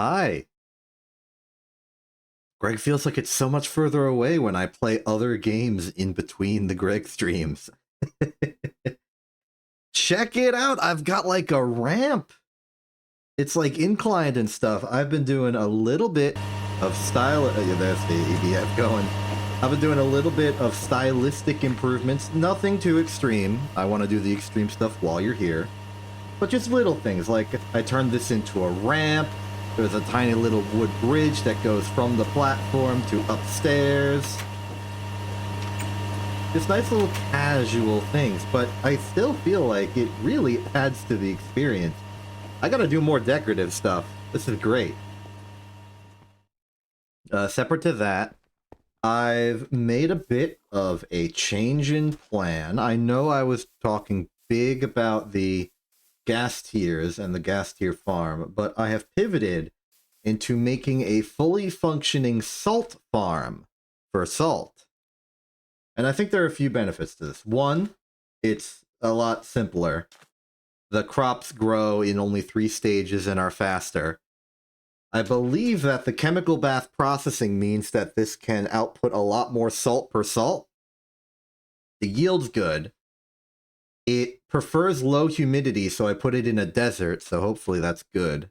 Hi. Greg feels like it's so much further away when I play other games in between the Greg streams. Check it out. I've got like a ramp. It's like inclined and stuff. I've been doing a little bit of style. Yeah, there's the EBF going. I've been doing a little bit of stylistic improvements. Nothing too extreme. I want to do the extreme stuff while you're here. But just little things like I turned this into a ramp. There's a tiny little wood bridge that goes from the platform to upstairs. Just nice little casual things, but I still feel like it really adds to the experience. I gotta do more decorative stuff. This is great. Separate to that, I've made a bit of a change in plan. I know I was talking big about the gas tiers and the gas tier farm, but I have pivoted into making a fully functioning salt farm for salt. And I think there are a few benefits to this. One, it's a lot simpler. The crops grow in only 3 stages and are faster. I believe that the chemical bath processing means that this can output a lot more salt per salt. The yield's good. It prefers low humidity, so I put it in a desert, so hopefully that's good.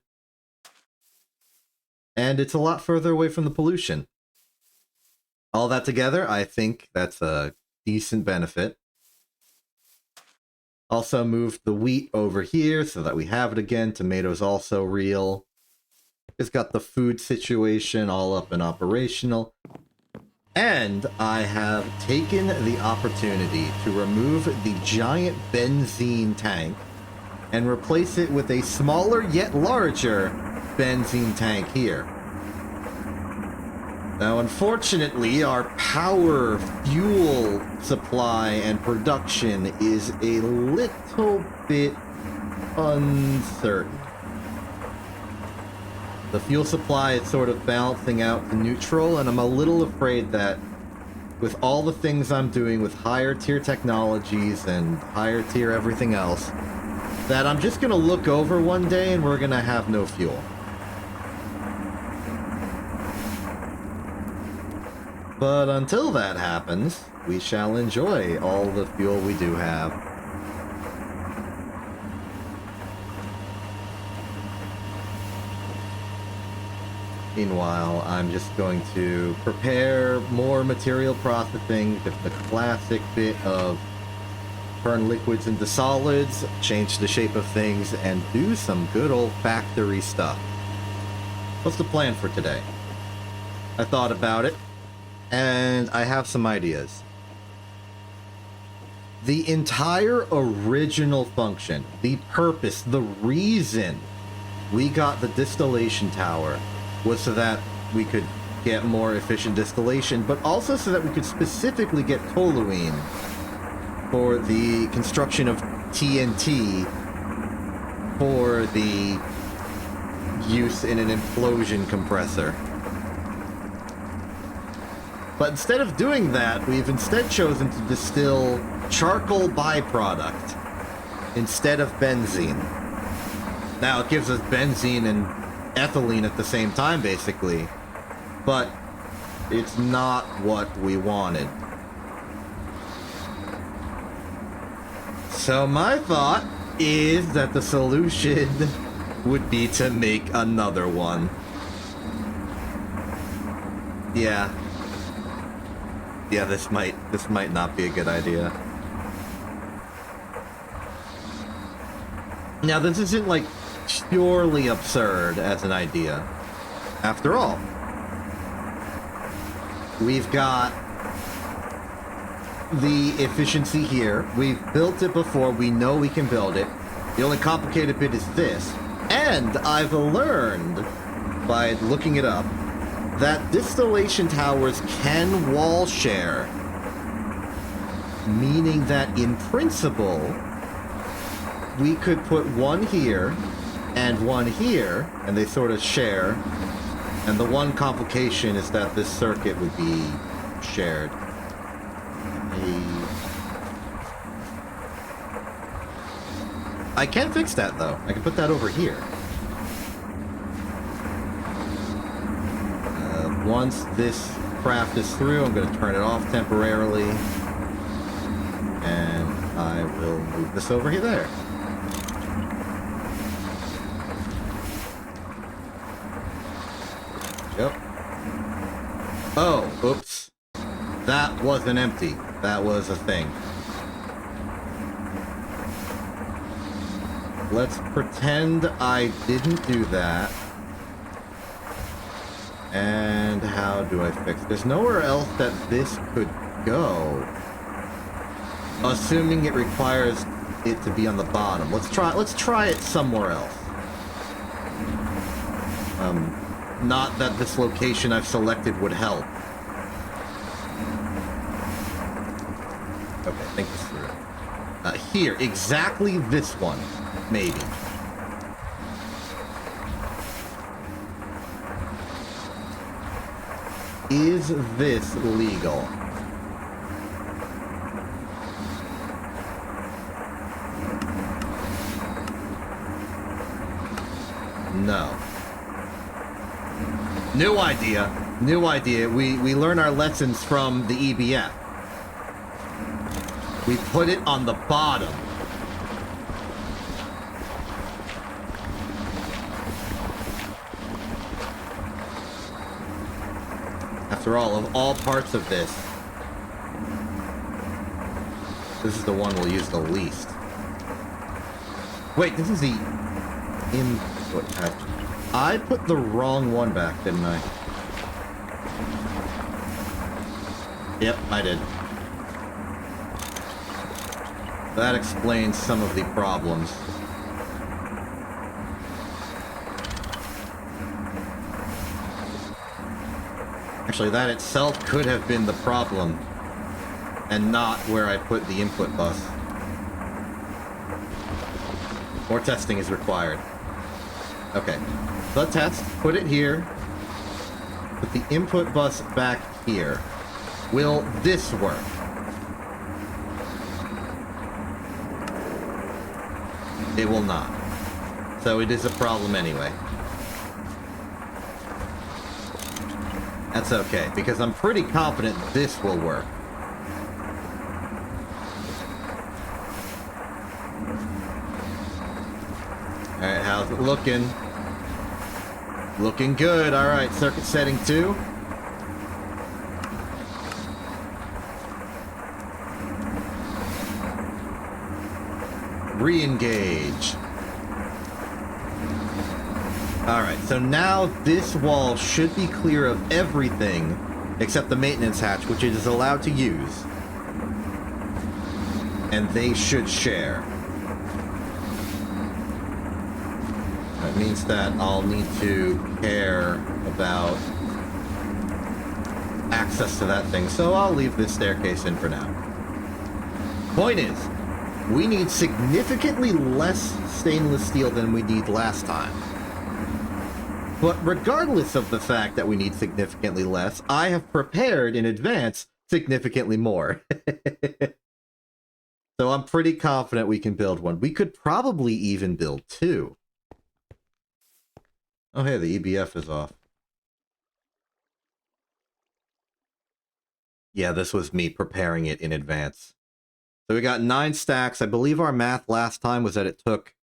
And it's a lot further away from the pollution. All that together, I think that's a decent benefit. Also moved the wheat over here so that we have it again. Tomatoes also real. It's got the food situation all up and operational. And I have taken the opportunity to remove the giant benzene tank and replace it with a smaller yet larger benzene tank here. Now, unfortunately, our power, fuel supply, and production is a little bit uncertain. The fuel supply is sort of balancing out to neutral, and I'm a little afraid that with all the things I'm doing with higher tier technologies and higher tier everything else, that I'm just going to look over one day and we're going to have no fuel. But until that happens, we shall enjoy all the fuel we do have. Meanwhile, I'm just going to prepare more material processing, just the classic bit of turn liquids into solids, change the shape of things, and do some good old factory stuff. What's the plan for today? I thought about it, and I have some ideas. The entire original function, the purpose, the reason we got the distillation tower was so that we could get more efficient distillation, but also so that we could specifically get toluene for the construction of TNT for the use in an implosion compressor. But instead of doing that, we've instead chosen to distill charcoal byproduct instead of benzene. Now, it gives us benzene and ethylene at the same time, basically, but it's not what we wanted. So my thought is that the solution would be to make another one. Yeah, this might not be a good idea. Now, this isn't like purely absurd as an idea. After all, we've got the efficiency here. We've built it before. We know we can build it. The only complicated bit is this. And I've learned, by looking it up, that distillation towers can wall share. Meaning that, in principle, we could put one here and one here, and they sort of share. And the one complication is that this circuit would be shared. I can fix that, though. I can put that over here. once this craft is through, I'm going to turn it off temporarily. And I will move this over here there. Yep. Oh, oops. That wasn't empty. That was a thing. Let's pretend I didn't do that. And how do I fix it? There's nowhere else that this could go. Assuming it requires it to be on the bottom. Let's try it somewhere else. Not that this location I've selected would help. Okay, think this through. Here, exactly this one. Maybe. Is this legal? No. New idea. New idea. We learn our lessons from the EBF. We put it on the bottom. After all, of all parts of this is the one we'll use the least. Wait, this is the input hatch. I put the wrong one back, didn't I? Yep, I did. That explains some of the problems. Actually, that itself could have been the problem, and not where I put the input bus. More testing is required. Okay, the test, put it here, put the input bus back here. Will this work? It will not. So it is a problem anyway. That's okay, because I'm pretty confident this will work. Alright, how's it looking? Looking good. Alright, circuit setting 2. Re-engage. Alright, so now this wall should be clear of everything except the maintenance hatch, which it is allowed to use. And they should share. That means that I'll need to care about access to that thing, so I'll leave this staircase in for now. Point is, we need significantly less stainless steel than we need last time. But regardless of the fact that we need significantly less, I have prepared in advance significantly more. So I'm pretty confident we can build one. We could probably even build 2. Oh hey, the EBF is off. Yeah, this was me preparing it in advance. So we got 9 stacks. I believe our math last time was that it took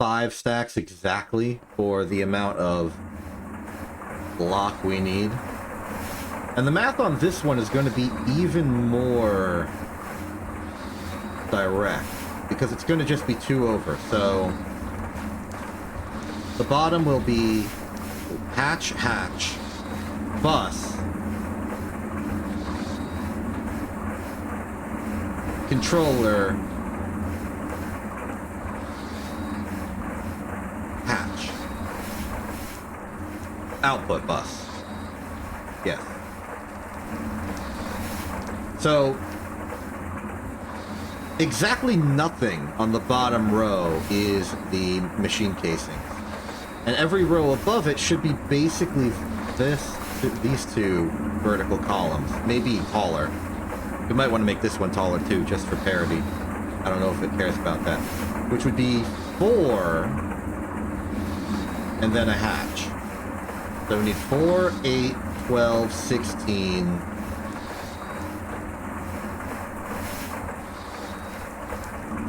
5 stacks exactly for the amount of block we need. And the math on this one is going to be even more direct, because it's going to just be 2 over. So the bottom will be hatch, hatch, bus, controller, hatch, output bus. Yes. So exactly nothing on the bottom row is the machine casing. And every row above it should be basically these 2 vertical columns, maybe taller. We might want to make this one taller too, just for parity. I don't know if it cares about that. Which would be 4, and then a hatch. So we need 4, 8, 12, 16.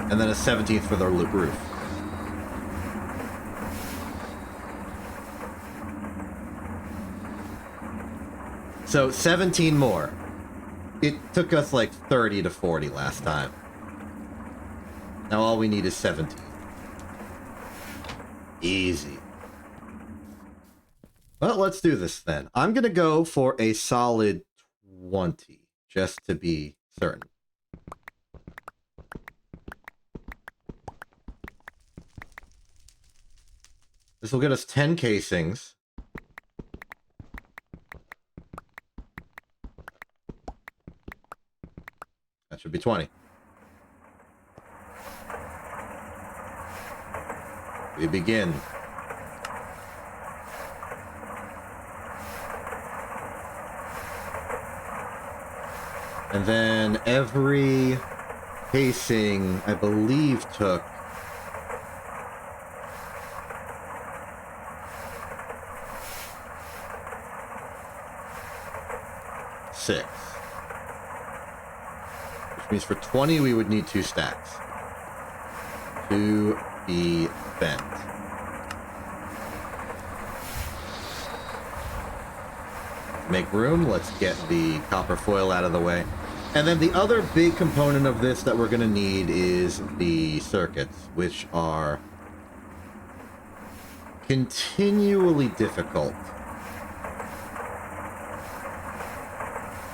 And then a 17th for the roof. So 17 more. It took us like 30 to 40 last time. Now all we need is 17. Easy. Well, let's do this then. I'm going to go for a solid 20, just to be certain. This will get us 10 casings. That should be 20. We begin. And then every casing, I believe, took 6. Which means for 20 we would need 2 stacks to be bent. Make room. Let's get the copper foil out of the way. And then the other big component of this that we're going to need is the circuits, which are continually difficult.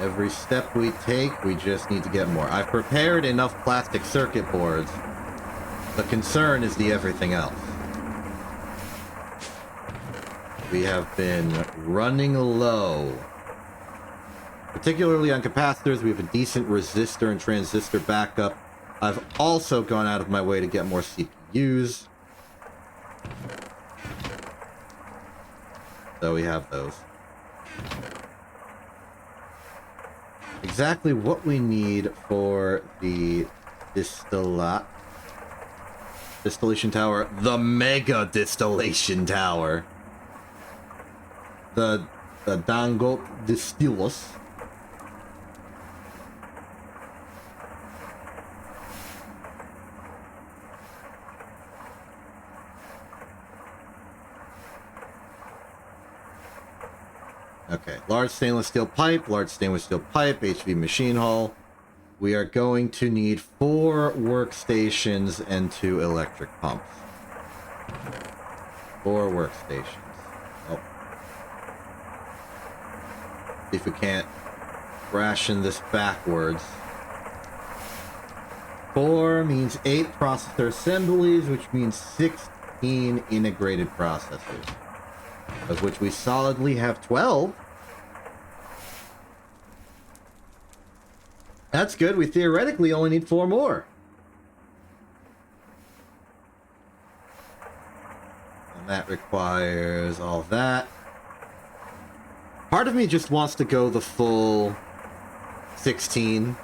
Every step we take, we just need to get more. I've prepared enough plastic circuit boards. The concern is the everything else. We have been running low. Particularly on capacitors, we have a decent resistor and transistor backup. I've also gone out of my way to get more CPUs. So we have those. Exactly what we need for the distillation tower. The mega distillation tower. The Dangot Distillus. Okay, large stainless steel pipe, HV machine hull. We are going to need 4 workstations and 2 electric pumps. 4 workstations. Oh. See if we can't ration this backwards. 4 means 8 processor assemblies, which means 16 integrated processors. Of which we solidly have 12. That's good. We theoretically only need 4 more. And that requires all that. Part of me just wants to go the full 16.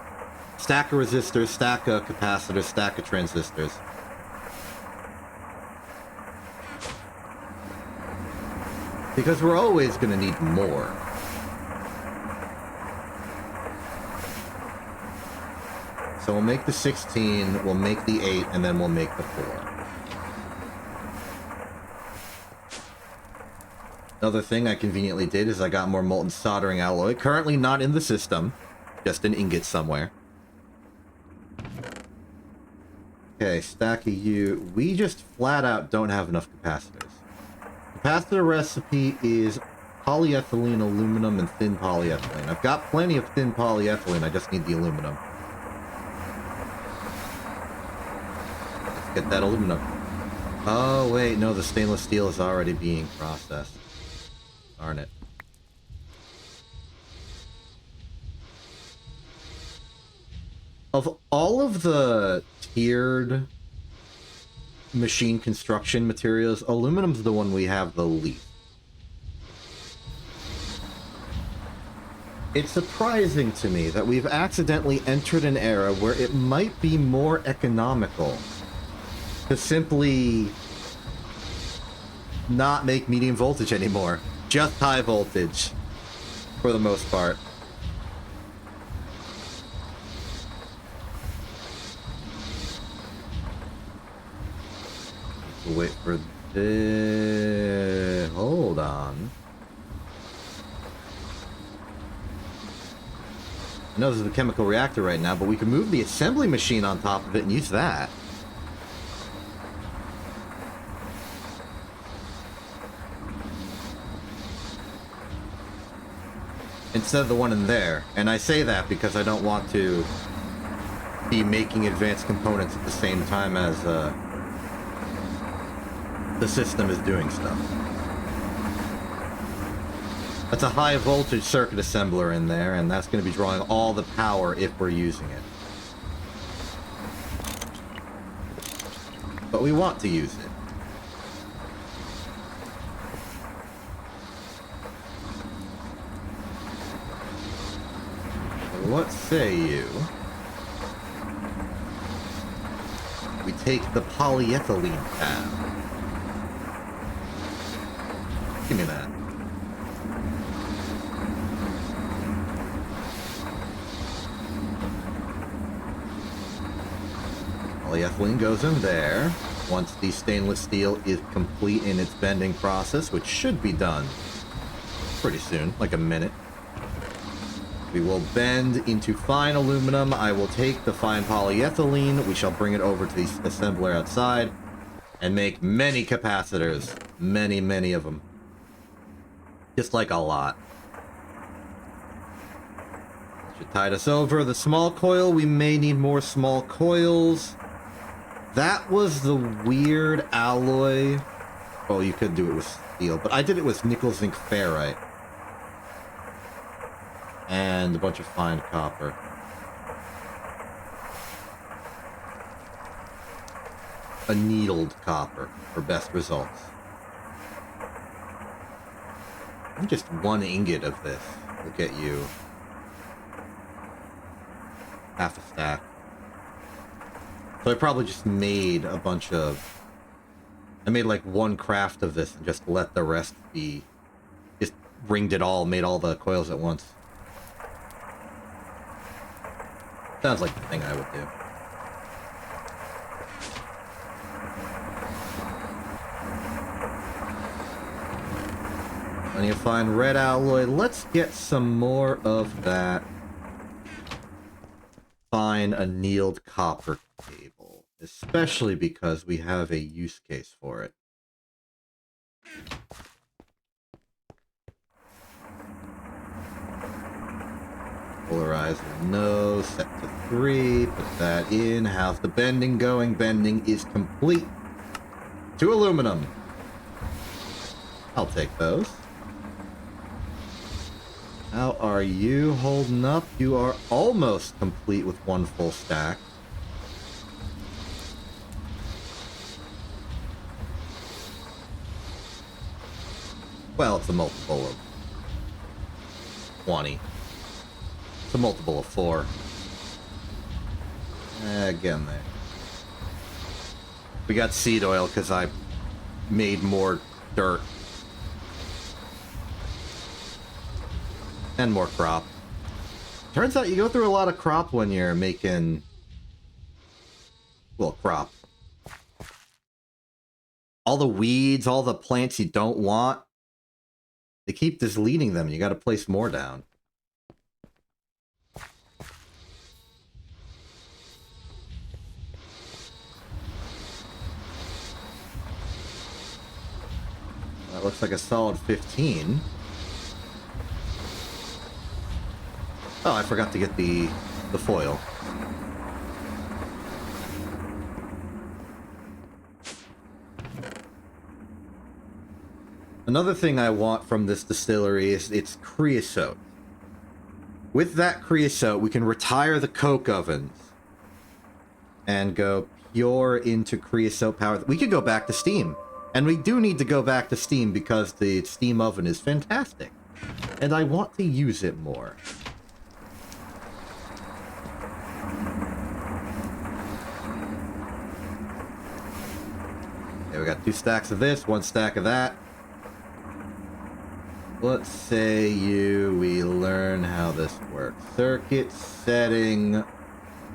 Stack of resistors, stack of capacitors, stack of transistors. Because we're always going to need more. So we'll make the 16, we'll make the 8, and then we'll make the 4. Another thing I conveniently did is I got more molten soldering alloy. Currently not in the system, just an ingot somewhere. Okay, stack of U. We just flat out don't have enough capacitors. Capacitor recipe is polyethylene, aluminum, and thin polyethylene. I've got plenty of thin polyethylene, I just need the aluminum. Let's get that aluminum. Oh, wait, no, the stainless steel is already being processed. Darn it. Of all of the tiered machine construction materials, aluminum's the one we have the least. It's surprising to me that we've accidentally entered an era where it might be more economical to simply not make medium voltage anymore. Just high voltage. for the most part. We'll wait for this. Hold on. I know this is a chemical reactor right now, but we can move the assembly machine on top of it and use that. Instead of the one in there. And I say that because I don't want to be making advanced components at the same time as the system is doing stuff. That's a high voltage circuit assembler in there, and that's going to be drawing all the power if we're using it. But we want to use it. What say you? We take the polyethylene pad. Give me that. Polyethylene goes in there. Once the stainless steel is complete in its bending process, which should be done pretty soon, like a minute. We will bend into fine aluminum. I will take the fine polyethylene. We shall bring it over to the assembler outside and make many capacitors. Many, many of them. Just like a lot. Should tide us over. The small coil, we may need more small coils. That was the weird alloy. Oh, you could do it with steel, but I did it with nickel zinc ferrite. And a bunch of fine copper. A needled copper for best results. And just one ingot of this will get you half a stack. So I probably just made a bunch of... I made like one craft of this and just let the rest be... Just ringed it all, made all the coils at once. Sounds like the thing I would do. Plenty of fine red alloy. Let's get some more of that fine annealed copper cable. Especially because we have a use case for it. Polarizer, no. Set to 3. Put that in. How's the bending going? Bending is complete. 2 aluminum. I'll take those. How are you holding up? You are almost complete with 1 full stack. Well, it's a multiple of 20. It's a multiple of 4. Again there. We got seed oil because I made more dirt. And more crop. Turns out you go through a lot of crop when you're making... Well, crop. All the weeds, all the plants you don't want, they keep deleting them. You gotta place more down. That looks like a solid 15. Oh, I forgot to get the foil. Another thing I want from this distillery is its creosote. With that creosote, we can retire the coke ovens and go pure into creosote power. We could go back to steam. And we do need to go back to steam because the steam oven is fantastic. And I want to use it more. Okay, we got 2 stacks of this, 1 stack of that. let's say we learn how this works. Circuit setting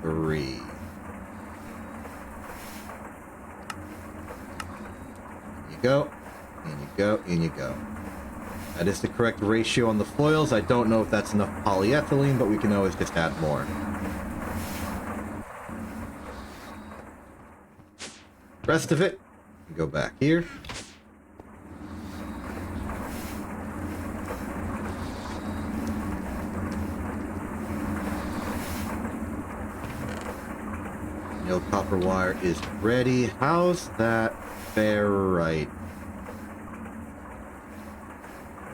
3. In you go, in you go, in you go. That is the correct ratio on the foils. I don't know if that's enough polyethylene, but we can always just add more. Rest of it, go back here. Nailed copper wire is ready. How's that ferrite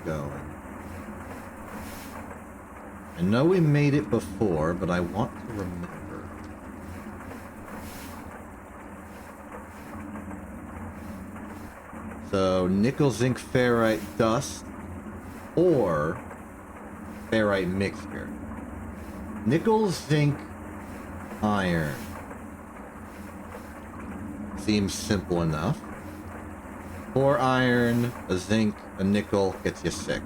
going? I know we made it before, but I want to remember. So, nickel, zinc, ferrite, dust, or ferrite mixture. Nickel, zinc, iron. Seems simple enough. 4 iron, a zinc, a nickel gets you 6.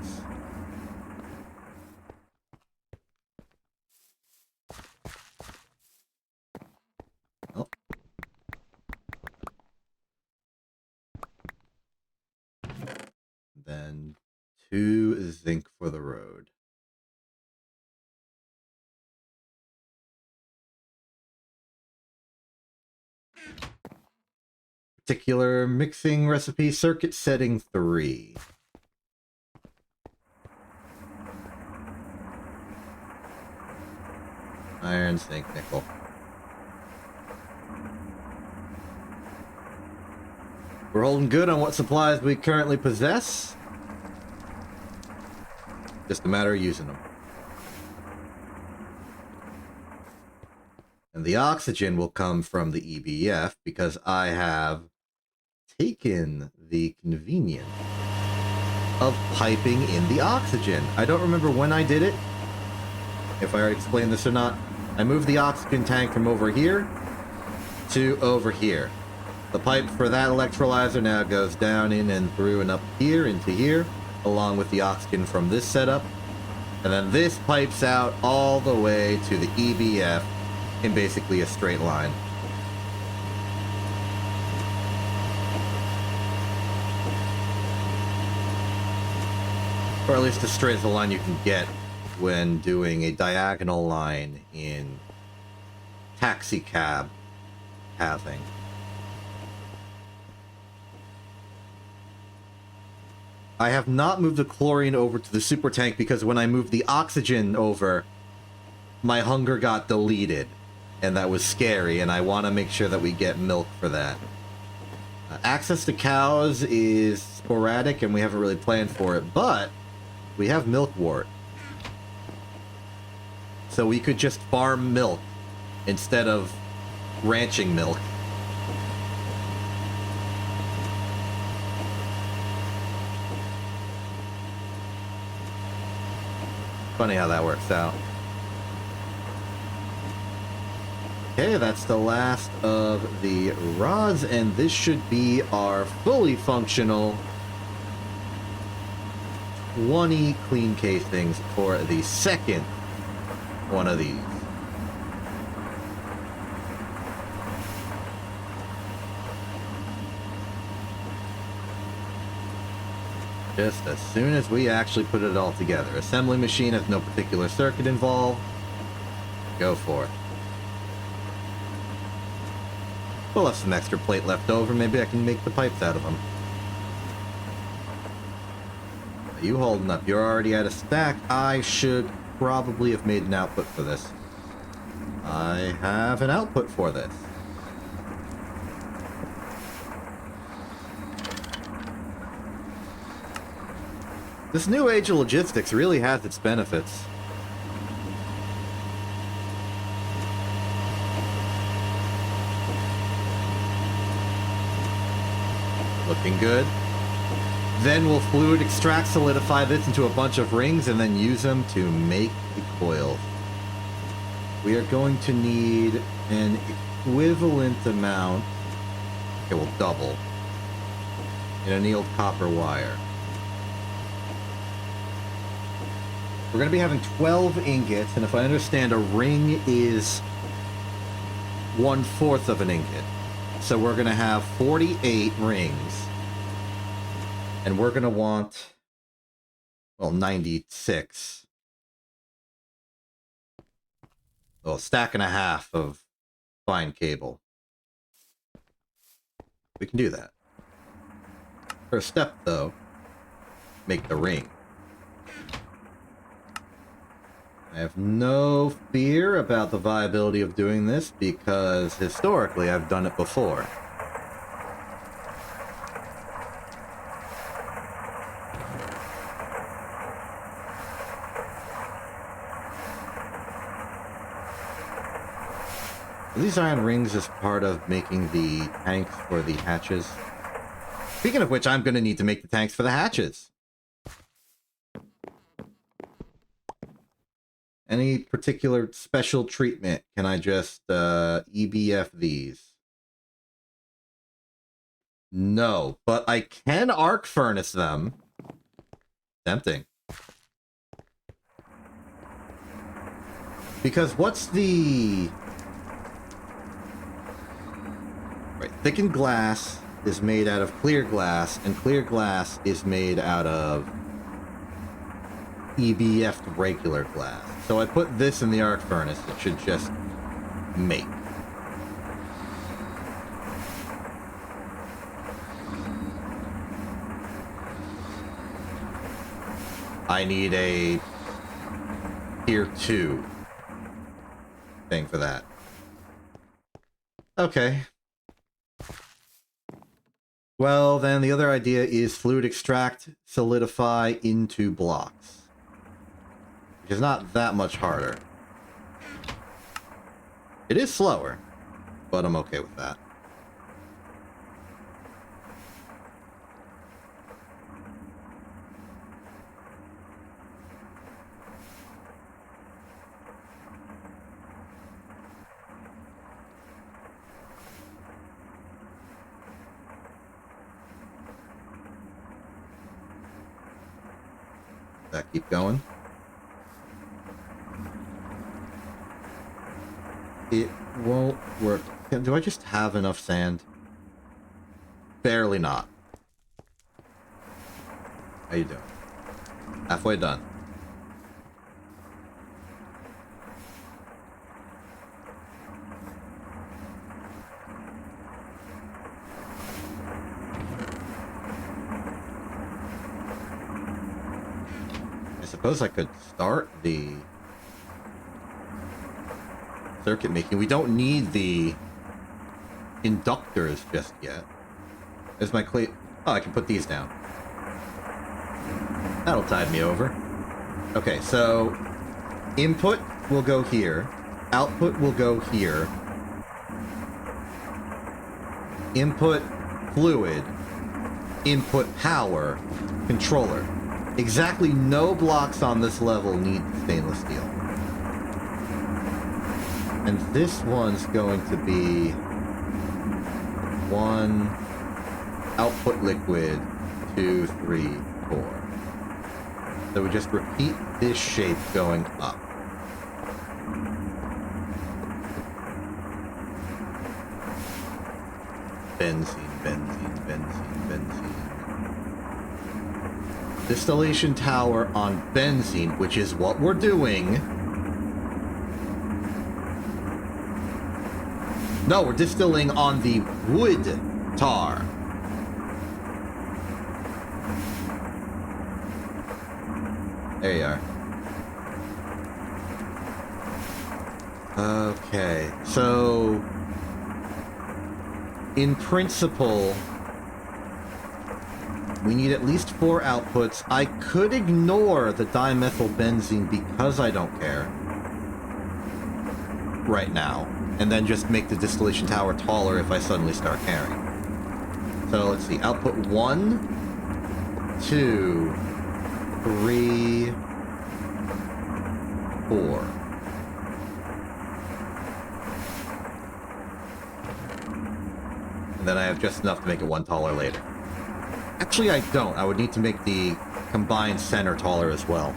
Oh. Then 2 zinc for the road. Particular mixing recipe, circuit setting 3. Iron, zinc, nickel. We're holding good on what supplies we currently possess. Just a matter of using them. And the oxygen will come from the EBF because I have taken the convenience of piping in the oxygen. I don't remember when I did it, if I already explained this or not. I moved the oxygen tank from over here to over here. The pipe for that electrolyzer now goes down in and through and up here into here, along with the oxygen from this setup. And then this pipes out all the way to the EBF in basically a straight line. Or at least as straight as the line you can get when doing a diagonal line in taxi cab pathing. I have not moved the chlorine over to the super tank because when I moved the oxygen over, my hunger got deleted. And that was scary, and I want to make sure that we get milk for that. Access to cows is sporadic, and we haven't really planned for it, but we have milk wart. So we could just farm milk instead of ranching milk. Funny how that works out. Okay, that's the last of the rods, and this should be our fully functional 20 clean casings for the second one of these. Just as soon as we actually put it all together. Assembly machine has no particular circuit involved. Go for it. We'll have some extra plate left over. Maybe I can make the pipes out of them. Are you holding up? You're already at a stack. I should probably have made an output for this. I have an output for this. This new age of logistics really has its benefits. Looking good. Then we'll fluid extract, solidify this into a bunch of rings, and then use them to make the coil. We are going to need an equivalent amount. Okay, we'll double. In annealed copper wire. We're going to be having 12 ingots, and if I understand, a ring is 1/4 of an ingot. So we're going to have 48 rings. And we're going to want, well, 96. Well, a stack and a half of fine cable. We can do that. First step, though, make the ring. I have no fear about the viability of doing this because historically I've done it before. Are these iron rings as part of making the tanks for the hatches? Speaking of which, I'm going to need to make the tanks for the hatches. Any particular special treatment? Can I just EBF these? No, but I can arc furnace them. Tempting. Because what's the... Right, thickened glass is made out of clear glass, and clear glass is made out of EBF'd regular glass. So I put this in the arc furnace, it should just make. I need a tier 2 thing for that. Okay. Well, then the other idea is fluid extract, solidify into blocks. Which is not that much harder. It is slower, but I'm okay with that. Does that keep going? It won't work. Do I just have enough sand? Barely not. How you doing? Halfway done. I suppose I could start the circuit making. We don't need the inductors just yet. There's my clay. Oh, I can put these down. That'll tide me over. Okay, so input will go here. Output will go here. Input fluid. Input power. Controller. Exactly no blocks on this level need stainless steel. And this one's going to be 1 output liquid, 2, 3, 4. So we just repeat this shape going up. Benzene, benzene, benzene, benzene. Distillation tower on benzene, which is what we're doing. No, we're distilling on the wood tar. There you are. Okay, so in principle, we need at least 4 outputs. I could ignore the dimethylbenzene because I don't care right now, and then just make the distillation tower taller if I suddenly start caring. So let's see, output 1, 2, 3, 4. And then I have just enough to make it 1 taller later. Actually, I don't. I would need to make the combined center taller as well.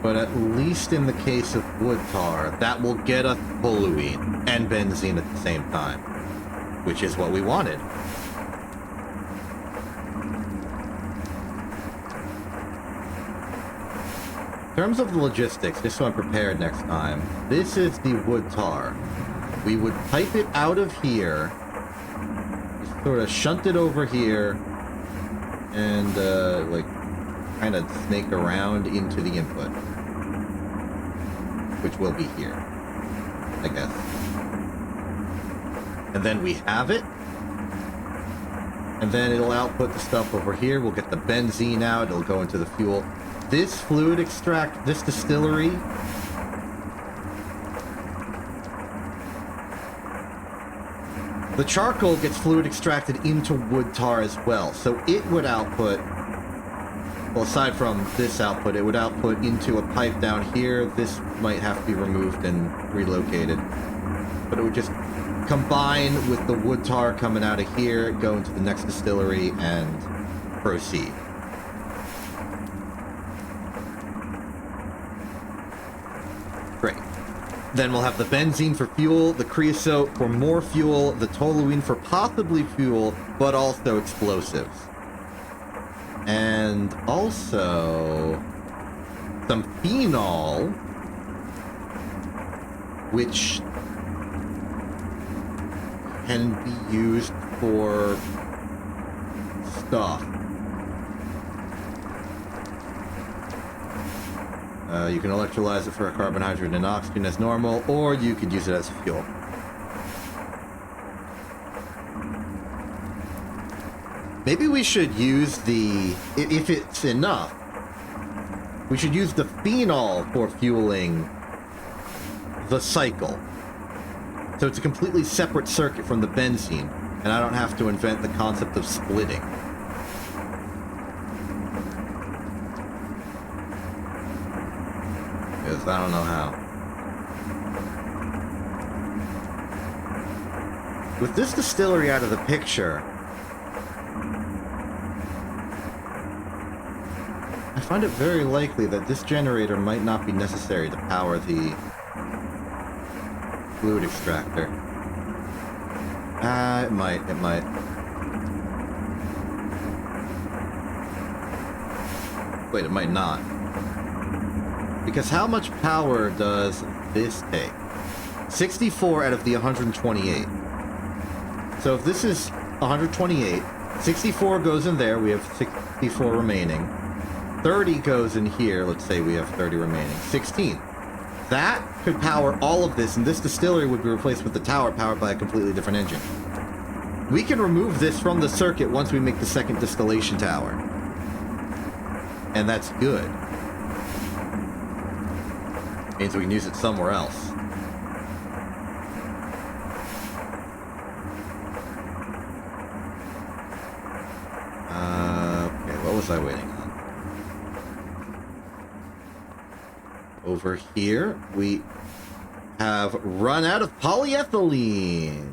But at least in the case of wood tar, that will get us toluene and benzene at the same time, which is what we wanted. In terms of the logistics, just so I'm prepared next time, this is the wood tar. We would pipe it out of here, just sort of shunt it over here, and, like, kind of snake around into the input. Which will be here, I guess. And then we have it. And then it'll output the stuff over here. We'll get the benzene out. It'll go into the fuel. This fluid extract, this distillery, the charcoal gets fluid extracted into wood tar as well. So it would output, well, aside from this output, it would output into a pipe down here. This might have to be removed and relocated. But it would just combine with the wood tar coming out of here, go into the next distillery, and proceed. Great. Then we'll have the benzene for fuel, the creosote for more fuel, the toluene for possibly fuel, but also explosives. And also some phenol, which can be used for stuff. You can electrolyze it for a carbon, hydrogen, and oxygen as normal, or you could use it as fuel. Maybe we should use the, if it's enough, we should use the phenol for fueling the cycle. So it's a completely separate circuit from the benzene, and I don't have to invent the concept of splitting. Because I don't know how. With this distillery out of the picture, I find it very likely that this generator might not be necessary to power the fluid extractor. It might. Wait, it might not. Because how much power does this take? 64 out of the 128. So if this is 128, 64 goes in there, we have 64 remaining. 30 goes in here, let's say we have 30 remaining. 16. That could power all of this, and this distillery would be replaced with the tower powered by a completely different engine. We can remove this from the circuit once we make the second distillation tower. And that's good. Means we can use it somewhere else. Okay, what was I waiting on? Over here, we have run out of polyethylene.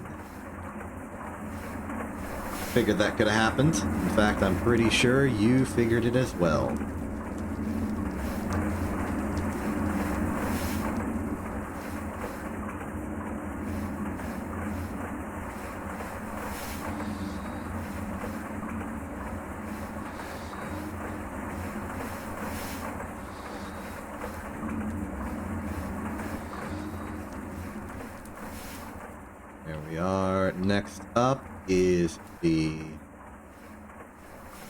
Figured that could have happened. In fact, I'm pretty sure you figured it as well. There we are. Next up is the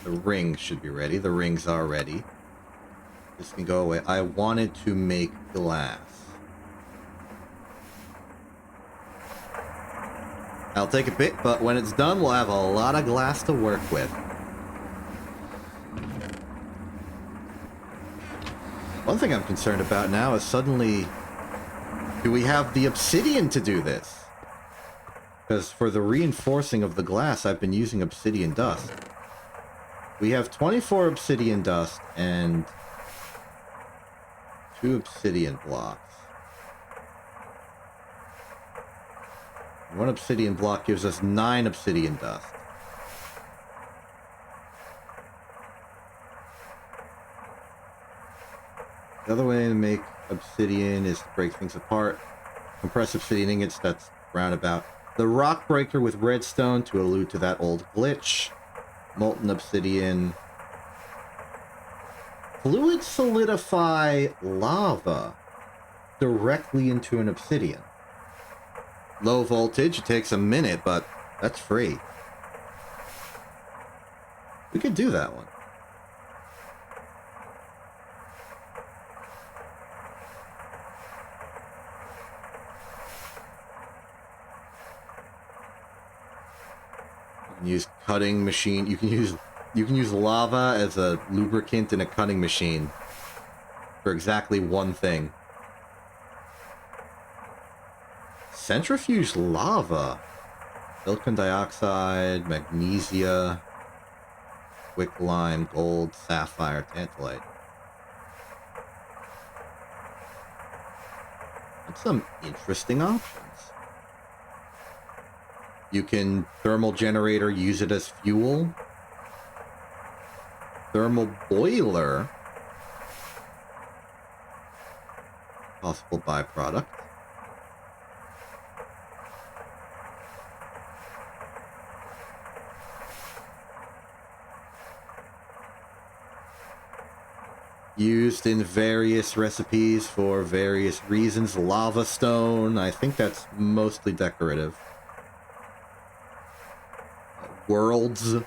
rings should be ready. The rings are ready. This can go away. I wanted to make glass. I'll take a bit, but when it's done, we'll have a lot of glass to work with. One thing I'm concerned about now is suddenly, do we have the obsidian to do this? Because for the reinforcing of the glass, I've been using obsidian dust. We have 24 obsidian dust and 2 obsidian blocks. 1 obsidian block gives us 9 obsidian dust. The other way to make obsidian is to break things apart. Compress obsidian ingots, that's roundabout. The rock breaker with redstone to allude to that old glitch. Molten obsidian. Fluid solidify lava directly into an obsidian. Low voltage, it takes a minute, but that's free. We could do that one. You can use cutting machine. You can use lava as a lubricant in a cutting machine for exactly one thing. Centrifuge lava. Silicon dioxide, magnesia, quicklime, gold, sapphire, tantalite. That's some interesting options. You can thermal generator, use it as fuel. Thermal boiler. Possible byproduct. Used in various recipes for various reasons. Lava stone, I think that's mostly decorative. Worlds, I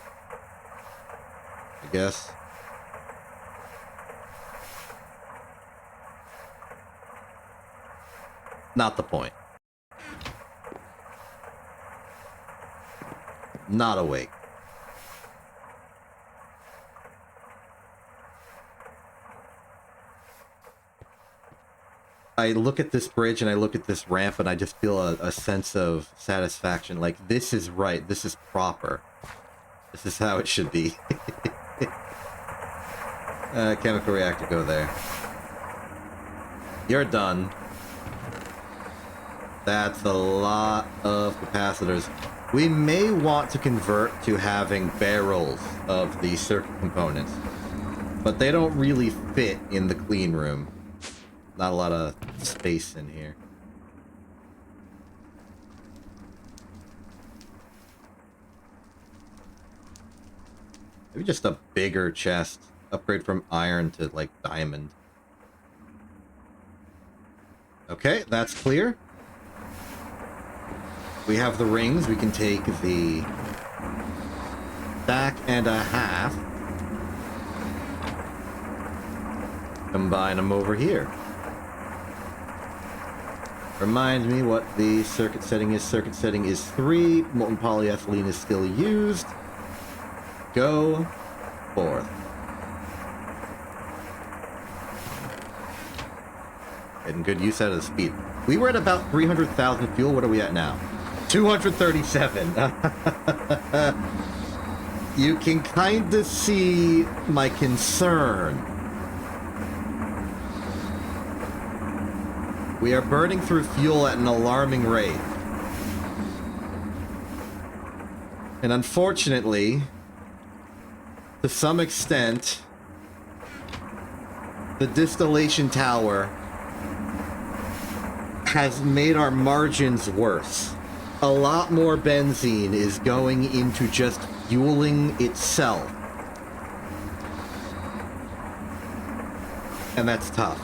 guess. Not the point. Not awake. I look at this bridge and I look at this ramp and I just feel a sense of satisfaction. Like, this is right. This is proper. This is how it should be. Chemical reactor, go there. You're done. That's a lot of capacitors. We may want to convert to having barrels of the circuit components, but they don't really fit in the clean room. Not a lot of space in here. Maybe just a bigger chest. Upgrade from iron to, like, diamond. Okay, that's clear. We have the rings. We can take the stack and a half. Combine them over here. Remind me what the circuit setting is. Circuit setting is 3. Molten polyethylene is still used. Go forth. Getting good use out of the speed. We were at about 300,000 fuel. What are we at now? 237. You can kind of see my concern. We are burning through fuel at an alarming rate. And unfortunately, to some extent, the distillation tower has made our margins worse. A lot more benzene is going into just fueling itself. And that's tough.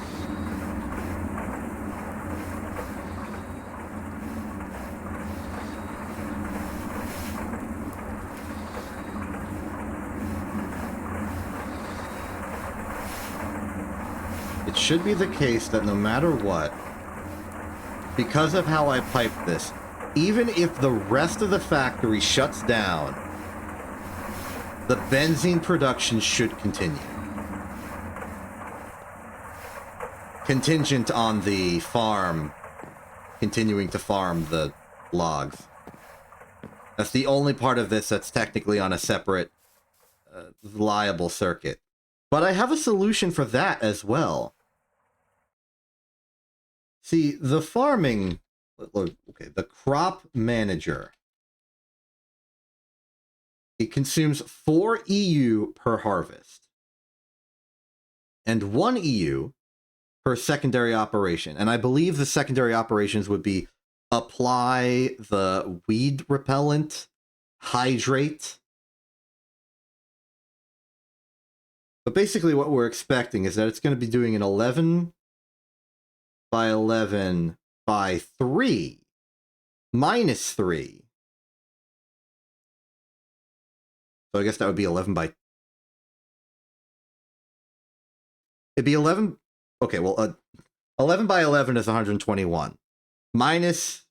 It should be the case that no matter what, because of how I piped this, even if the rest of the factory shuts down, the benzene production should continue. Contingent on the farm continuing to farm the logs. That's the only part of this that's technically on a separate, liable circuit. But I have a solution for that as well. See, the farming... Okay, the crop manager. It consumes 4 EU per harvest. And 1 EU her secondary operation. And I believe the secondary operations would be apply the weed repellent, hydrate. But basically what we're expecting is that it's going to be doing an 11 by 11 by 3 minus 3. So I guess that would be 11 by... It'd be 11... Okay, well, 11 by 11 is 121. Minus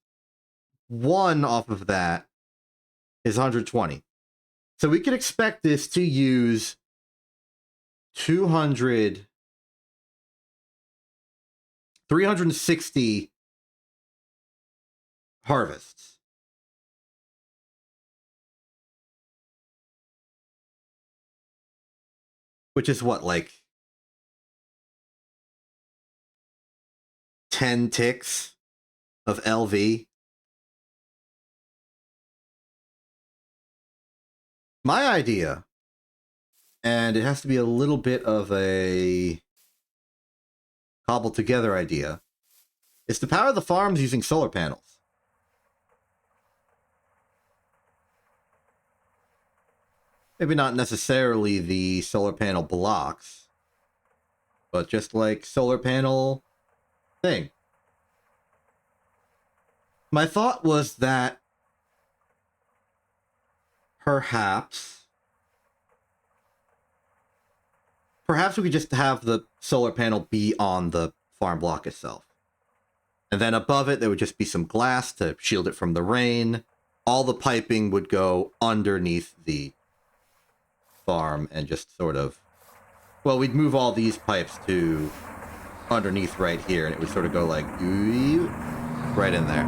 1 off of that is 120. So we could expect this to use 360 harvests. Which is what, like 10 ticks of LV? My idea, and it has to be a little bit of a cobbled together idea, is to power the farms using solar panels. Maybe not necessarily the solar panel blocks, but just like solar panel thing. My thought was that perhaps we could just have the solar panel be on the farm block itself. And then above it, there would just be some glass to shield it from the rain. All the piping would go underneath the farm and just sort of... Well, we'd move all these pipes to underneath right here, and it would sort of go like... right in there.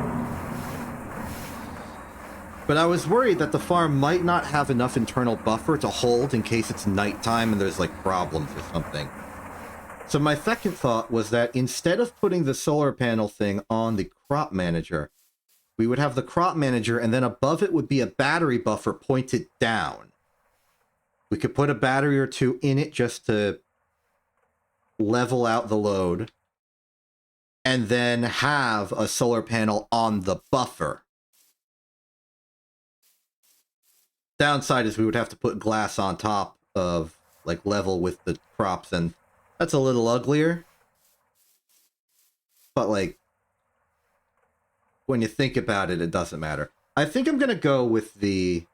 But I was worried that the farm might not have enough internal buffer to hold in case it's nighttime and there's like problems or something. So my second thought was that instead of putting the solar panel thing on the crop manager, we would have the crop manager and then above it would be a battery buffer pointed down. We could put a battery or two in it just to level out the load and then have a solar panel on the buffer. Downside is we would have to put glass on top of, like, level with the crops, and that's a little uglier. But, like, when you think about it, it doesn't matter. I think I'm going to go with the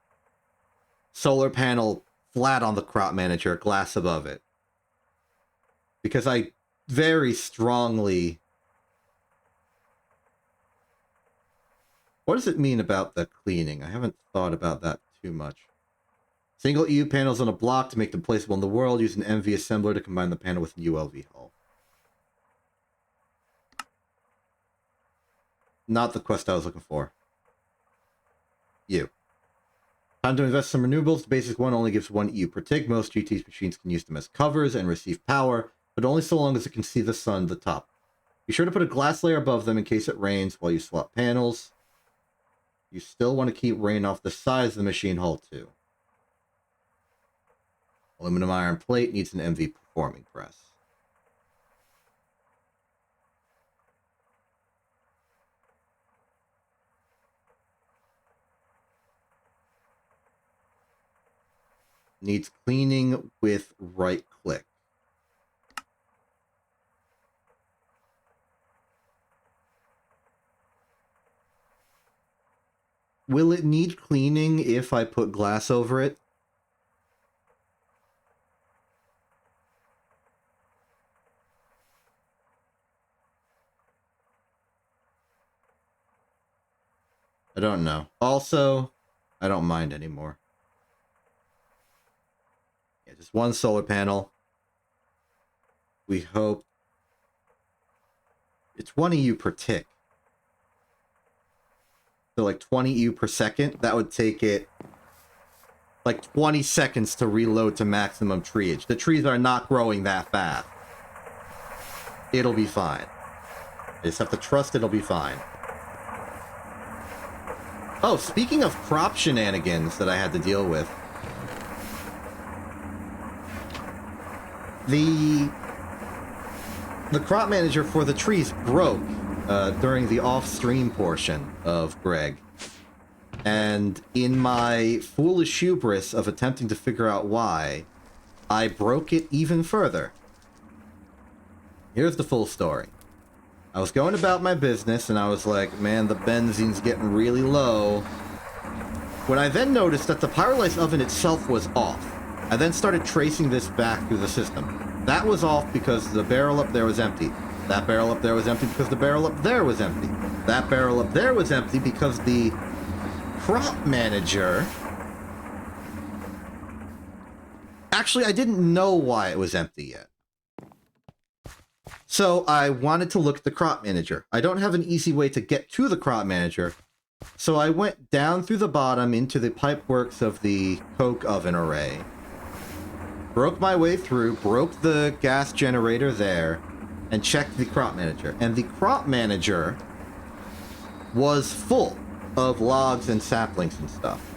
solar panel flat on the crop manager, glass above it. Because I very strongly... What does it mean about the cleaning? I haven't thought about that too much. Single EU panels on a block to make them placeable in the world. Use an MV assembler to combine the panel with a ULV hull. Not the quest I was looking for. Time to invest some renewables. The basic one only gives 1 EU per tick. Most GT's machines can use them as covers and receive power, but only so long as it can see the sun at the top. Be sure to put a glass layer above them in case it rains while you swap panels. You still want to keep rain off the sides of the machine hull, too. Aluminum iron plate needs an MV performing press. Needs cleaning with right click. Will it need cleaning if I put glass over it? I don't know. Also, I don't mind anymore. Yeah, just one solar panel. We hope... It's 1 EU per tick. So like 20 EU per second, that would take it like 20 seconds to reload to maximum treeage. The trees are not growing that fast. It'll be fine. I just have to trust it'll be fine. Oh, speaking of crop shenanigans that I had to deal with. The the crop manager for the trees broke during the off-stream portion of Greg. And in my foolish hubris of attempting to figure out why, I broke it even further. Here's the full story. I was going about my business, and I was like, man, the benzene's getting really low. When I then noticed that the pyrolysis oven itself was off, I then started tracing this back through the system. That was off because the barrel up there was empty. That barrel up there was empty because the barrel up there was empty. That barrel up there was empty because the crop manager... Actually, I didn't know why it was empty yet. So I wanted to look at the crop manager. I don't have an easy way to get to the crop manager, so I went down through the bottom into the pipeworks of the coke oven array, broke my way through, broke the gas generator there, and checked the crop manager. And the crop manager was full of logs and saplings and stuff.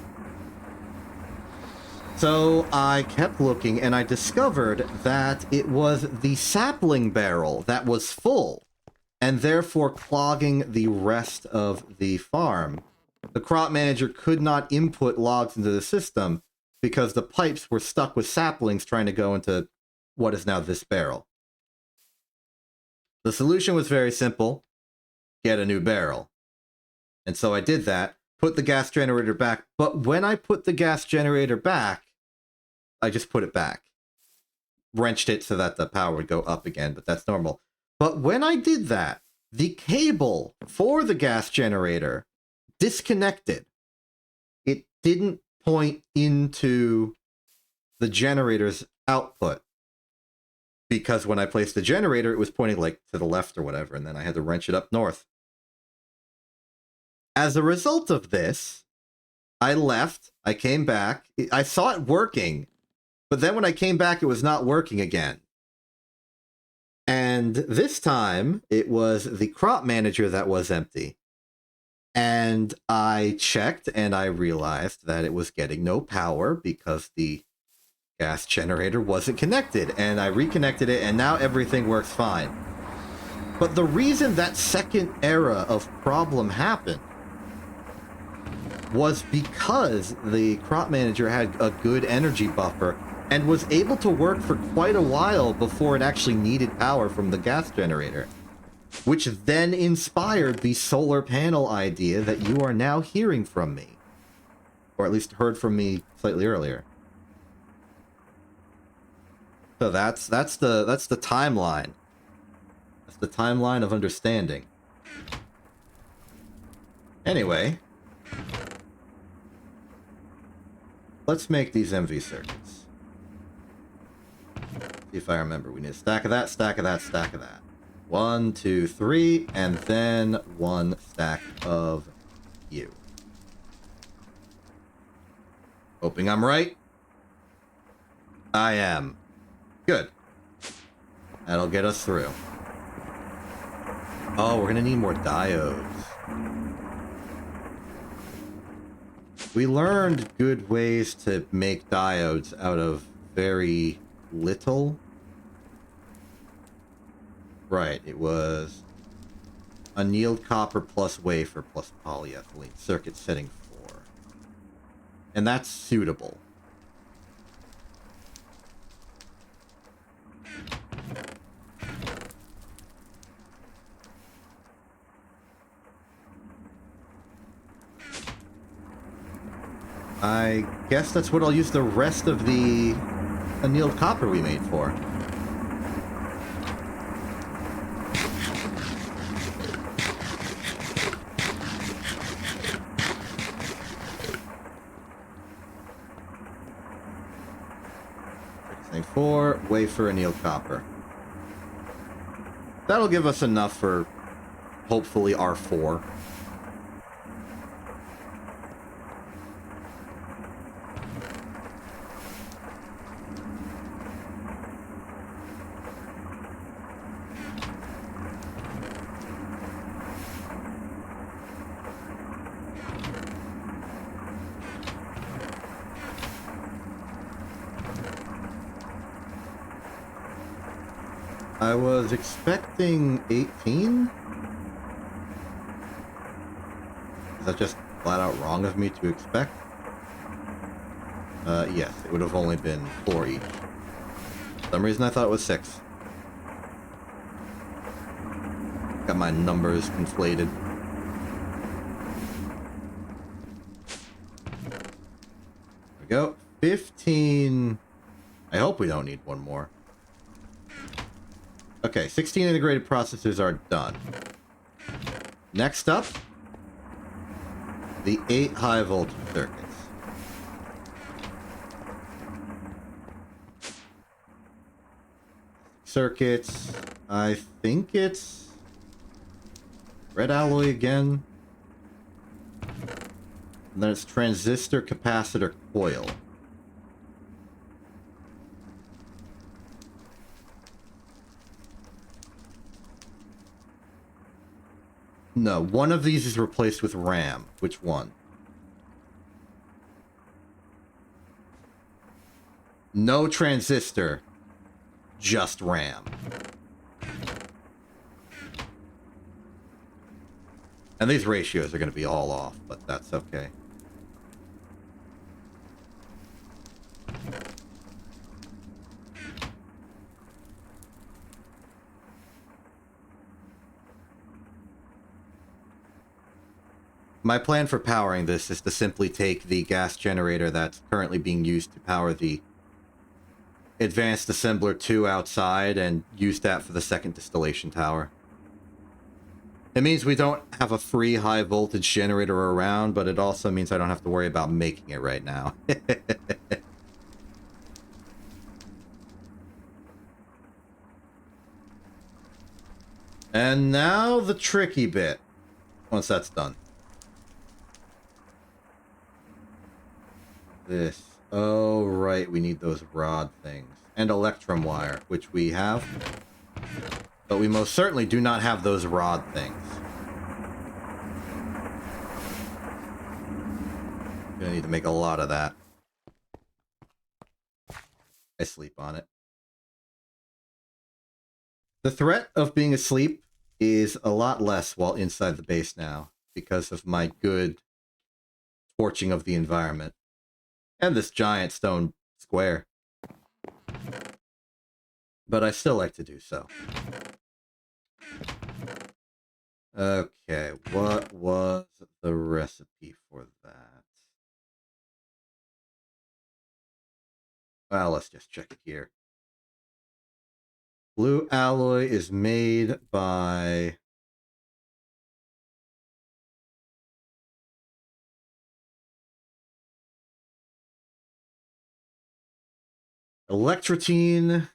So I kept looking, and I discovered that it was the sapling barrel that was full, and therefore clogging the rest of the farm. The crop manager could not input logs into the system because the pipes were stuck with saplings trying to go into what is now this barrel. The solution was very simple. Get a new barrel. And so I did that, put the gas generator back, but when I put the gas generator back, I just put it back. Wrenched it so that the power would go up again, but that's normal. But when I did that, the cable for the gas generator disconnected. It didn't point into the generator's output. Because when I placed the generator, it was pointing like to the left or whatever, and then I had to wrench it up north. As a result of this, I left, I came back, I saw it working, but then when I came back, it was not working again. And this time, it was the crop manager that was empty. And I checked, and I realized that it was getting no power because the gas generator wasn't connected. And I reconnected it, and now everything works fine. But the reason that second era of problem happened was because the crop manager had a good energy buffer and was able to work for quite a while before it actually needed power from the gas generator, which then inspired the solar panel idea that you are now hearing from me, or at least heard from me slightly earlier. So that's the timeline. That's the timeline of understanding. Anyway, let's make these MV circuits. See if I remember. We need a stack of that, stack of that, stack of that. 1, 2, 3, and then 1 stack of you. Hoping I'm right. I am. Good. That'll get us through. Oh, we're gonna need more diodes. We learned good ways to make diodes out of very little. Right, it was annealed copper plus wafer plus polyethylene, circuit setting 4. And that's suitable. I guess that's what I'll use the rest of the annealed copper we made for. Thing 4, wafer annealed copper. That'll give us enough for hopefully R4. I was expecting 18? Is that just flat out wrong of me to expect? Yes, it would have only been 4 each. For some reason I thought it was 6. Got my numbers conflated. There we go. 15... I hope we don't need one more. Okay, 16 integrated processors are done. Next up, the 8 high voltage circuits. Circuits, I think it's red alloy again. And then it's transistor capacitor coil. No, one of these is replaced with RAM. Which one? No transistor, just RAM. And these ratios are going to be all off, but that's okay. My plan for powering this is to simply take the gas generator that's currently being used to power the Advanced Assembler 2 outside and use that for the second distillation tower. It means we don't have a free high voltage generator around, but it also means I don't have to worry about making it right now. And now the tricky bit, once that's done. This. Oh, right, we need those rod things. And electrum wire, which we have. But we most certainly do not have those rod things. Gonna need to make a lot of that. I sleep on it. The threat of being asleep is a lot less while inside the base now, because of my good torching of the environment. And this giant stone square. But I still like to do so. Okay, what was the recipe for that? Well, let's just check it here. Blue alloy is made by... electrotine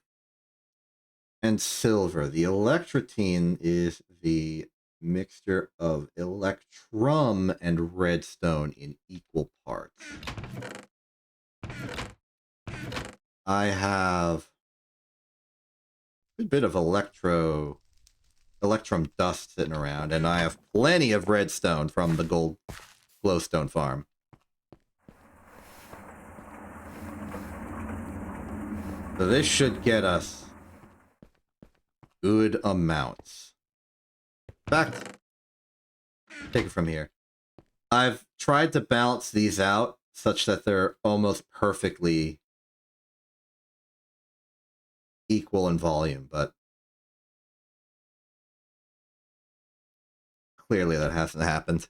and silver. The electrotine is the mixture of electrum and redstone in equal parts. I have a bit of electrum dust sitting around, and I have plenty of redstone from the gold glowstone farm. So this should get us good amounts. In fact, take it from here. I've tried to balance these out such that they're almost perfectly equal in volume, but clearly that hasn't happened.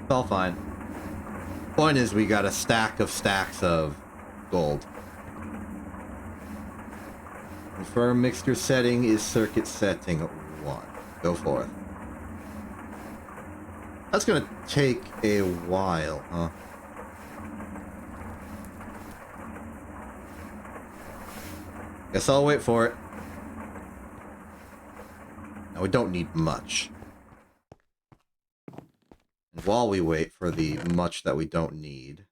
It's all fine. Point is, we got a stack of stacks of gold. Confirm mixture setting is circuit setting 1. Go forth. That's gonna take a while, huh? Guess I'll wait for it. Now, we don't need much. And while we wait for the much that we don't need...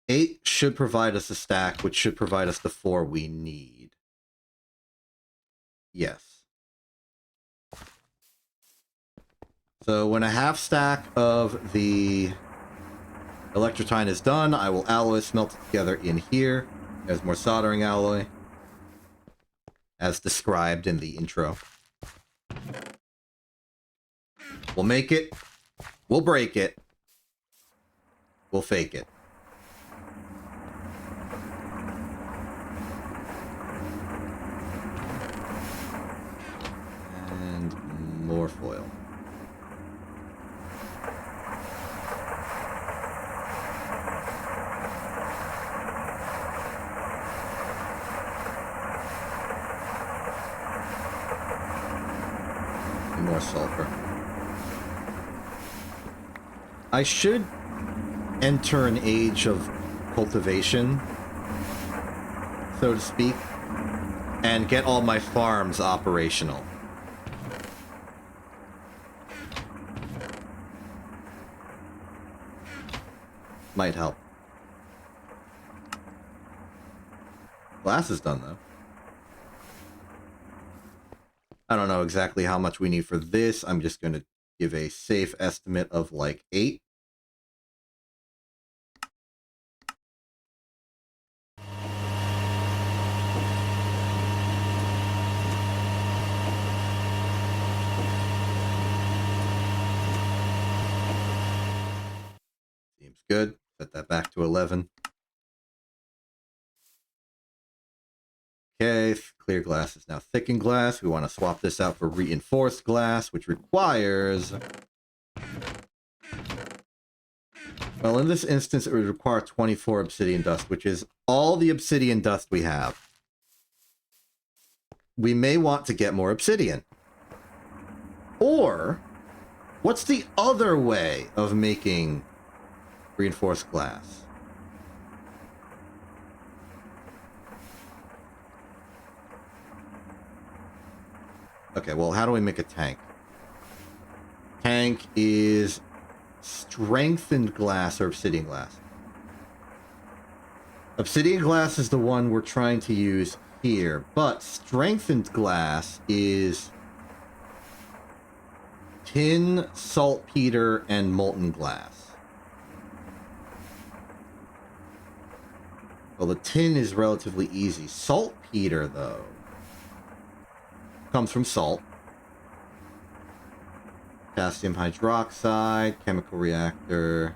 8 should provide us a stack, which should provide us the 4 we need. Yes. So when a half stack of the Electrotine is done. I will alloy smelt it together in here. There's more soldering alloy, as described in the intro. We'll make it. We'll break it. We'll fake it. And more foil. And more sulfur. I should enter an age of cultivation, so to speak, and get all my farms operational. Might help. Glass is done, though. I don't know exactly how much we need for this. I'm just going to give a safe estimate of like 8. Seems good. Set that back to 11. Okay, clear glass is now thickened glass. We want to swap this out for reinforced glass, which requires... Well, in this instance, it would require 24 obsidian dust, which is all the obsidian dust we have. We may want to get more obsidian. Or, what's the other way of making reinforced glass? Okay, well, how do we make a tank? Tank is strengthened glass or obsidian glass. Obsidian glass is the one we're trying to use here, but strengthened glass is tin, saltpeter, and molten glass. Well, the tin is relatively easy. Saltpeter, though, comes from salt. Potassium hydroxide, chemical reactor.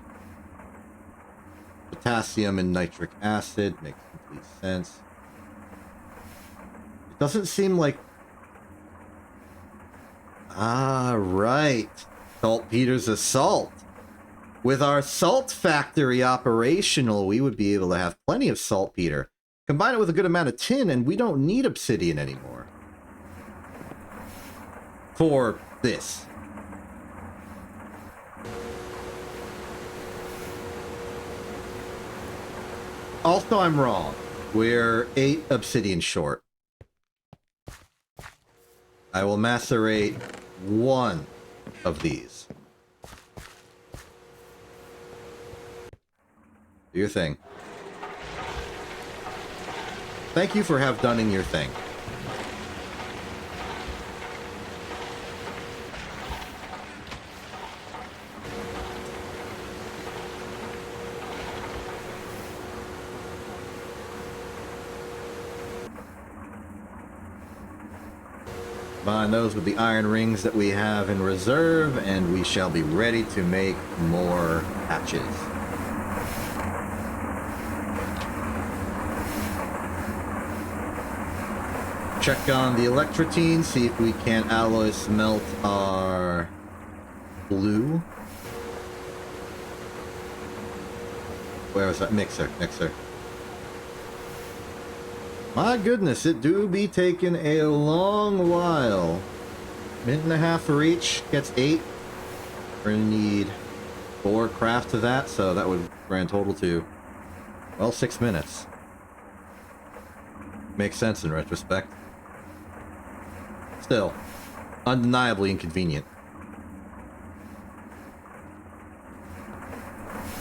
Potassium and nitric acid makes complete sense. It doesn't seem like... Ah, right. Saltpeter's a salt. With our salt factory operational, we would be able to have plenty of saltpeter. Combine it with a good amount of tin, and we don't need obsidian anymore. For this. Also, I'm wrong. We're 8 obsidian short. I will macerate 1 of these. Do your thing. Thank you for have done your thing. Combine those with the iron rings that we have in reserve, and we shall be ready to make more hatches. Check on the electrotine, see if we can alloy smelt our blue. Where was that? Mixer. My goodness, it do be taking a long while. Minute and a half for each, gets 8. We're gonna need 4 craft to that, so that would grand total to, well, 6 minutes. Makes sense in retrospect. Still, undeniably inconvenient.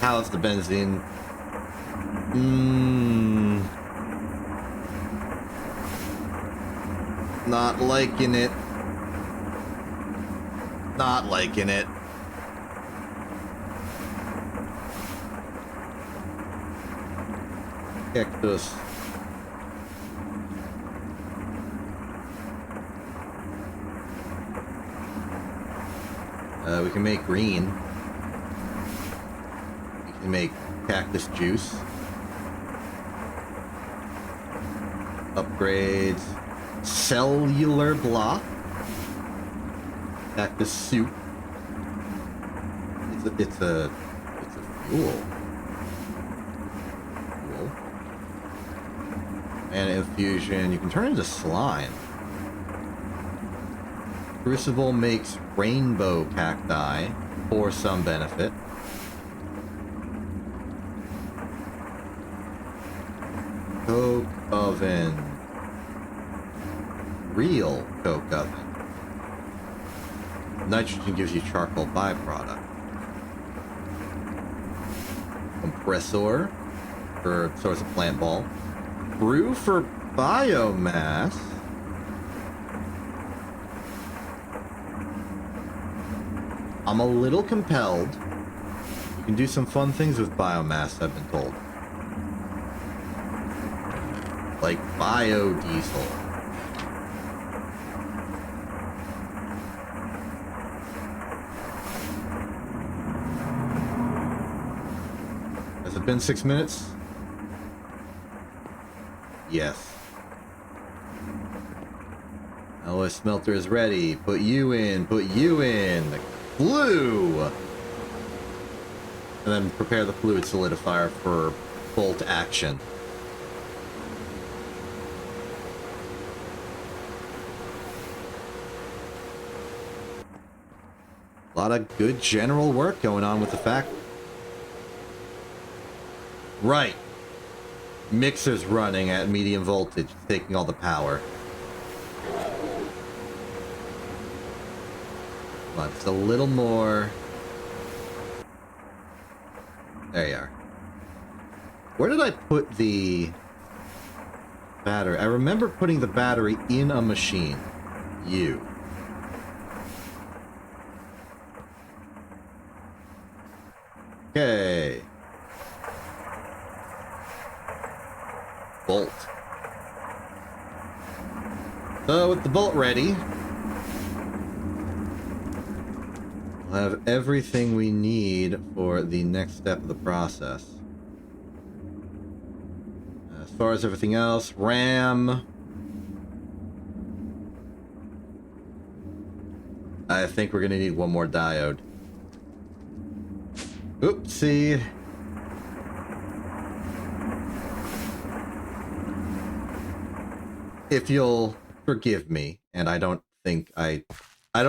How's the benzene? Not liking it. Not liking it. Cactus. We can make green. We can make cactus juice. Upgrades. Cellular block. Cactus soup. It's a fuel. And infusion. You can turn into slime. Crucible makes rainbow cacti for some benefit. Coke oven. Real coke oven. Nitrogen gives you charcoal byproduct. Compressor for source of plant ball. Brew for biomass. I'm a little compelled. You can do some fun things with biomass, I've been told. Like biodiesel. Has it been 6 minutes? Yes. Alloy smelter is ready. Put you in. Put you in. Glue! And then prepare the fluid solidifier for bolt action. A lot of good general work going on with the factory. Right. Mixer's running at medium voltage, taking all the power. But it's a little more. There you are. Where did I put the battery? I remember putting the battery in a machine. You. Okay. Bolt. So with the bolt ready, we'll have everything we need for the next step of the process. As far as everything else, RAM. I think we're gonna need one more diode. Oopsie. If you'll forgive me, and I don't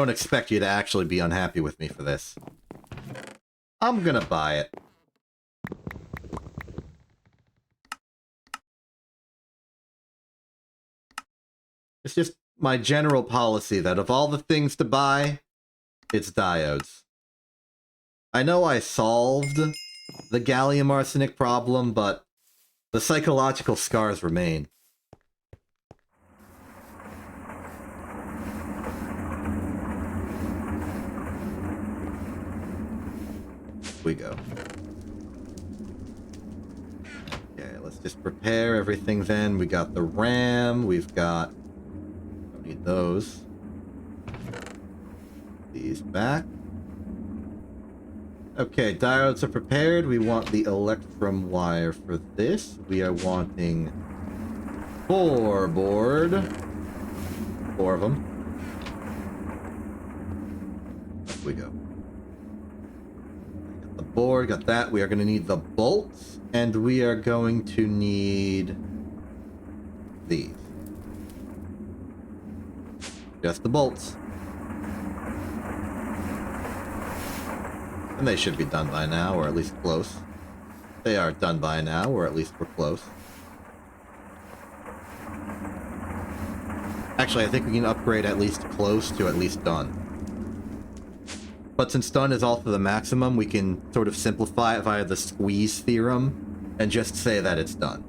expect you to actually be unhappy with me for this. I'm gonna buy it. It's just my general policy that of all the things to buy, it's diodes. I know I solved the gallium arsenic problem, but the psychological scars remain. We go. Okay, let's just prepare everything then. We got the RAM, we've got... Don't need those. These back. Okay, diodes are prepared. We want the electrum wire for this. We are wanting 4 board. 4 of them. Up we go. Got the board, got that. We are going to need the bolts, and we are going to need these. Just the bolts. And they should be done by now, or at least close. They are done by now, or at least we're close. Actually, I think we can upgrade at least close to at least done. But since done is also the maximum, we can sort of simplify it via the squeeze theorem and just say that it's done.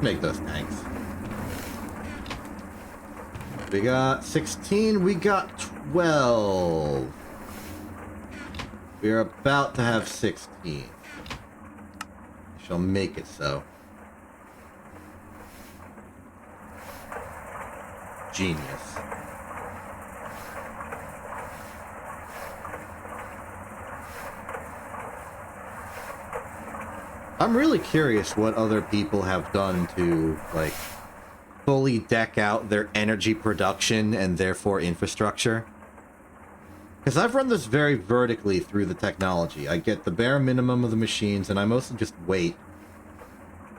Make those tanks. We got 16, we got 12. We are about to have 16. I shall make it so. Genius. I'm really curious what other people have done to, like, fully deck out their energy production and therefore infrastructure. Because I've run this very vertically through the technology. I get the bare minimum of the machines, and I mostly just wait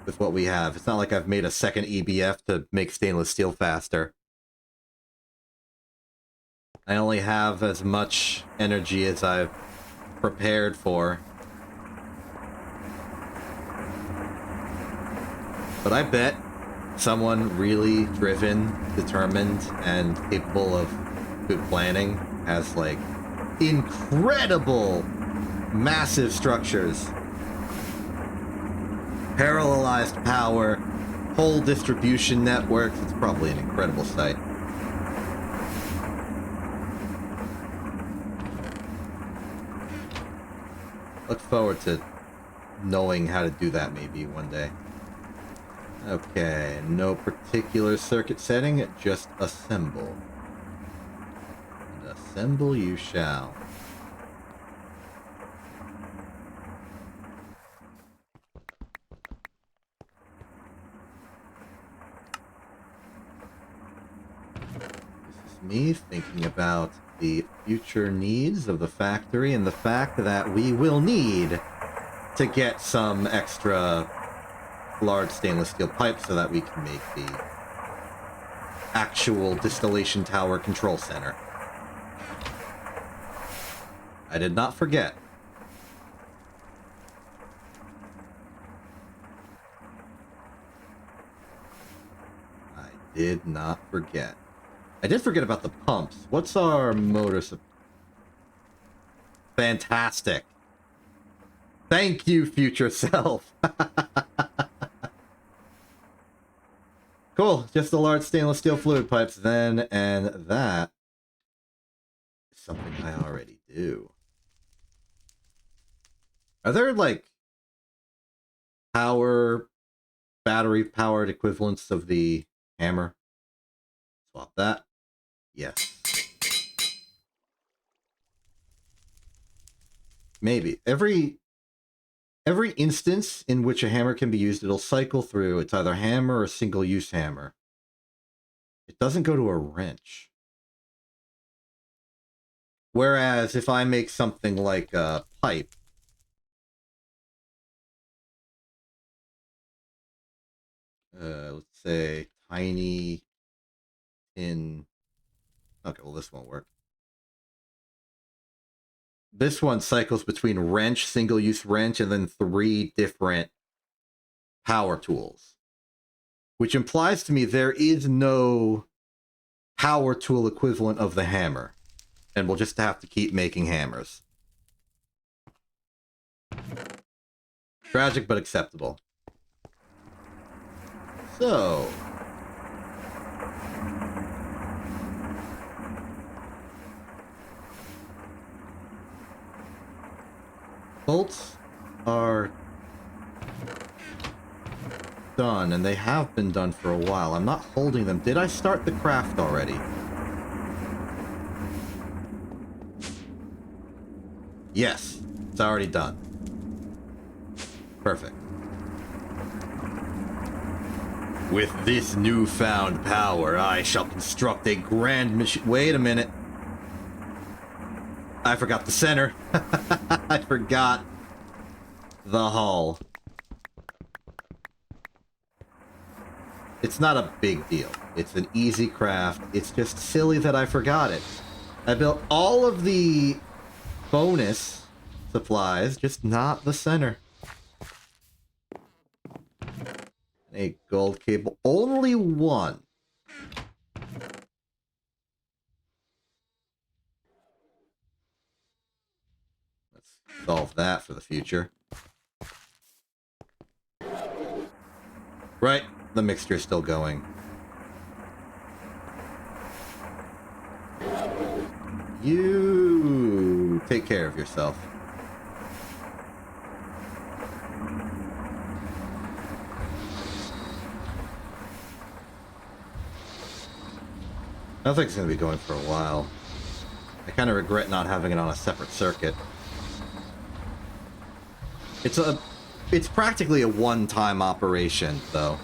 with what we have. It's not like I've made a second EBF to make stainless steel faster. I only have as much energy as I've prepared for. But I bet someone really driven, determined, and capable of good planning has, like, incredible, massive structures. Parallelized power, whole distribution networks. It's probably an incredible site. Look forward to knowing how to do that maybe one day. Okay, no particular circuit setting, just assemble. And assemble you shall. This is me thinking about the future needs of the factory and the fact that we will need to get some extra large stainless steel pipes so that we can make the actual distillation tower control center. I did not forget. I did not forget. I did forget about the pumps. What's our motor supply? Fantastic. Thank you, future self. Cool, just the large stainless steel fluid pipes then, and that is something I already do. Are there, like, battery-powered equivalents of the hammer? Swap that. Yes. Maybe. Every instance in which a hammer can be used, it'll cycle through. It's either hammer or single-use hammer. It doesn't go to a wrench. Whereas if I make something like a pipe, let's say tiny tin. Okay, well, this won't work. This one cycles between wrench, single-use wrench, and then 3 different power tools. Which implies to me there is no power tool equivalent of the hammer. And we'll just have to keep making hammers. Tragic, but acceptable. So... bolts are done, and they have been done for a while. I'm not holding them. Did I start the craft already? Yes, it's already done. Perfect. With this newfound power, I shall construct a grand machine. Wait a minute. I forgot the center. I forgot the hull. It's not a big deal. It's an easy craft. It's just silly that I forgot it. I built all of the bonus supplies, just not the center. A gold cable. Only one. Let's solve that for the future. Right. the mixture is still going. You take care of yourself. I don't think it's going to be going for a while. I kind of regret not having it on a separate circuit. It's practically a one-time operation, though.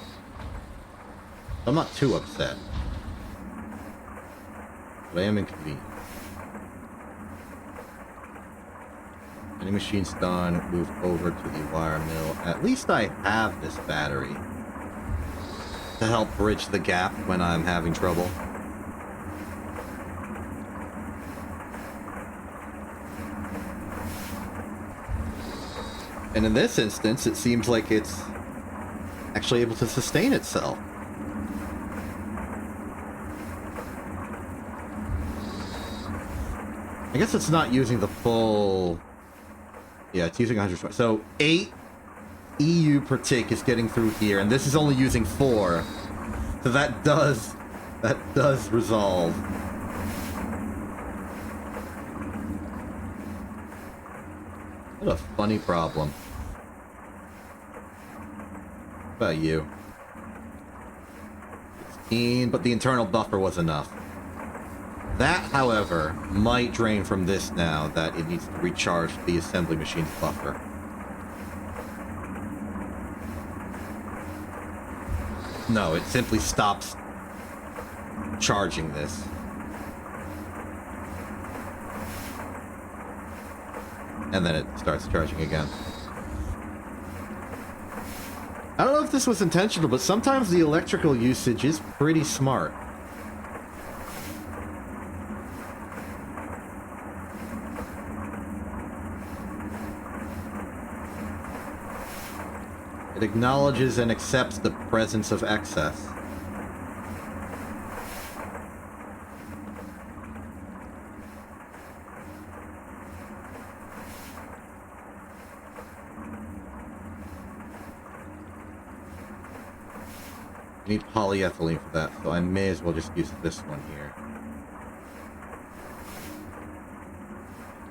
I'm not too upset. But I am inconvenient. Any machine's done, move over to the wire mill. At least I have this battery to help bridge the gap when I'm having trouble. And in this instance, it seems like it's actually able to sustain itself. I guess it's not using the full... Yeah, it's using 120. So 8 EU per tick is getting through here, and this is only using 4. So that does resolve. What a funny problem. What about you? 16, but the internal buffer was enough. That, however, might drain from this now that it needs to recharge the assembly machine's buffer. No, it simply stops charging this. And then it starts charging again. I don't know if this was intentional, but sometimes the electrical usage is pretty smart. It acknowledges and accepts the presence of excess. I need polyethylene for that, so I may as well just use this one here.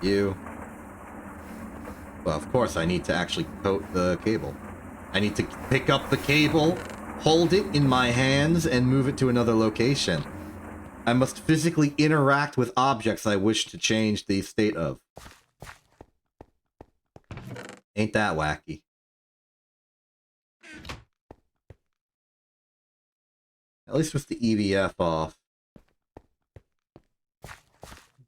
You. Well, of course I need to actually coat the cable. I need to pick up the cable, hold it in my hands, and move it to another location. I must physically interact with objects I wish to change the state of. Ain't that wacky? At least with the EVF off,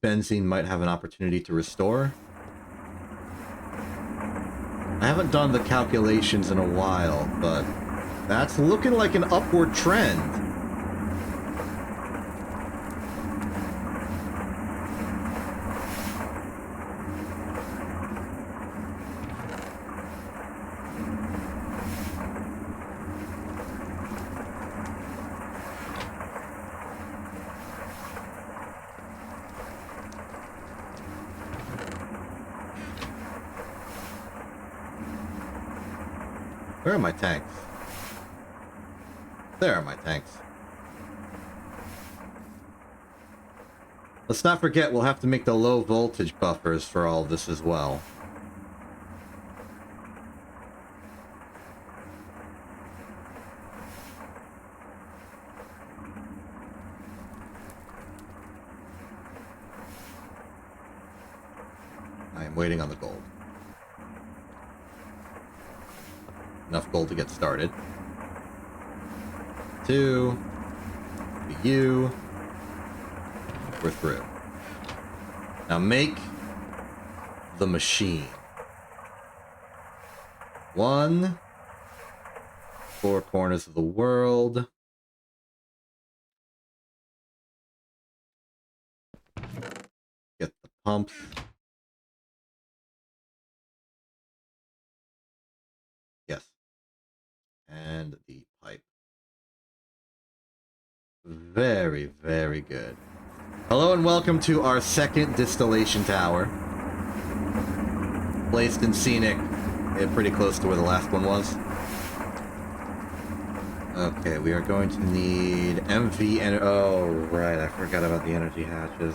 benzene might have an opportunity to restore. I haven't done the calculations in a while, but that's looking like an upward trend. Where are my tanks? There are my tanks. Let's not forget we'll have to make the low voltage buffers for all of this as well. I am waiting on the gold. Enough gold to get started. 2. You. We're through. Now make the machine. 1. 4 corners of the world. Get the pumps. Yes. And the pipe. Very, very good. Hello and welcome to our second distillation tower. Placed in scenic, pretty close to where the last one was. Okay, we are going to need MV and oh right, I forgot about the energy hatches.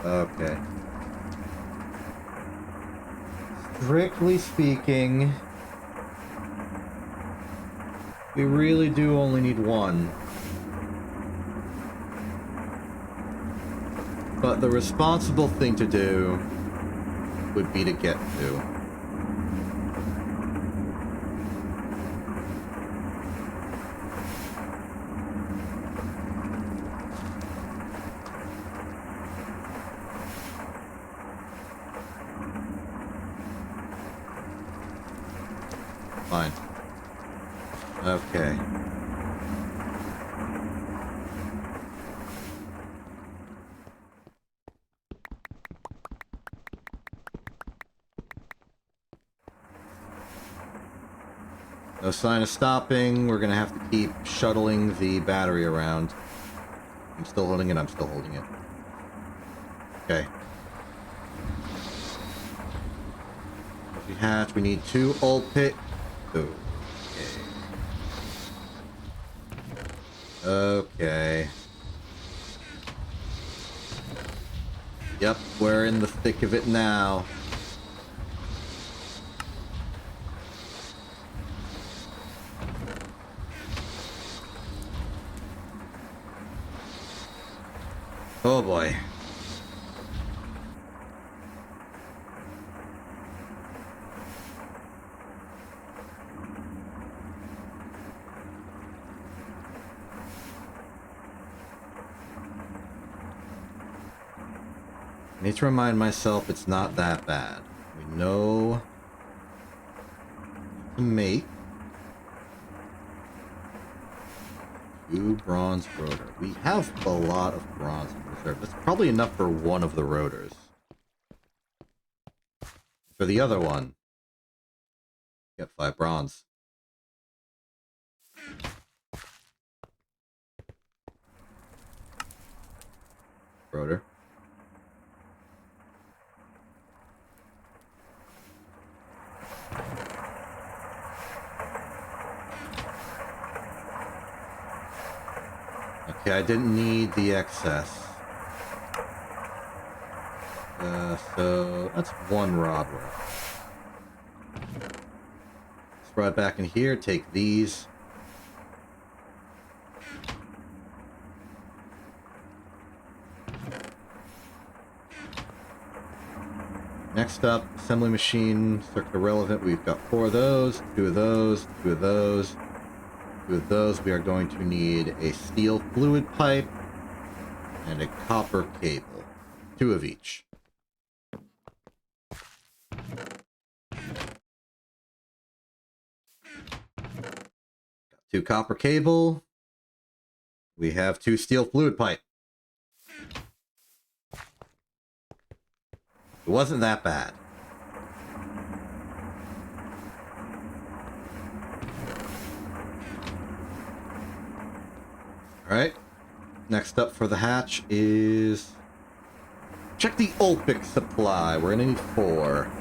Okay. Strictly speaking, we really do only need one. But the responsible thing to do would be to get two. Fine. Okay. No sign of stopping. We're gonna have to keep shuttling the battery around. I'm still holding it. I'm still holding it. Okay. If we hatch, we need two old pit. Okay. Okay. Yep, we're in the thick of it now. Oh boy. I need to remind myself it's not that bad. We know to make 2 bronze rotor. We have a lot of bronze in reserve. That's probably enough for one of the rotors. For the other one, get 5 bronze. Rotor. Okay, I didn't need the excess. So that's 1 rod worth. Let's rod back in here, take these. Next up, assembly machine, circular relevant. We've got 4 of those, 2 of those, 2 of those, 2 of those. We are going to need a steel fluid pipe and a copper cable. 2 of each. Got 2 copper cable. We have 2 steel fluid pipe. It wasn't that bad. Alright. Next up for the hatch is... check the Olpic supply. We're gonna need 4.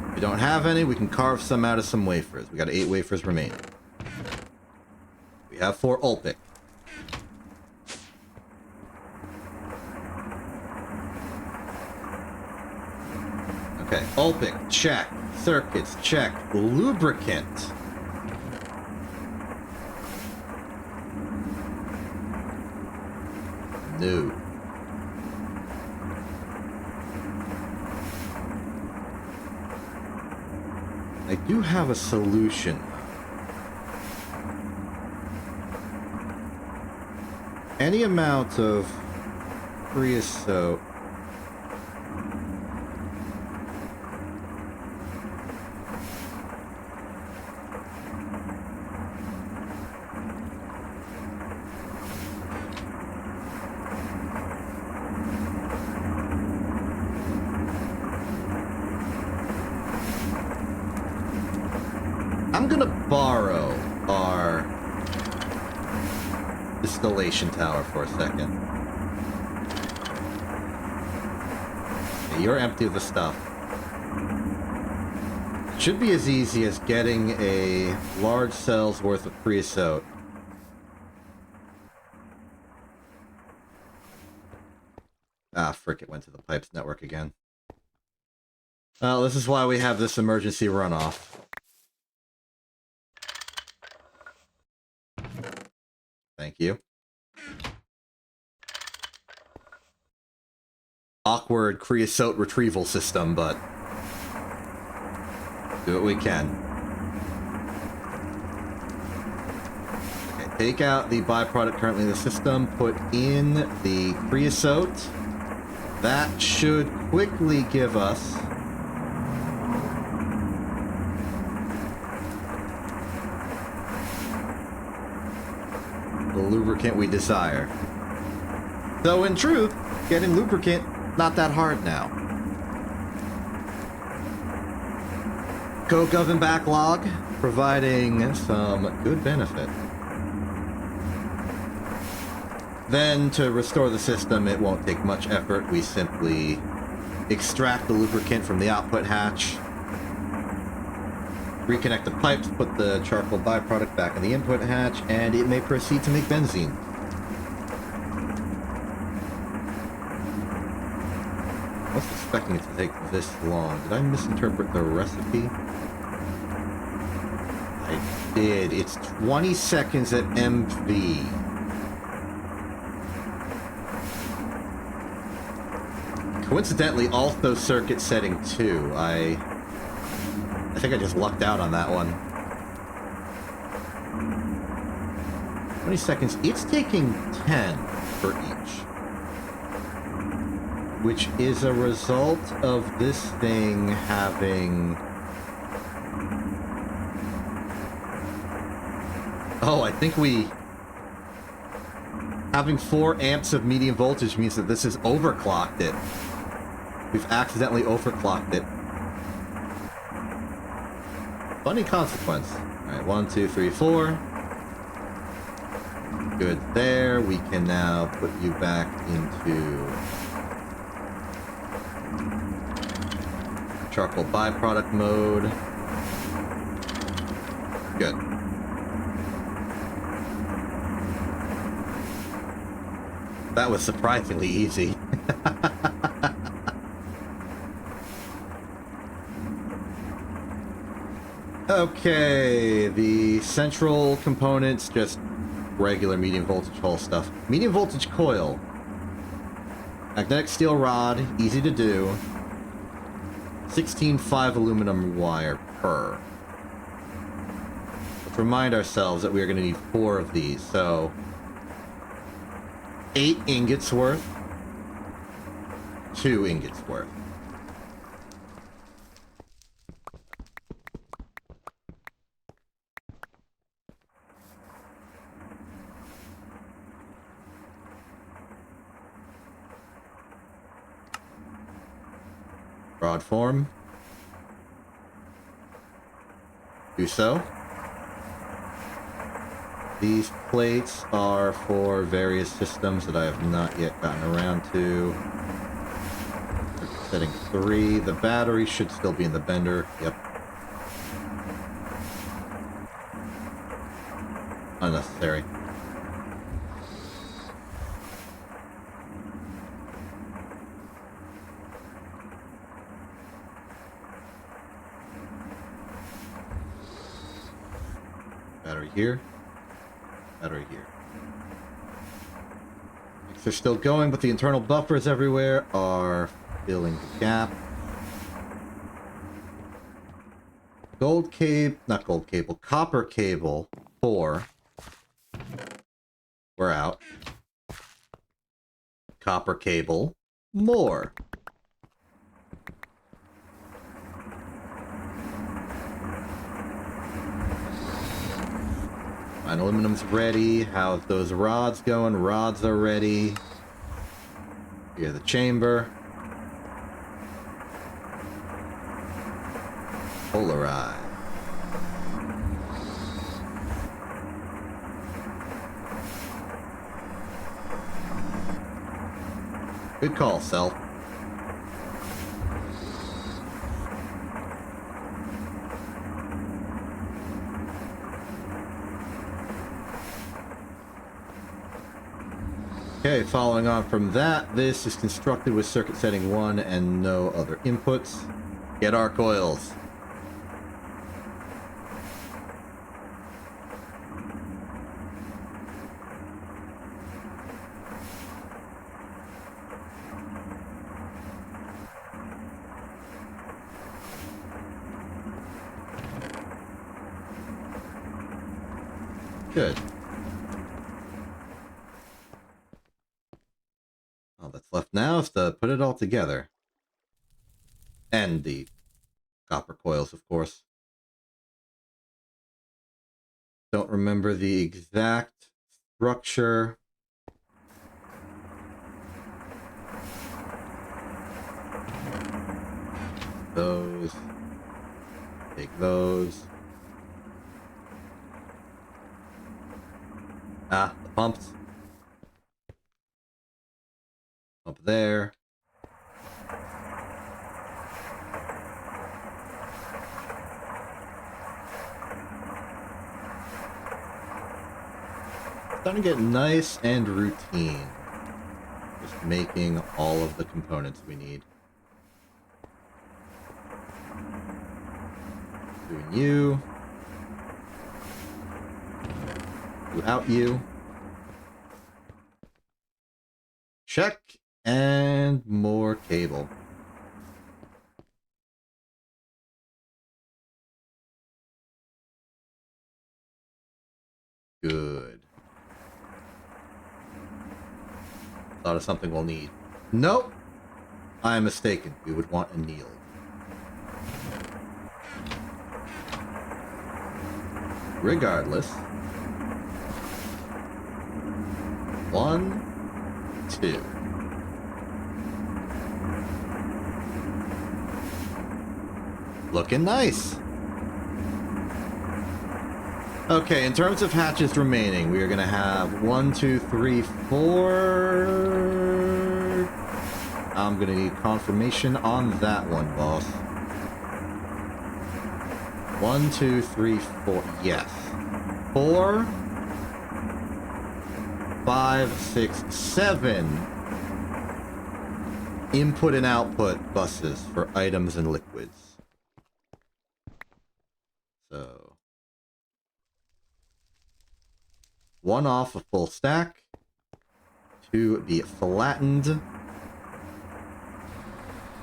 If we don't have any, we can carve some out of some wafers. We got 8 wafers remaining. We have 4 Olpic. Okay, Olpic, check. Circuits, check. Lubricant. No. I do have a solution. Any amount of creosote. I'm gonna borrow our distillation tower for a second. Okay, you're empty of the stuff. Should be as easy as getting a large cell's worth of creosote. Ah, frick, it went to the pipes network again. Well, this is why we have this emergency runoff. Thank you. Awkward creosote retrieval system, but do what we can. Okay, take out the byproduct currently in the system, put in the creosote. That should quickly give us the lubricant we desire. Though in truth, getting lubricant, not that hard now. Coke oven backlog, providing some good benefit. Then, to restore the system, it won't take much effort. We simply extract the lubricant from the output hatch, reconnect the pipes, put the charcoal byproduct back in the input hatch, and it may proceed to make benzene. I was expecting it to take this long. Did I misinterpret the recipe? I did. It's 20 seconds at MV. Coincidentally, also circuit setting 2. I think I just lucked out on that one. 20 seconds. It's taking 10 for each. Which is a result of this thing having... Oh, I think we... Having 4 amps of medium voltage means that this has overclocked it. We've accidentally overclocked it. Funny consequence. Alright, 1, 2, 3, 4. Good there. We can now put you back into charcoal byproduct mode. Good. That was surprisingly easy. Okay, the central components, just regular medium voltage Hull stuff. Medium voltage coil. Magnetic steel rod, easy to do. 16.5 aluminum wire per. Let's remind ourselves that we are going to need 4 of these, so 8 ingots worth, 2 ingots worth. Rod form. Do so. These plates are for various systems that I have not yet gotten around to. Setting 3. The battery should still be in the bender. Yep. Unnecessary. Battery here. Battery here. They're still going, but the internal buffers everywhere are filling the gap. Gold cable, not gold cable, copper cable 4. We're out. Copper cable more. Fine, aluminum's ready. How's those rods going? Rods are ready. Here, the chamber. Polarize. Good call, Cell. Okay, following on from that, this is constructed with circuit setting 1 and no other inputs. Get our coils. Good. All that's left now is to put it all together. And the copper coils, of course. Don't remember the exact structure. Those. Take those. Ah, the pumps. Up there. Starting to get nice and routine. Just making all of the components we need. Doing you. Without you. Check. And more cable. Good. Thought of something we'll need. Nope. I am mistaken. We would want a kneel. Regardless. 1, 2. Looking nice. Okay, in terms of hatches remaining, we are going to have 1, 2, 3, 4. I'm going to need confirmation on that one, boss. 1, 2, 3, 4. Yes. 4, 5, 6, 7 input and output buses for items and liquids. So 1 off a full stack, 2 be flattened.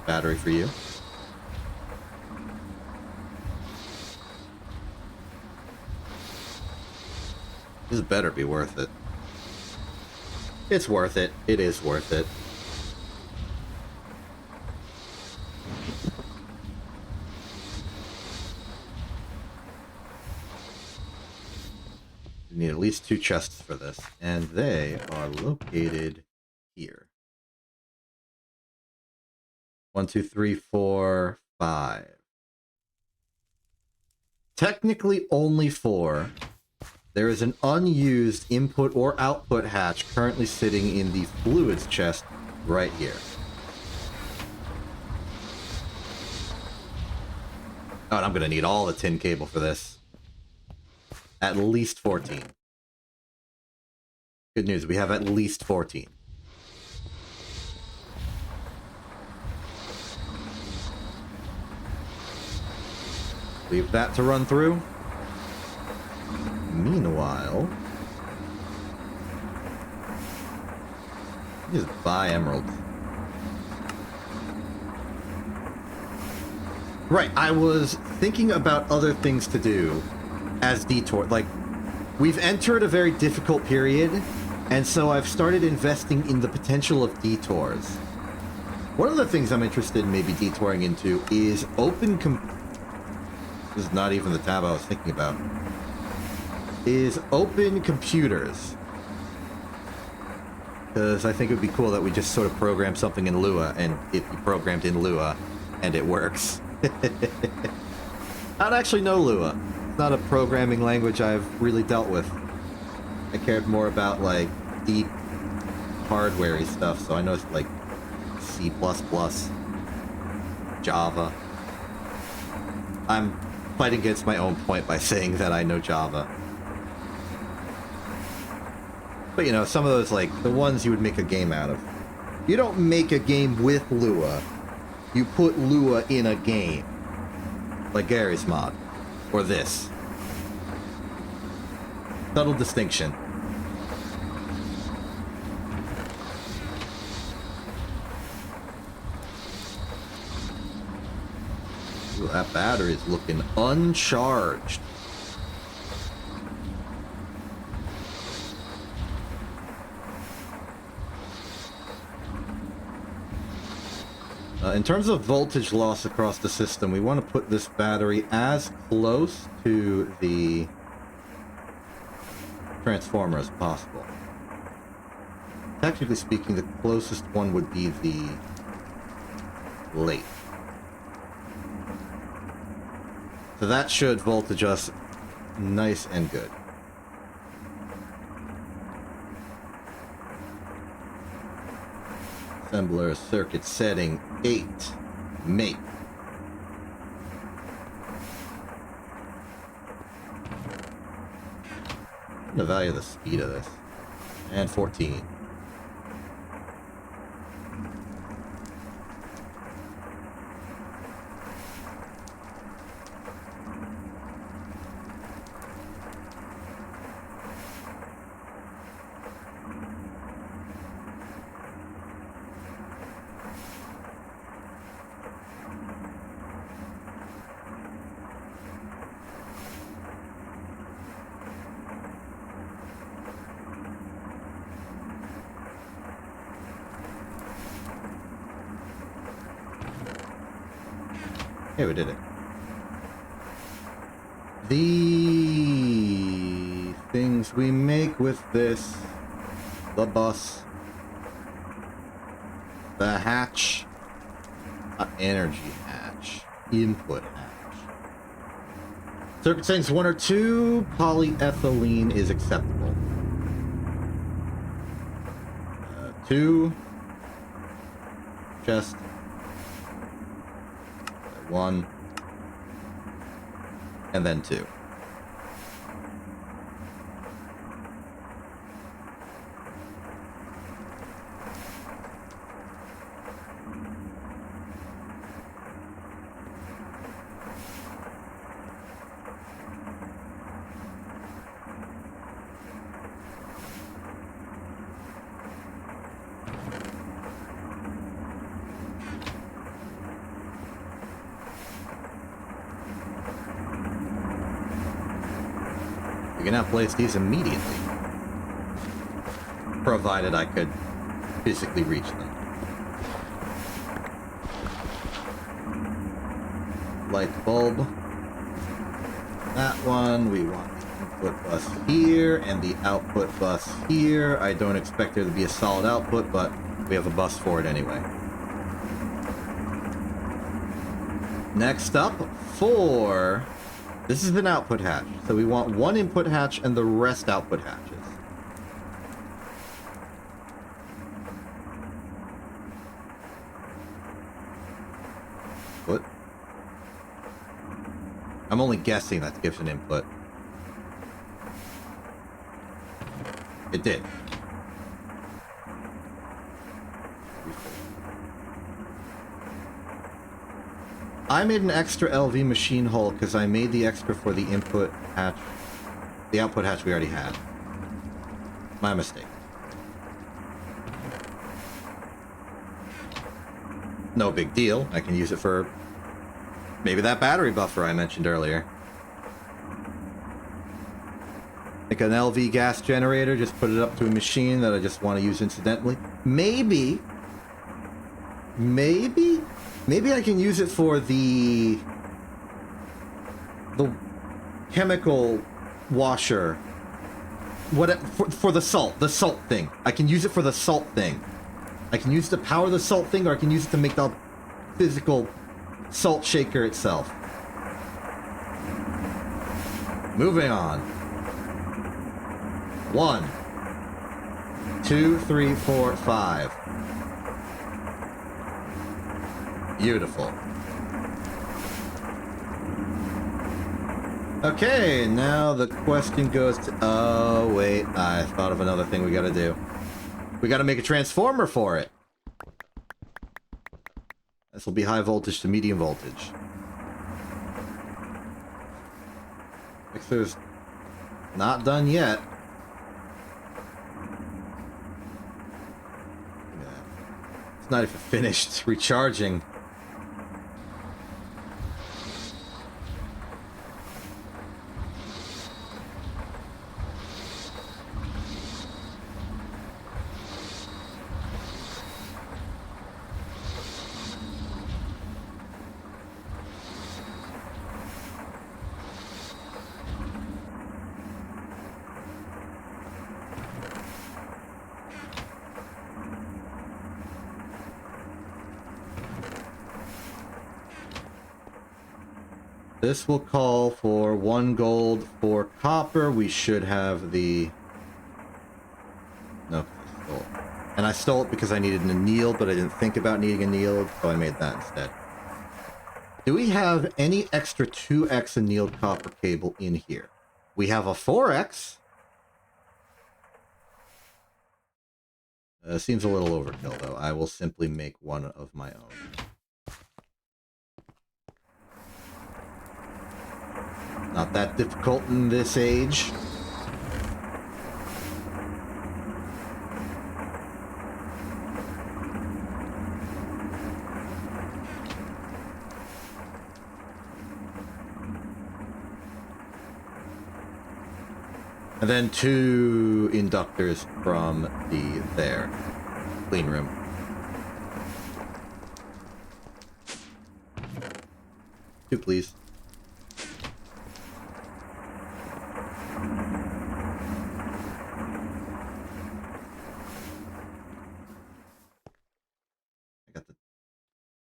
Battery for you. This better be worth it. It's worth it. It is worth it. We need at least 2 chests for this, and they are located here. 1, 2, 3, 4, 5. Technically only 4. There is an unused input or output hatch currently sitting in the fluids chest right here. Oh, and I'm going to need all the tin cable for this. At least 14. Good news, we have at least 14. Leave that to run through. Meanwhile, just buy emeralds. Right, I was thinking about other things to do as detour. Like, we've entered a very difficult period, and so I've started investing in the potential of detours. One of the things I'm interested in maybe detouring into is this is not even the tab I was thinking about. Is open computers. Because I think it would be cool that we just sort of program something in Lua, and it be programmed in Lua, and it works. I don't actually know Lua. It's not a programming language I've really dealt with. I cared more about, like, deep hardware-y stuff, so I know it's like C++, Java. I'm fighting against my own point by saying that I know Java. But you know, some of those, like, the ones you would make a game out of. You don't make a game with Lua. You put Lua in a game. Like Gary's mod. Or this. Subtle distinction. Ooh, that battery is looking uncharged. In terms of voltage loss across the system, we want to put this battery as close to the transformer as possible. Technically speaking, the closest one would be the lathe. So that should voltage us nice and good. Assembler circuit setting 8. Make. The value of the speed of this. And 14. Okay, we did it. The things we make with this, the bus, the hatch, energy hatch, input hatch. Circuit settings 1 or 2, polyethylene is acceptable. 2, chest. 1, and then 2. We can now place these immediately, provided I could physically reach them. Light bulb. That one, we want the input bus here, and the output bus here. I don't expect there to be a solid output, but we have a bus for it anyway. Next up, 4... This is an output hatch, so we want 1 input hatch and the rest output hatches. What? I'm only guessing that gives an input. It did. I made an extra LV machine hull because I made the extra for the input hatch. The output hatch we already had. My mistake. No big deal. I can use it for maybe that battery buffer I mentioned earlier. Like an LV gas generator, just put it up to a machine that I just want to use incidentally. Maybe I can use it for the chemical washer. For the salt thing. I can use it for the salt thing. I can use it to power the salt thing, or I can use it to make the physical salt shaker itself. Moving on. 1, 2, 3, 4, 5. Beautiful. Okay, now the question goes to... Oh, wait. I thought of another thing we gotta do. We gotta make a transformer for it. This will be high voltage to medium voltage. Mixer's not done yet. It's not even finished recharging. This will call for 1 gold for copper. We should have the... No, I stole it. And I stole it because I needed an anneal, but I didn't think about needing annealed, so I made that instead. Do we have any extra 2x annealed copper cable in here? We have a 4x. Seems a little overkill, though. I will simply make one of my own. Not that difficult in this age. And then 2 inductors from the clean room. Two, please.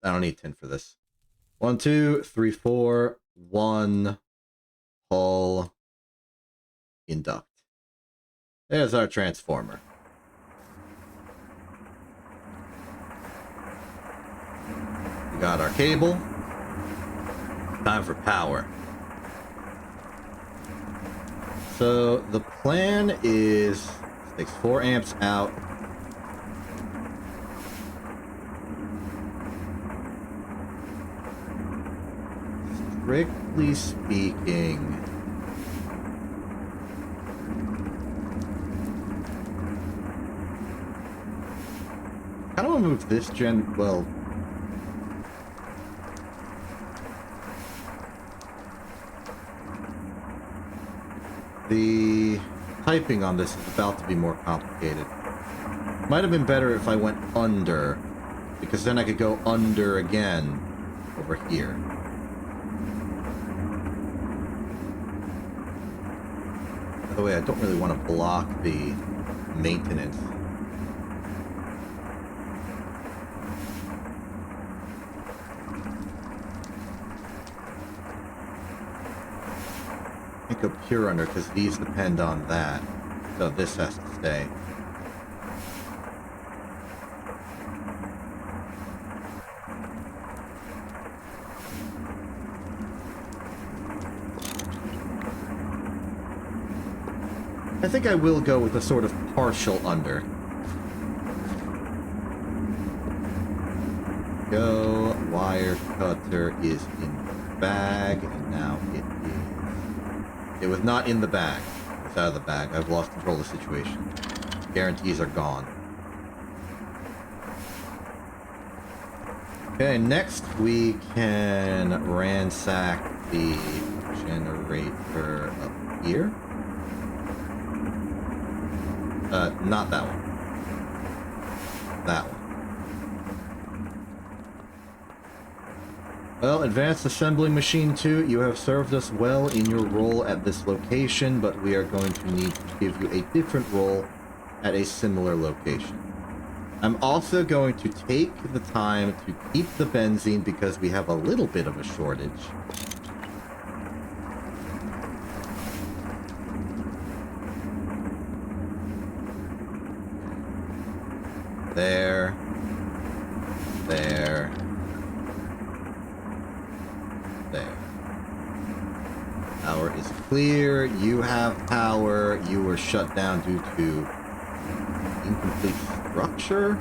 I don't need 10 for this. 1, 2, 3, 4, 1, pull, induct. There's our transformer. We got our cable. Time for power. So the plan is, this takes 4 amps out. Strictly speaking, I kind of want to move this gen. Well, the typing on this is about to be more complicated. Might have been better if I went under, because then I could go under again over here. By the way, I don't really want to block the maintenance. I think go pure under because these depend on that. So this has to stay. I think I will go with a sort of partial under. Go. Wire cutter is in the bag, and now it is. It was not in the bag. It's out of the bag. I've lost control of the situation. Guarantees are gone. Okay, next we can ransack the generator up here. Not that one. That one. Well, Advanced Assembly Machine 2, you have served us well in your role at this location, but we are going to need to give you a different role at a similar location. I'm also going to take the time to keep the benzene because we have a little bit of a shortage. There. There. There. Power is clear. You have power. You were shut down due to incomplete structure.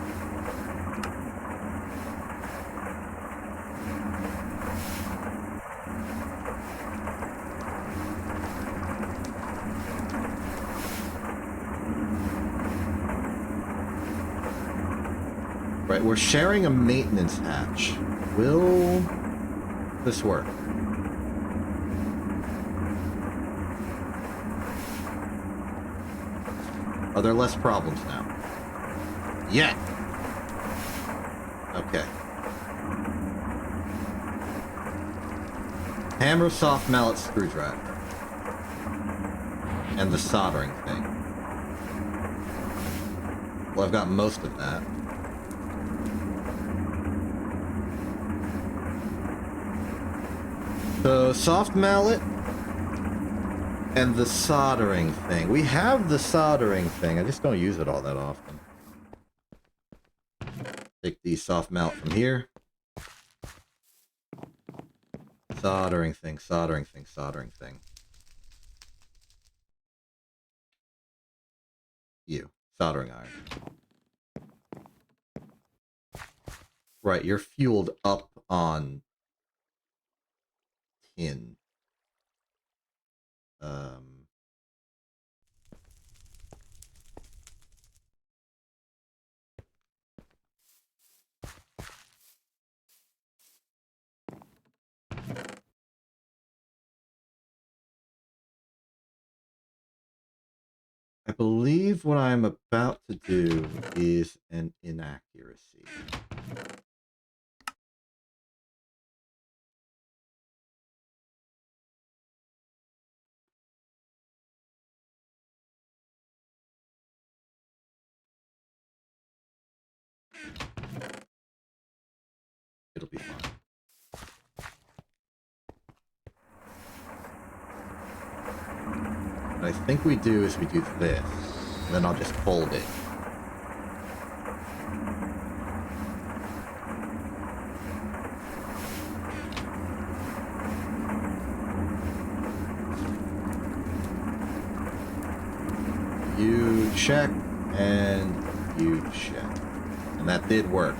Right, we're sharing a maintenance hatch. Will this work? Are there less problems now? Yeah. Okay. Hammer, soft mallet, screwdriver. And the soldering thing. Well, I've got most of that. So, soft mallet and the soldering thing. We have the soldering thing, I just don't use it all that often. Take the soft mallet from here. Soldering thing, soldering thing, soldering thing. You. Soldering iron. Right, you're fueled up on tin. I believe what I'm about to do is an inaccuracy. It'll be fine. What I think we do is we do this, and then I'll just fold it. You check, and you check. And that did work.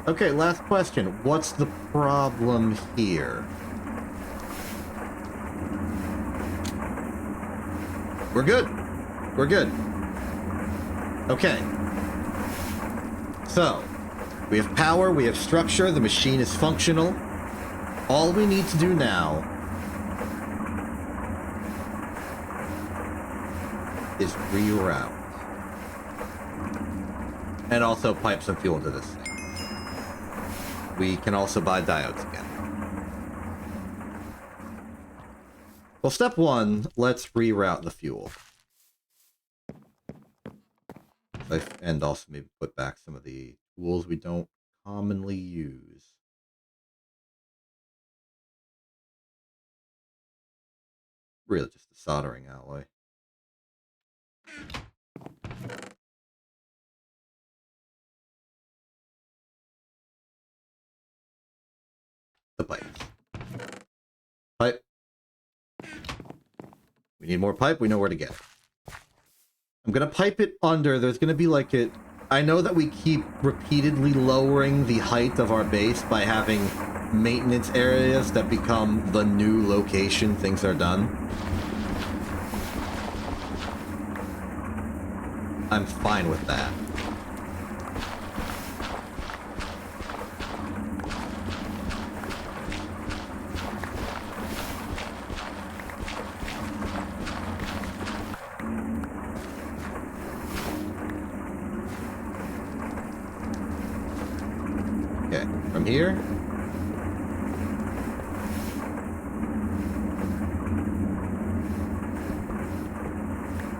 Okay, last question. What's the problem here? We're good. We're good. Okay. So, we have power, we have structure, the machine is functional. All we need to do now is reroute. And also pipe some fuel into this thing. We can also buy diodes again. Well, step one, let's reroute the fuel. And also maybe put back some of the tools we don't commonly use. Really just a soldering alloy. The pipes. Pipe. We need more pipe, we know where to get it. I'm gonna pipe it under, there's gonna be like a... I know that we keep repeatedly lowering the height of our base by having maintenance areas that become the new location things are done. I'm fine with that. Okay, from here.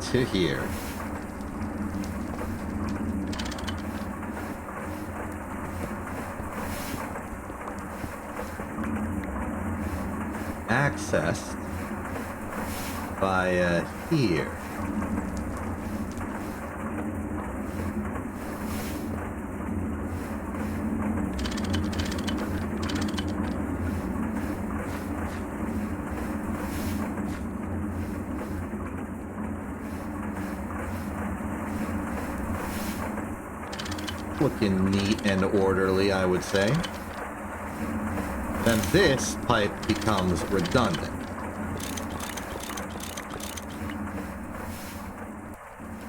To here. Accessed via here. Looking neat and orderly, I would say. Then this pipe becomes redundant.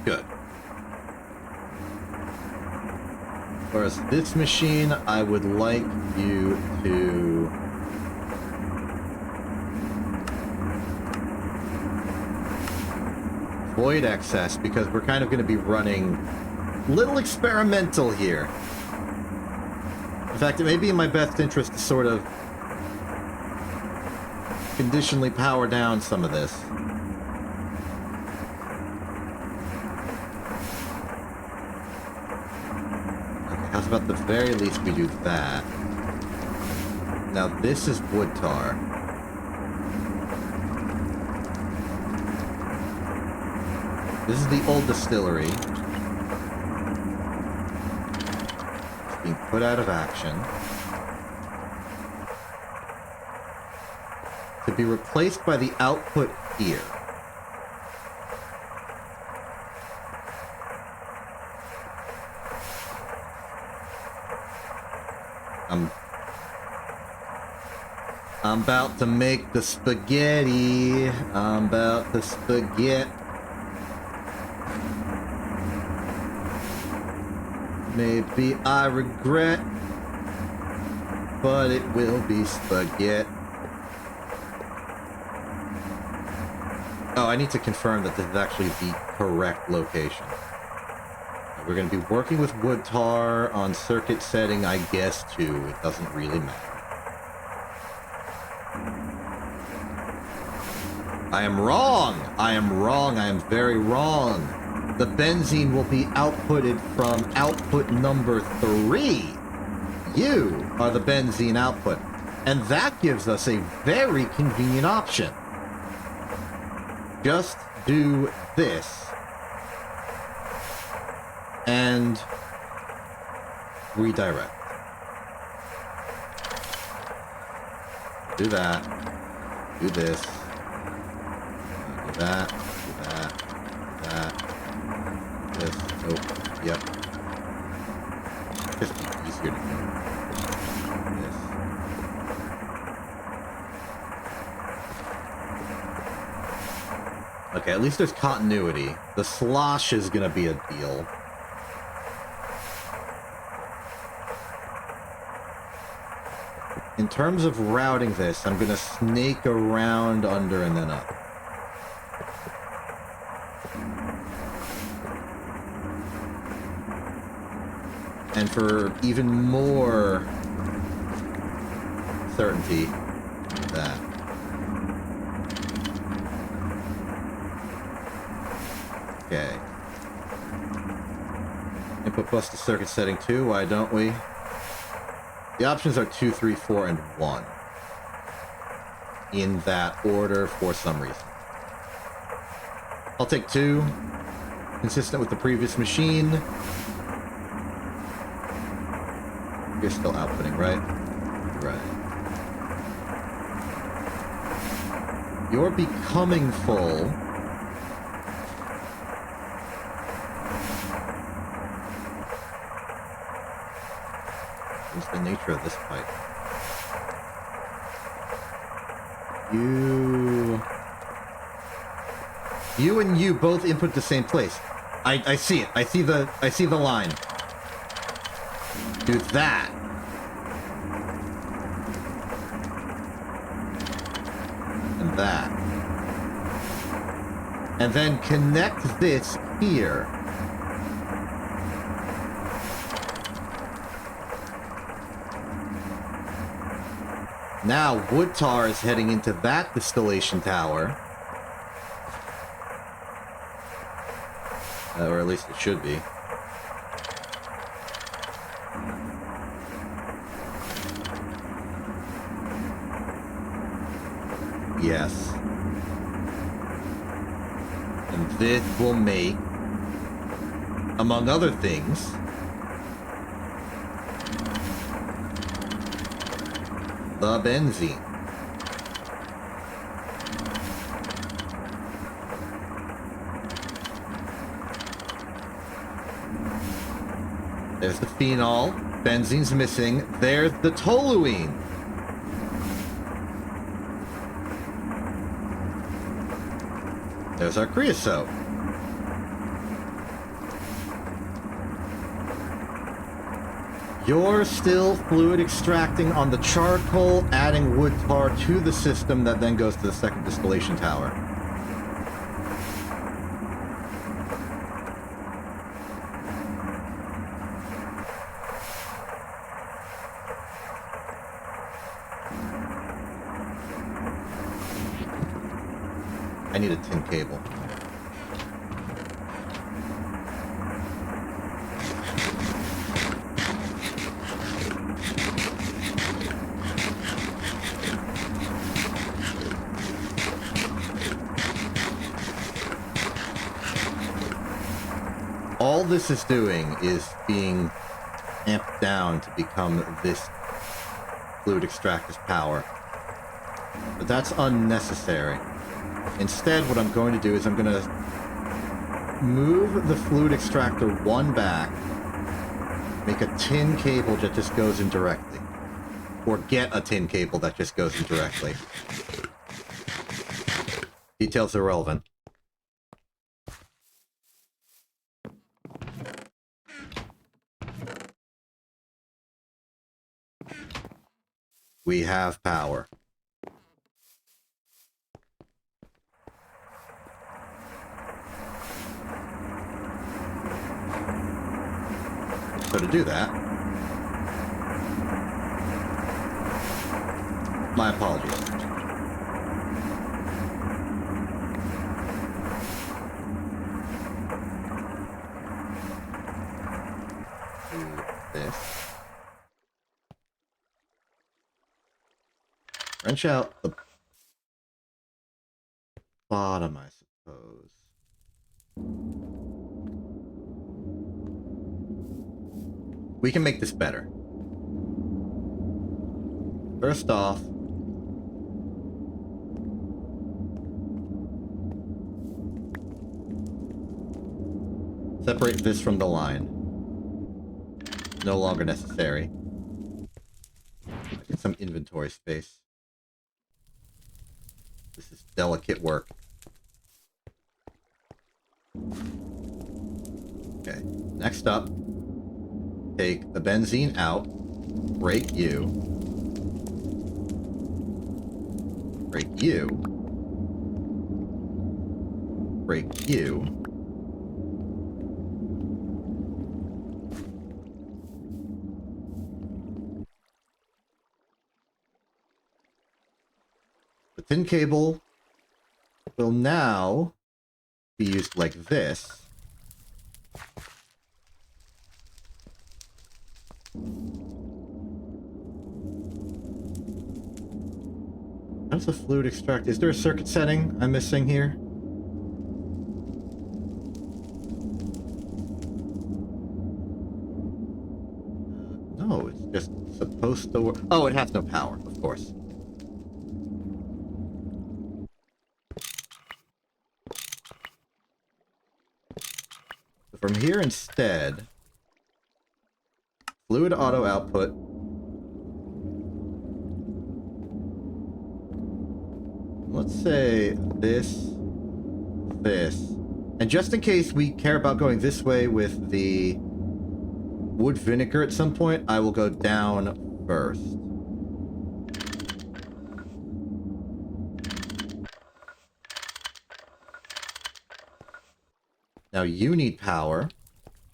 Good. Whereas this machine, I would like you to... avoid excess, because we're kind of going to be running a little experimental here. In fact, it may be in my best interest to sort of conditionally power down some of this. Okay, how's about the very least we do that? Now this is wood tar. This is the old distillery. It's being put out of action. To be replaced by the output here. I'm about to make the spaghetti. I'm about to spaghetti. Maybe I regret, but it will be spaghetti. Oh, I need to confirm that this is actually the correct location. We're going to be working with wood tar on circuit setting, I guess, 2. It doesn't really matter. I am wrong! I am wrong. I am very wrong. The benzene will be outputted from output number 3. You are the benzene output. And that gives us a very convenient option. Just do this. And redirect. Do that. Do this. Do that. Do that. Do that. This. Oh, yep. Just be easier to do. This. Okay, at least there's continuity. The slosh is gonna be a deal. In terms of routing this, I'm gonna snake around under and then up. And for even more certainty, that. Okay. Input bus to circuit setting 2, why don't we? The options are 2, 3, 4, and 1. In that order for some reason. I'll take 2. Consistent with the previous machine. You're still outputting, right? Right. You're becoming full. What's the nature of this pipe? You and you both input the same place. I see it. I see the line. Do that. And that. And then connect this here. Now, wood tar is heading into that distillation tower. Or at least it should be. Yes. this will make, among other things, the benzene. There's the phenol. Benzene's missing. There's the toluene. There's our creosote. You're still fluid extracting on the charcoal, adding wood tar to the system that then goes to the second distillation tower. I need a tin cable. All this is doing is being amped down to become this fluid extractor's power. But that's unnecessary. Instead, what I'm going to do is I'm going to move the fluid extractor one back, make a tin cable that just goes in directly. Or get a tin cable that just goes in directly. Details are relevant. We have power. So to do that, my apologies. Do this. Wrench out the bottom, I suppose. We can make this better. First off, separate this from the line. No longer necessary. Get some inventory space. This is delicate work. Okay, next up, take the benzene out, break you, break you, break you, the tin cable will now be used like this. How does the fluid extract? Is there a circuit setting I'm missing here? No, it's just supposed to work. Oh, it has no power, of course. So from here instead, fluid auto output. Let's say this, this. And just in case we care about going this way with the wood vinegar at some point, I will go down first. Now you need power,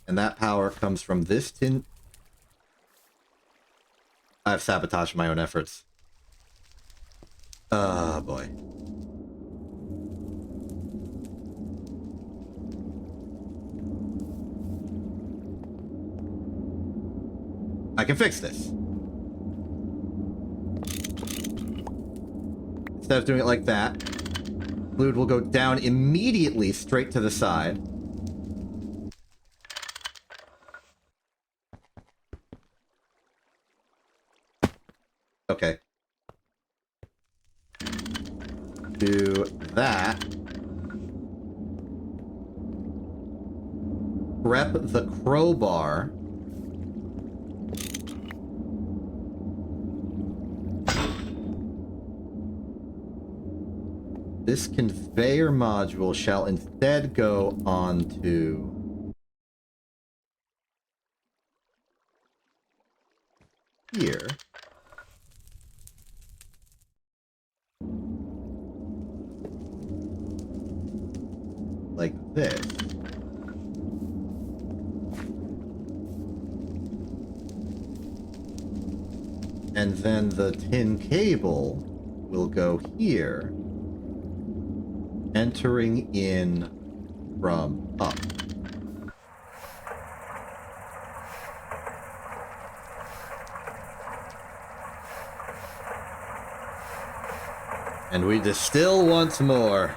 and that power comes from this tin. I've sabotaged my own efforts. Oh boy. I can fix this. Instead of doing it like that, Fluid will go down immediately straight to the side. Okay. Do that. Prep the crowbar. This conveyor module shall instead go onto here. Like this. And then the tin cable will go here, entering in from up. And we distill once more.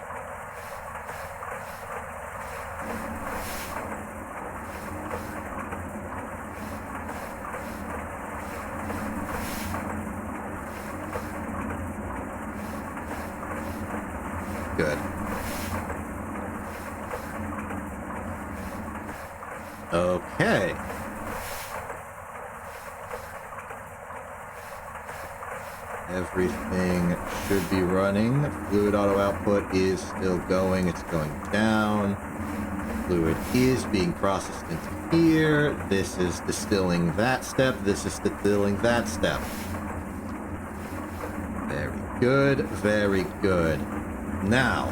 Good. Okay. Everything should be running. Fluid auto output is still going. It's going down. Fluid is being processed into here. This is distilling that step. This is distilling that step. Very good. Very good. Now,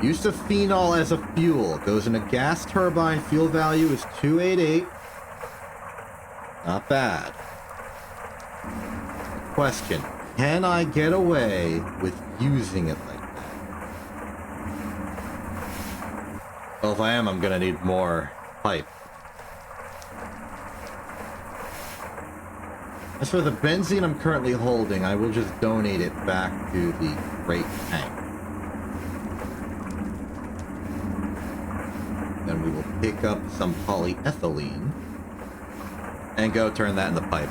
use of phenol as a fuel. Goes in a gas turbine. Fuel value is 288. Not bad. Question. Can I get away with using it like that? Well, if I am, I'm gonna need more pipe. As for the benzene I'm currently holding, I will just donate it back to the freight tank. Then we will pick up some polyethylene and go turn that in the pipe.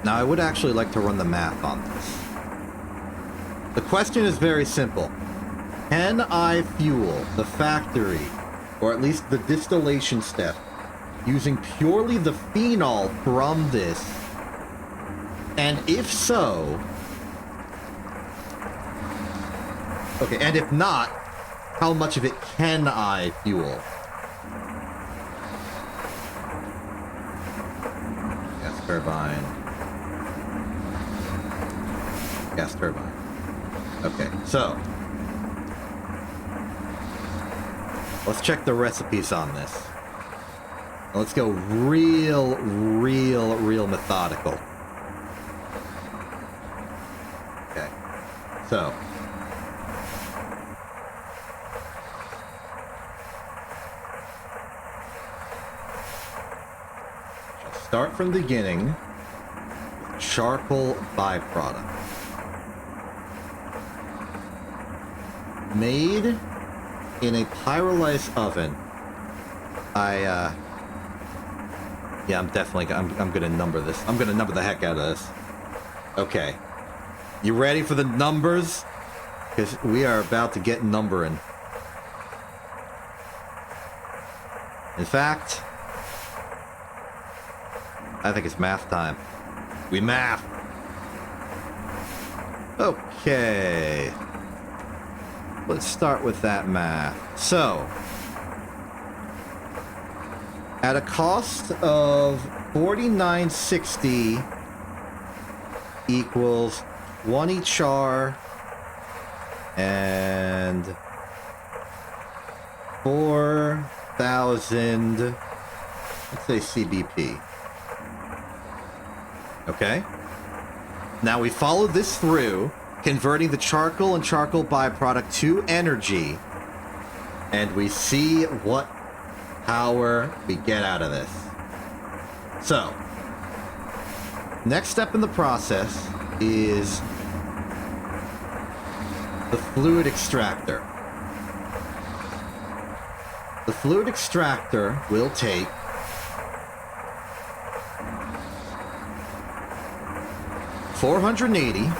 Now, I would actually like to run the math on this. The question is very simple. Can I fuel the factory, or at least the distillation step, using purely the phenol from this? And if so... Okay, and if not, how much of it can I fuel? Gas turbine. Gas turbine. Okay, so let's check the recipes on this. Let's go real methodical. Okay, so start from the beginning. Charcoal byproduct. Made in a pyrolysis oven. Yeah, I'm definitely, I'm gonna number this. I'm gonna number the heck out of this. Okay. You ready for the numbers? Because we are about to get numbering. In fact, I think it's math time. We math. Okay. Let's start with that math. So, at a cost of $49.60 equals 20 char and 4,000, let's say CBP. Okay? Now we follow this through, converting the charcoal and charcoal byproduct to energy, and we see what power we get out of this. So, next step in the process is the fluid extractor. The fluid extractor will take 480.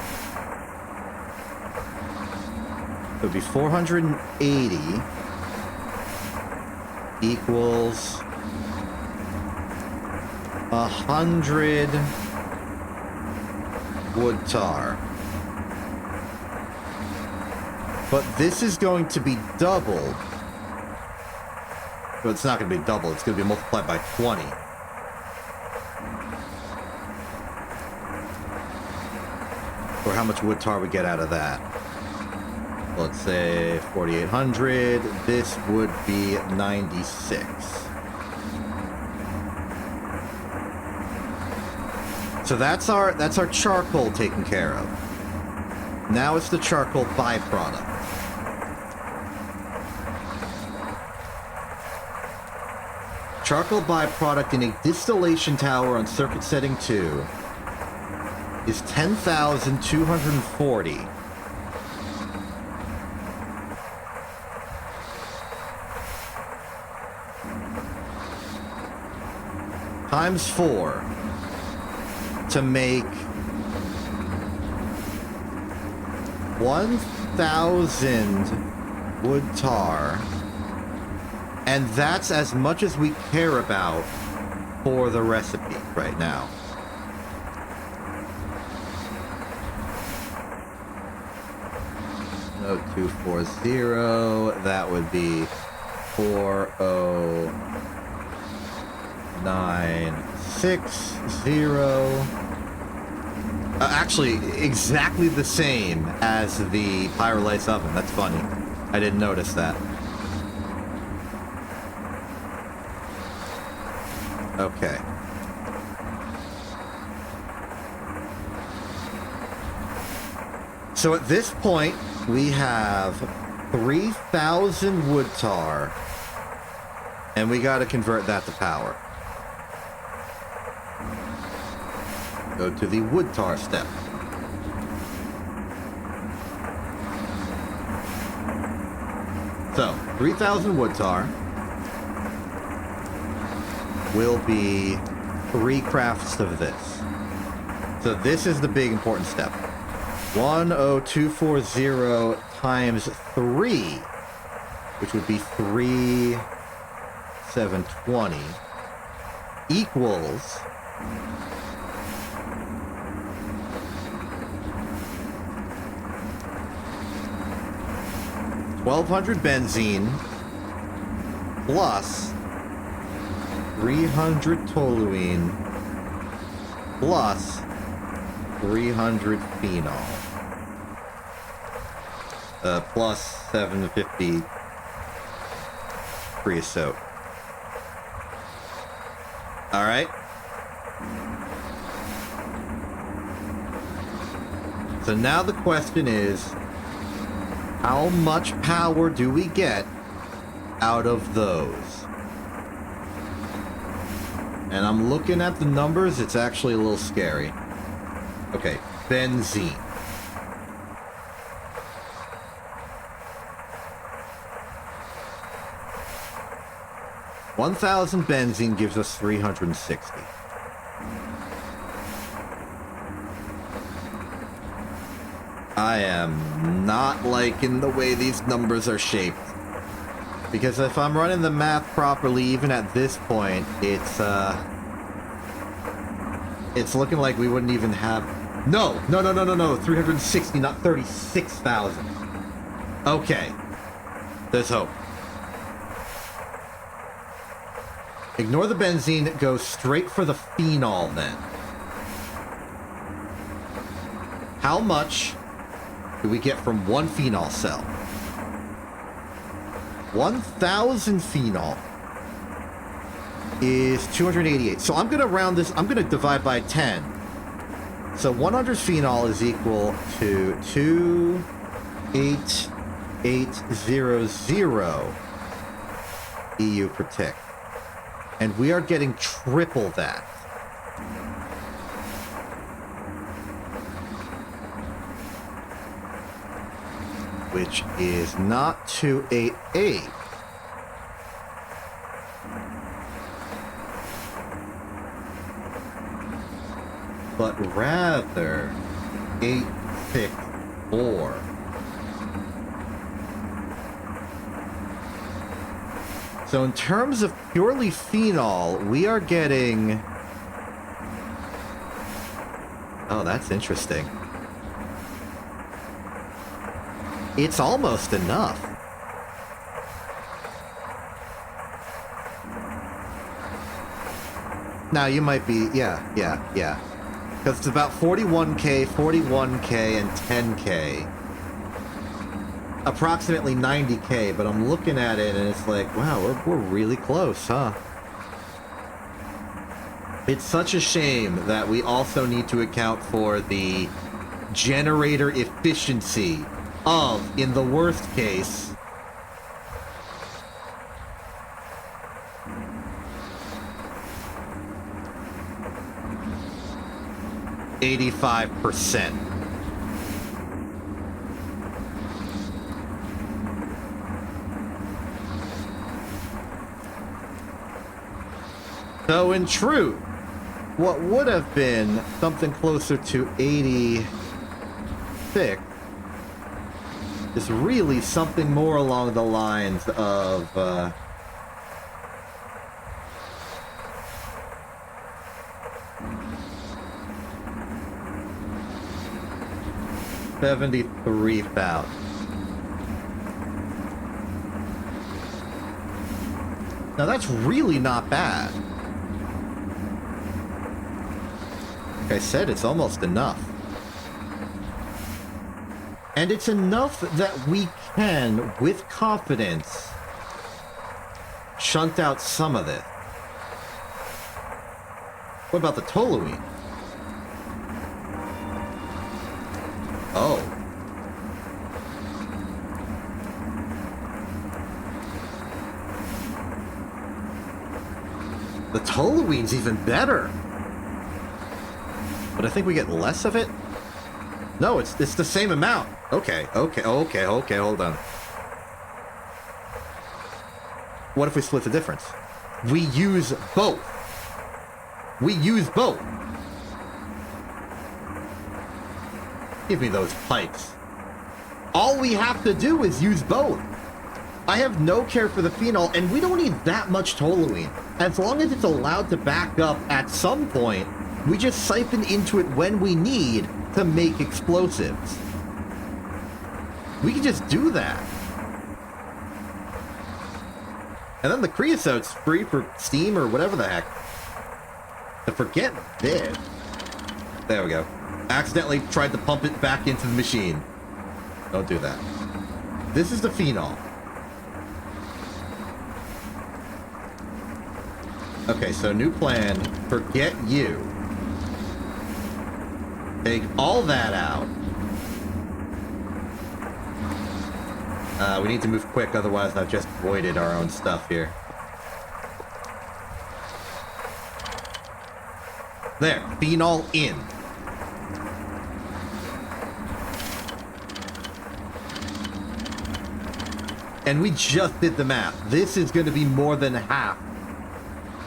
It would be 480 equals 100 wood tar. But this is going to be doubled. But it's not going to be double, it's going to be multiplied by 20. Or how much wood tar we get out of that. Let's say 4,800. This would be 96. So that's our charcoal taken care of. Now it's the charcoal byproduct. Charcoal byproduct in a distillation tower on circuit setting 2 is 10,240. Times 4 to make 1,000 wood tar. And that's as much as we care about for the recipe right now. No 240, that would be 40960. Actually, exactly the same as the pyrolysis oven. That's funny. I didn't notice that. Okay. So at this point, we have 3,000 wood tar, and we got to convert that to power. Go to the wood tar step. So, 3,000 wood tar will be 3 crafts of this. So this is the big important step. 10240 times 3, which would be 3,720, equals 1,200 benzene plus 300 toluene plus 300 phenol. Plus 750 creosote. Alright. So now the question is, how much power do we get out of those? And I'm looking at the numbers, it's actually a little scary. Okay, benzene. $1,000 benzene gives us 360. I am not liking the way these numbers are shaped. Because if I'm running the math properly, even at this point, it's looking like we wouldn't even have... No, 360, not 36,000. Okay. There's hope. Ignore the benzene, go straight for the phenol then. How much do we get from one phenol cell? 1,000 phenol is 288. So I'm going to round this, I'm going to divide by 10. So 100 phenol is equal to 28800 EU per tick. And we are getting triple that. Which is not 288. But rather 864. So in terms of purely phenol, we are getting... Oh, that's interesting. It's almost enough. Now you might be... Yeah. Because it's about 41k, 41k, and 10k. Approximately 90k, but I'm looking at it and it's like, wow, we're really close, huh? It's such a shame that we also need to account for the generator efficiency of, in the worst case, %85. So in truth, what would have been something closer to 86 is really something more along the lines of 73,000. Now that's really not bad. Like I said, it's almost enough. And it's enough that we can, with confidence, shunt out some of this. What about the toluene? Oh. The toluene's even better. But I think we get less of it? No, it's the same amount. Okay, hold on. What if we split the difference? We use both. Give me those pipes. All we have to do is use both. I have no care for the phenol, and we don't need that much toluene. As long as it's allowed to back up at some point, we just siphon into it when we need to make explosives. We can just do that. And then the creosote's free for steam or whatever the heck. To forget this. There we go. Accidentally tried to pump it back into the machine. Don't do that. This is the phenol. Okay, so new plan. Forget you. Take all that out. We need to move quick, otherwise I've just voided our own stuff here. There, phenol in. And we just did the math. This is going to be more than half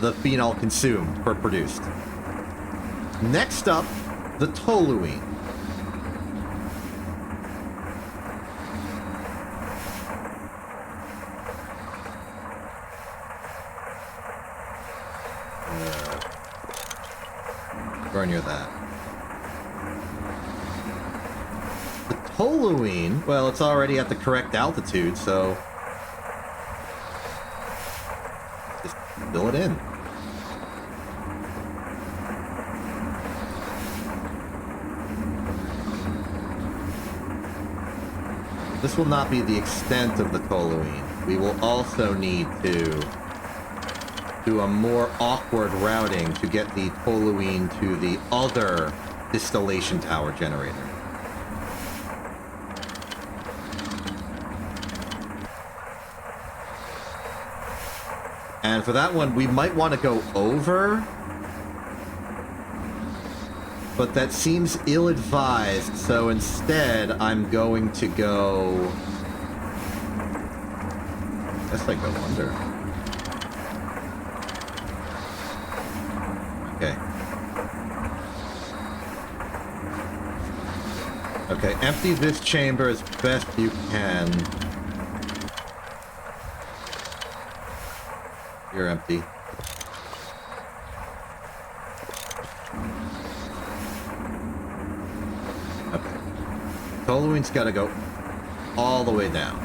the phenol consumed per produced. Next up, the toluene. Burn near that. The toluene, well, it's already at the correct altitude, so just fill it in. This will not be the extent of the toluene. We will also need to do a more awkward routing to get the toluene to the other distillation tower generator. And for that one, we might want to go over, but that seems ill-advised, so instead I'm going to go... I guess I go under. Okay. Okay, empty this chamber as best you can. You're empty. Okay. Toluene's gotta go all the way down.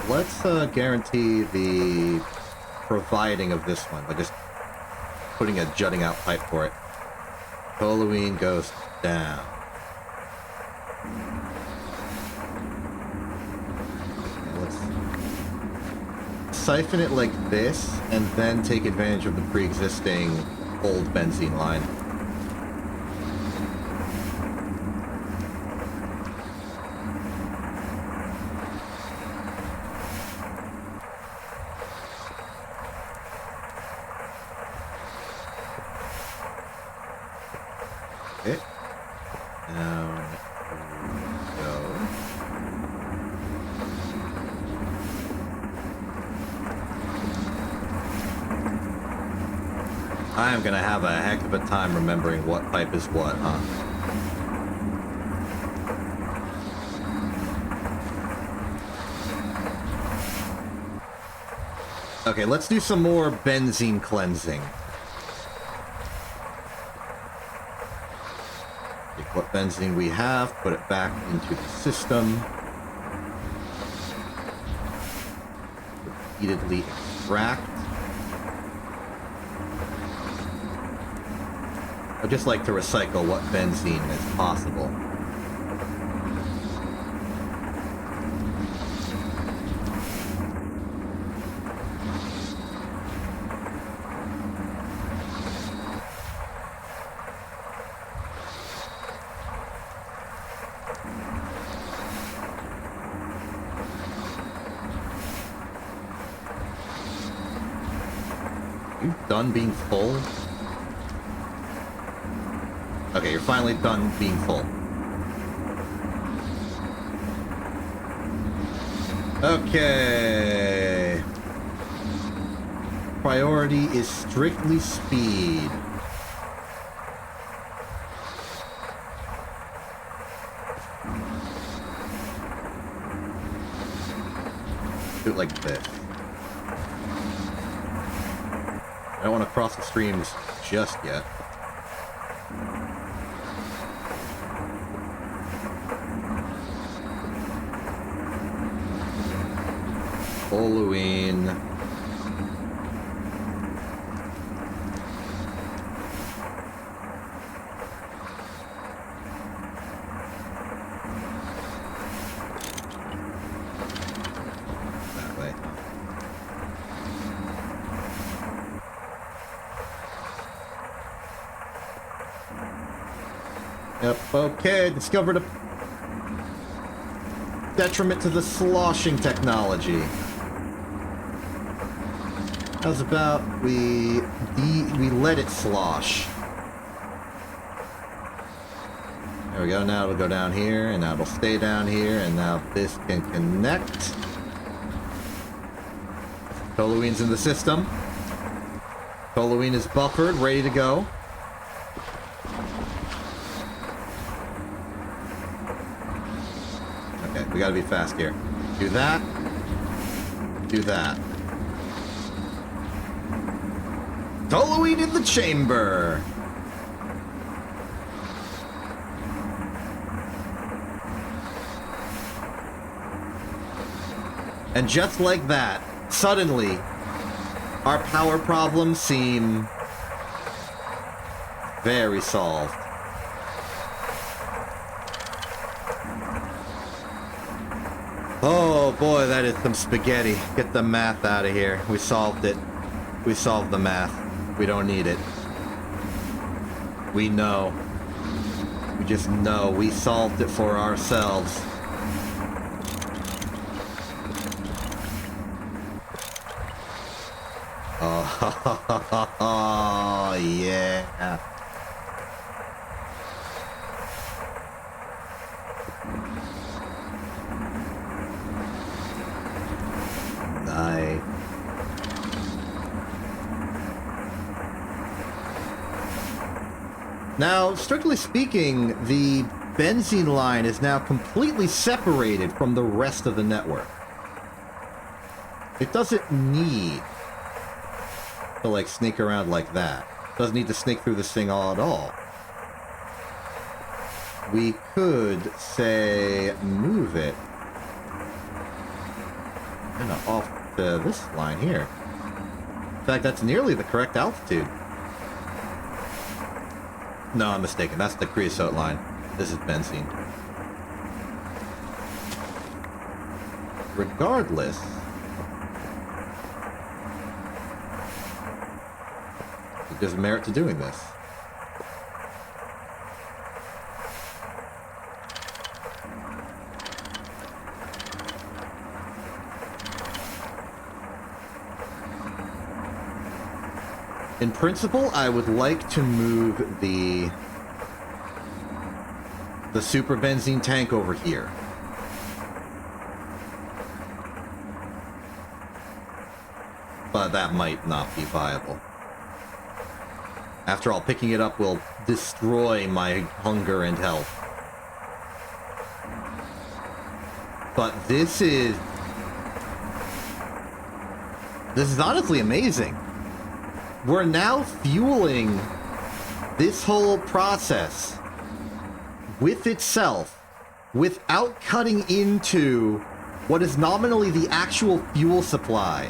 Let's guarantee the providing of this one by just putting a jutting out pipe for it. Toluene goes down. Okay, let's siphon it like this, and then take advantage of the pre-existing old benzene line. Okay. Down we go. I am gonna have a heck of a time remembering what pipe is what, huh? Okay, let's do some more benzene cleansing. Take what benzene we have, put it back into the system. Repeatedly extract. I'd just like to recycle what benzene is possible. You done being full? Okay, you're finally done being full. Okay. Priority is strictly speed. Do it like this. I don't want to cross the streams just yet. Toluene. That way. Yep, okay, discovered a detriment to the sloshing technology. How's about we let it slosh? There we go, now it'll go down here, and now it'll stay down here, and now this can connect. Toluene's in the system. Toluene is buffered, ready to go. Okay, we gotta be fast here. Do that. Do that. Toluene in the chamber! And just like that, suddenly, our power problems seem very solved. Boy, that is some spaghetti. Get the math out of here. We solved it. We solved the math. We don't need it. We know. We just know. We solved it for ourselves. Oh, yeah. Nice. Now, strictly speaking, the benzene line is now completely separated from the rest of the network. It doesn't need to, like, sneak around like that. Doesn't need to sneak through this thing all at all. We could, say, move it kind of off to this line here. In fact, that's nearly the correct altitude. No, I'm mistaken. That's the creosote line. This is benzene. Regardless, there's merit to doing this. In principle, I would like to move the super benzene tank over here. But that might not be viable. After all, picking it up will destroy my hunger and health. But this is honestly amazing. We're now fueling this whole process with itself without cutting into what is nominally the actual fuel supply.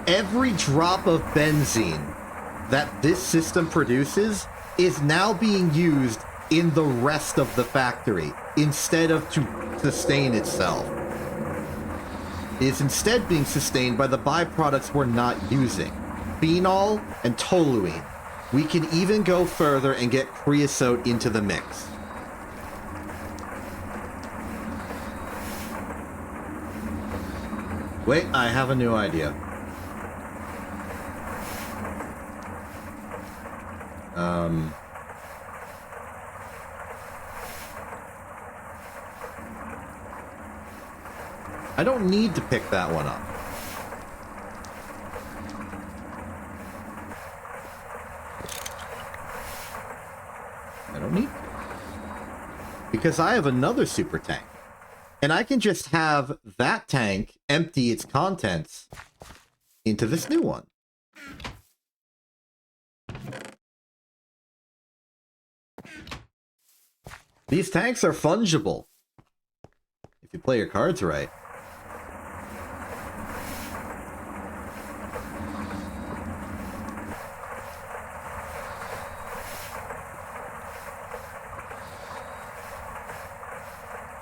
Every drop of benzene that this system produces is now being used in the rest of the factory instead of to sustain itself. It is instead being sustained by the byproducts we're not using. Phenol and toluene. We can even go further and get creosote into the mix. Wait, I have a new idea. I don't need to pick that one up. I don't need to. Because I have another super tank. And I can just have that tank empty its contents into this new one. These tanks are fungible. If you play your cards right.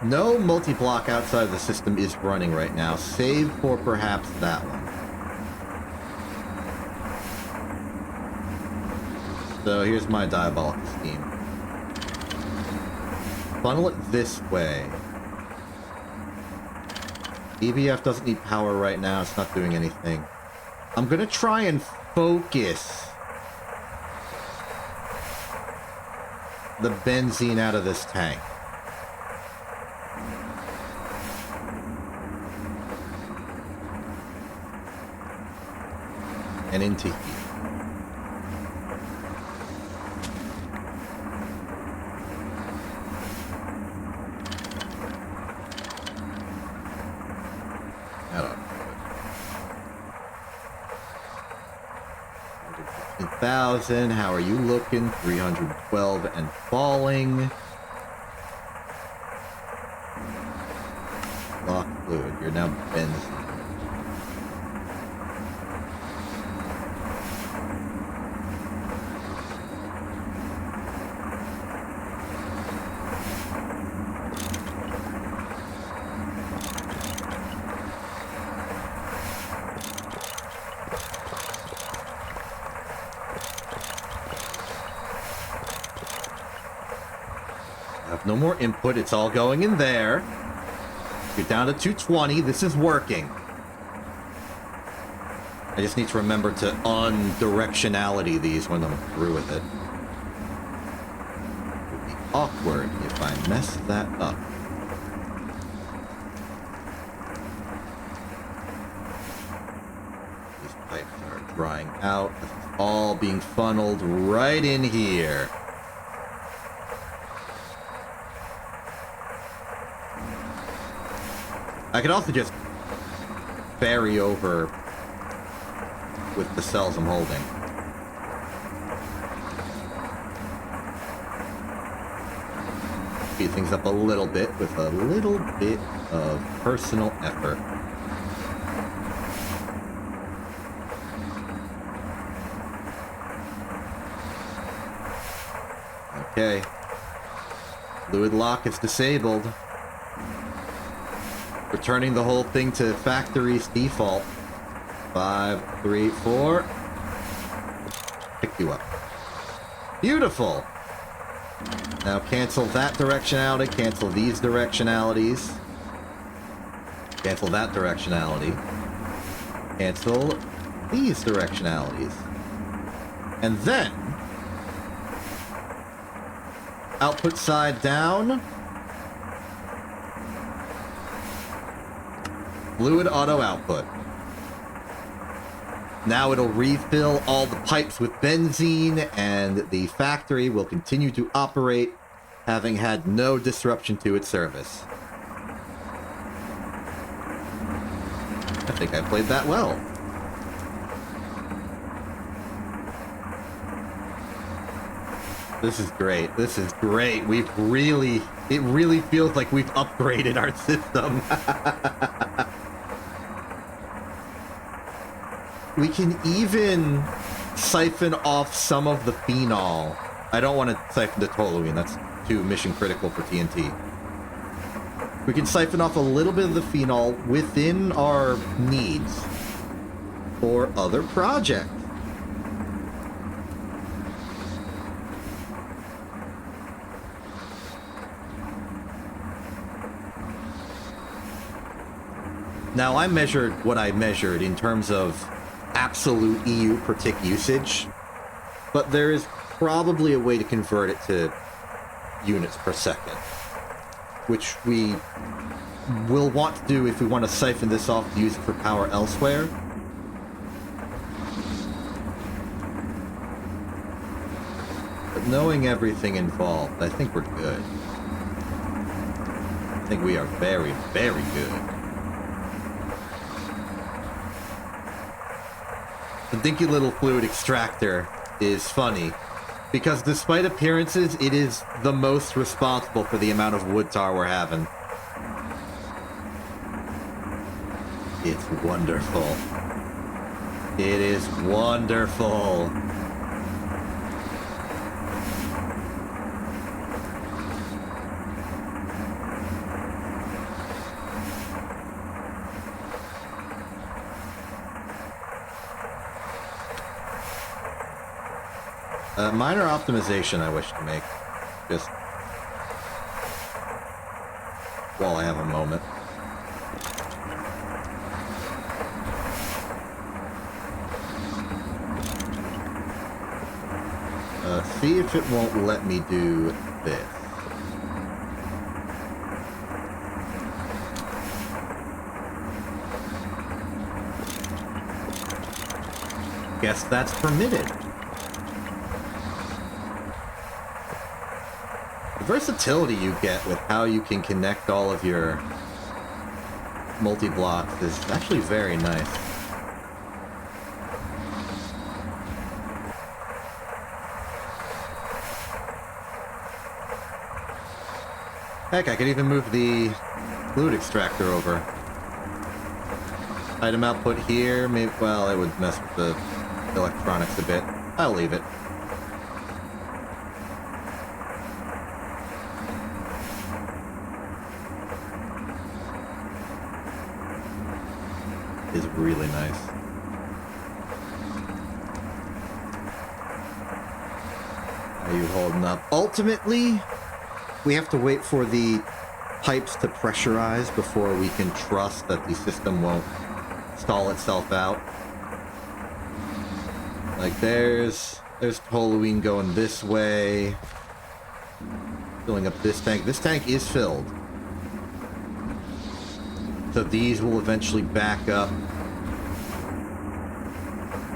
No multi-block outside of the system is running right now, save for perhaps that one. So here's my diabolical scheme. Funnel it this way. EVF doesn't need power right now, it's not doing anything. I'm gonna try and focus the benzene out of this tank. And into here. That'll do it. 115,000. How are you looking? 312 and falling. Lock fluid. You're now benzene. no more input. It's all going in there. You're down to 220. This is working. I just need to remember to undirectionality these when I'm through with it. It would be awkward if I mess that up. These pipes are drying out. This is all being funneled right in here. I could also just ferry over with the cells I'm holding. Speed things up a little bit with a little bit of personal effort. Okay. Fluid lock is disabled. Returning the whole thing to factory's default. 5, 3, 4. Pick you up. Beautiful! Now cancel that directionality, cancel these directionalities. Cancel that directionality. Cancel these directionalities. And then... output side down. Fluid auto output. Now it'll refill all the pipes with benzene, and the factory will continue to operate, having had no disruption to its service. I think I played that well. This is great. This is great. It really feels like we've upgraded our system. We can even siphon off some of the phenol. I don't want to siphon the toluene. That's too mission critical for TNT. We can siphon off a little bit of the phenol within our needs for other projects. Now, I measured what I measured in terms of absolute EU per tick usage, but there is probably a way to convert it to units per second, which we will want to do if we want to siphon this off to use it for power elsewhere. But knowing everything involved, I think we're good. I think we are very, very good. The dinky little fluid extractor is funny, because despite appearances, it is the most responsible for the amount of wood tar we're having. It's wonderful. It is wonderful. Minor optimization I wish to make, just while I have a moment. See if it won't let me do this. Guess that's permitted. The versatility you get with how you can connect all of your multi-blocks is actually very nice. Heck, I could even move the fluid extractor over. Item output here, maybe, well, it would mess with the electronics a bit. I'll leave it. Is really nice. How are you holding up? Ultimately, we have to wait for the pipes to pressurize before we can trust that the system won't stall itself out. Like there's toluene going this way. Filling up this tank. This tank is filled. So these will eventually back up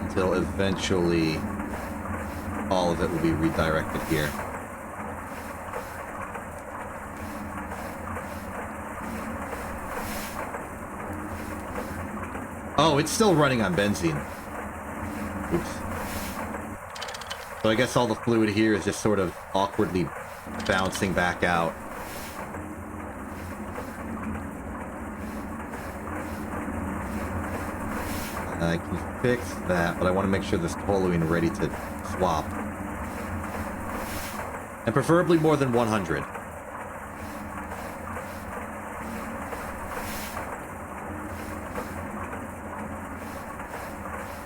until eventually all of it will be redirected here. Oh, it's still running on benzene. Oops. So I guess all the fluid here is just sort of awkwardly bouncing back out. I can fix that, but I want to make sure this toluene is ready to swap. And preferably more than 100.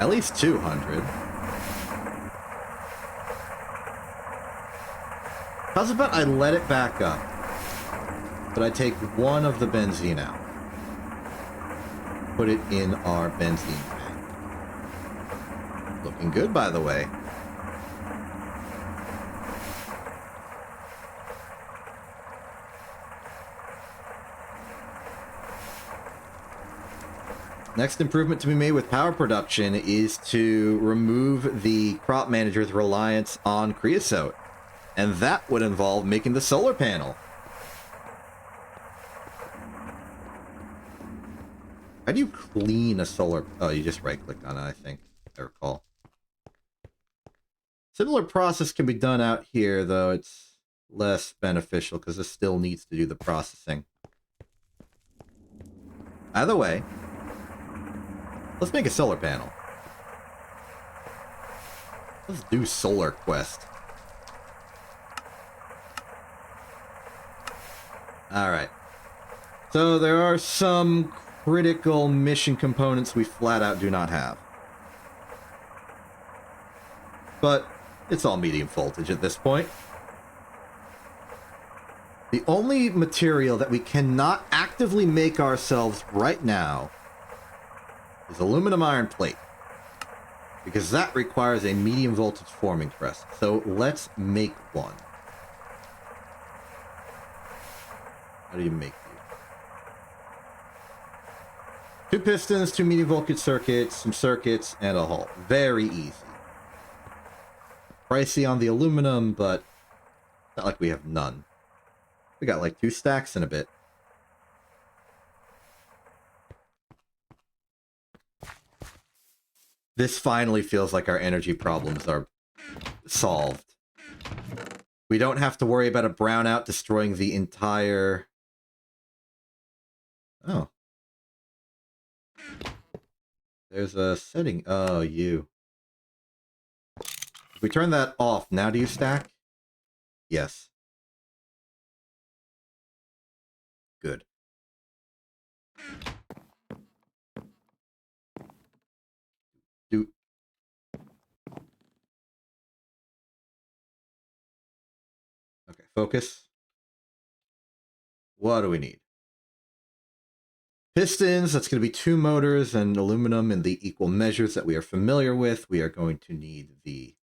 At least 200. How's about I let it back up, but I take one of the benzene out. Put it in our benzene tank. Looking good, by the way. Next improvement to be made with power production is to remove the crop manager's reliance on creosote. And that would involve making the solar panel. How do you clean a solar... Oh, you just right-click on it, I think. I recall. Similar process can be done out here, though it's less beneficial because this still needs to do the processing. Either way, let's make a solar panel. Let's do Solar Quest. Alright. So there are some critical mission components we flat out do not have. But it's all medium voltage at this point. The only material that we cannot actively make ourselves right now is aluminum iron plate. Because that requires a medium voltage forming press. So let's make one. How do you make these? 2 pistons, 2 medium voltage circuits, some circuits, and a hull. Very easy. Pricey on the aluminum, but not like we have none. We got like 2 stacks in a bit. This finally feels like our energy problems are solved. We don't have to worry about a brownout destroying the entire... Oh. There's a setting. Oh, you. If we turn that off, now do you stack? Yes. Good. Do. Okay, focus. What do we need? Pistons, that's going to be 2 motors and aluminum in the equal measures that we are familiar with. We are going to need the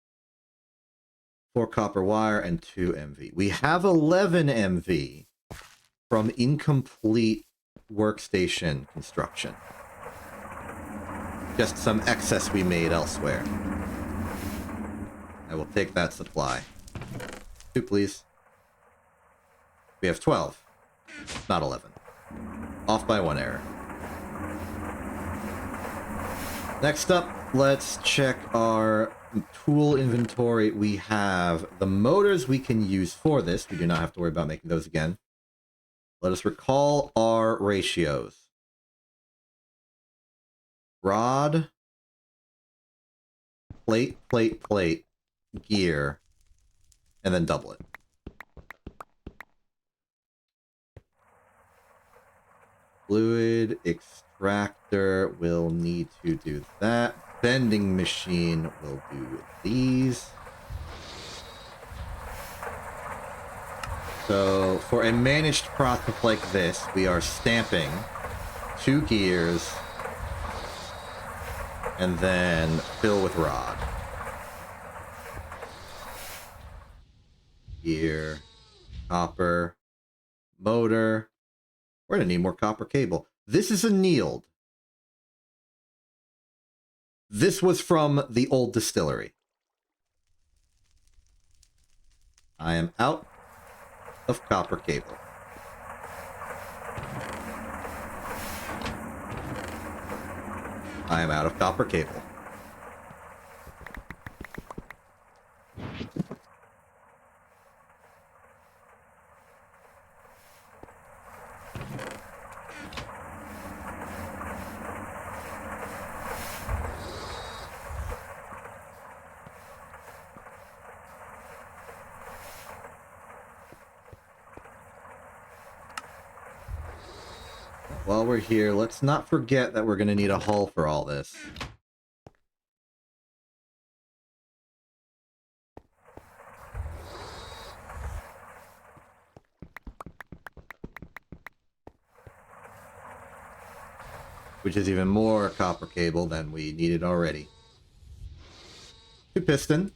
4 copper wire and 2 MV. We have 11 MV from incomplete workstation construction. Just some excess we made elsewhere. I will take that supply. 2, please. We have 12, not 11. Off by 1 error. Next up, let's check our tool inventory. We have the motors we can use for this. We do not have to worry about making those again. Let us recall our ratios. Rod, plate, plate, plate, gear, and then double it. Fluid extractor will need to do that. Bending machine will do these. So, for a managed process like this, we are stamping 2 gears and then fill with rod. Gear, copper, motor. We're gonna need more copper cable. This is annealed. This was from the old distillery. I am out of copper cable. I am out of copper cable. While we're here, let's not forget that we're going to need a hull for all this. Which is even more copper cable than we needed already. 2 piston.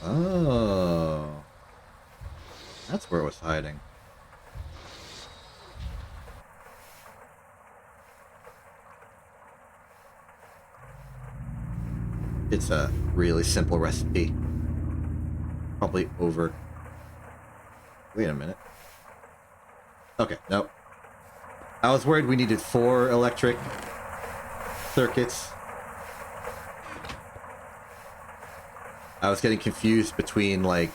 Oh. That's where it was hiding. It's a really simple recipe. Probably over... Wait a minute. Okay, nope. I was worried we needed 4 electric circuits. I was getting confused between, like,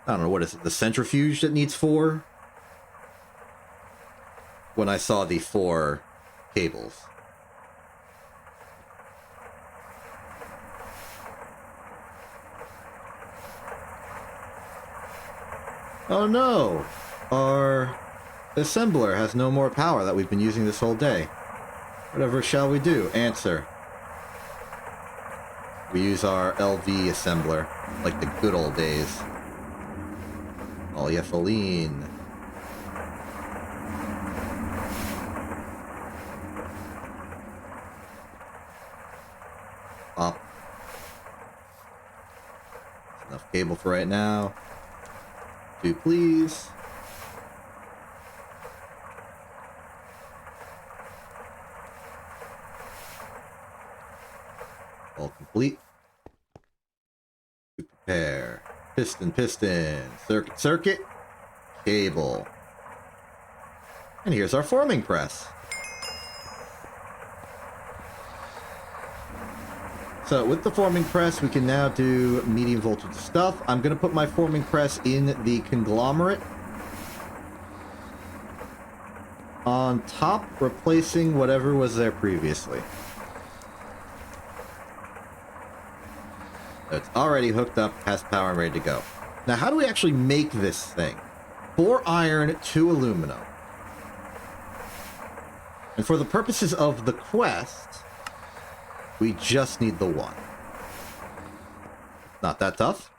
I don't know, what is it, the centrifuge that needs 4? When I saw the 4 cables. Oh no! Our assembler has no more power that we've been using this whole day. Whatever shall we do? Answer. We use our LV assembler, like the good old days. Polyethylene. Pop. That's enough cable for right now. 2, please. All complete. To prepare. Piston, circuit, circuit, cable. And here's our forming press. So with the forming press, we can now do medium voltage stuff. I'm going to put my forming press in the conglomerate. On top, replacing whatever was there previously. It's already hooked up, has power and ready to go. Now, how do we actually make this thing? 4 iron, 2 aluminum. And for the purposes of the quest, we just need the 1. Not that tough.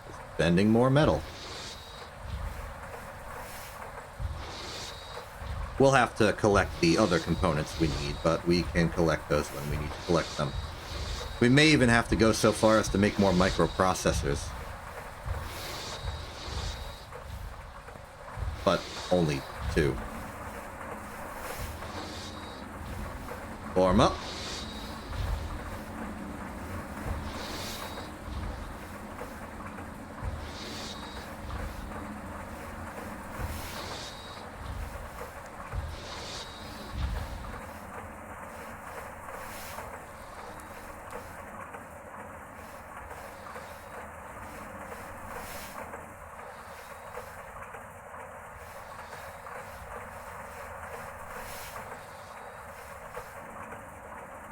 Just bending more metal. We'll have to collect the other components we need, but we can collect those when we need to collect them. We may even have to go so far as to make more microprocessors. But only 2. Form up.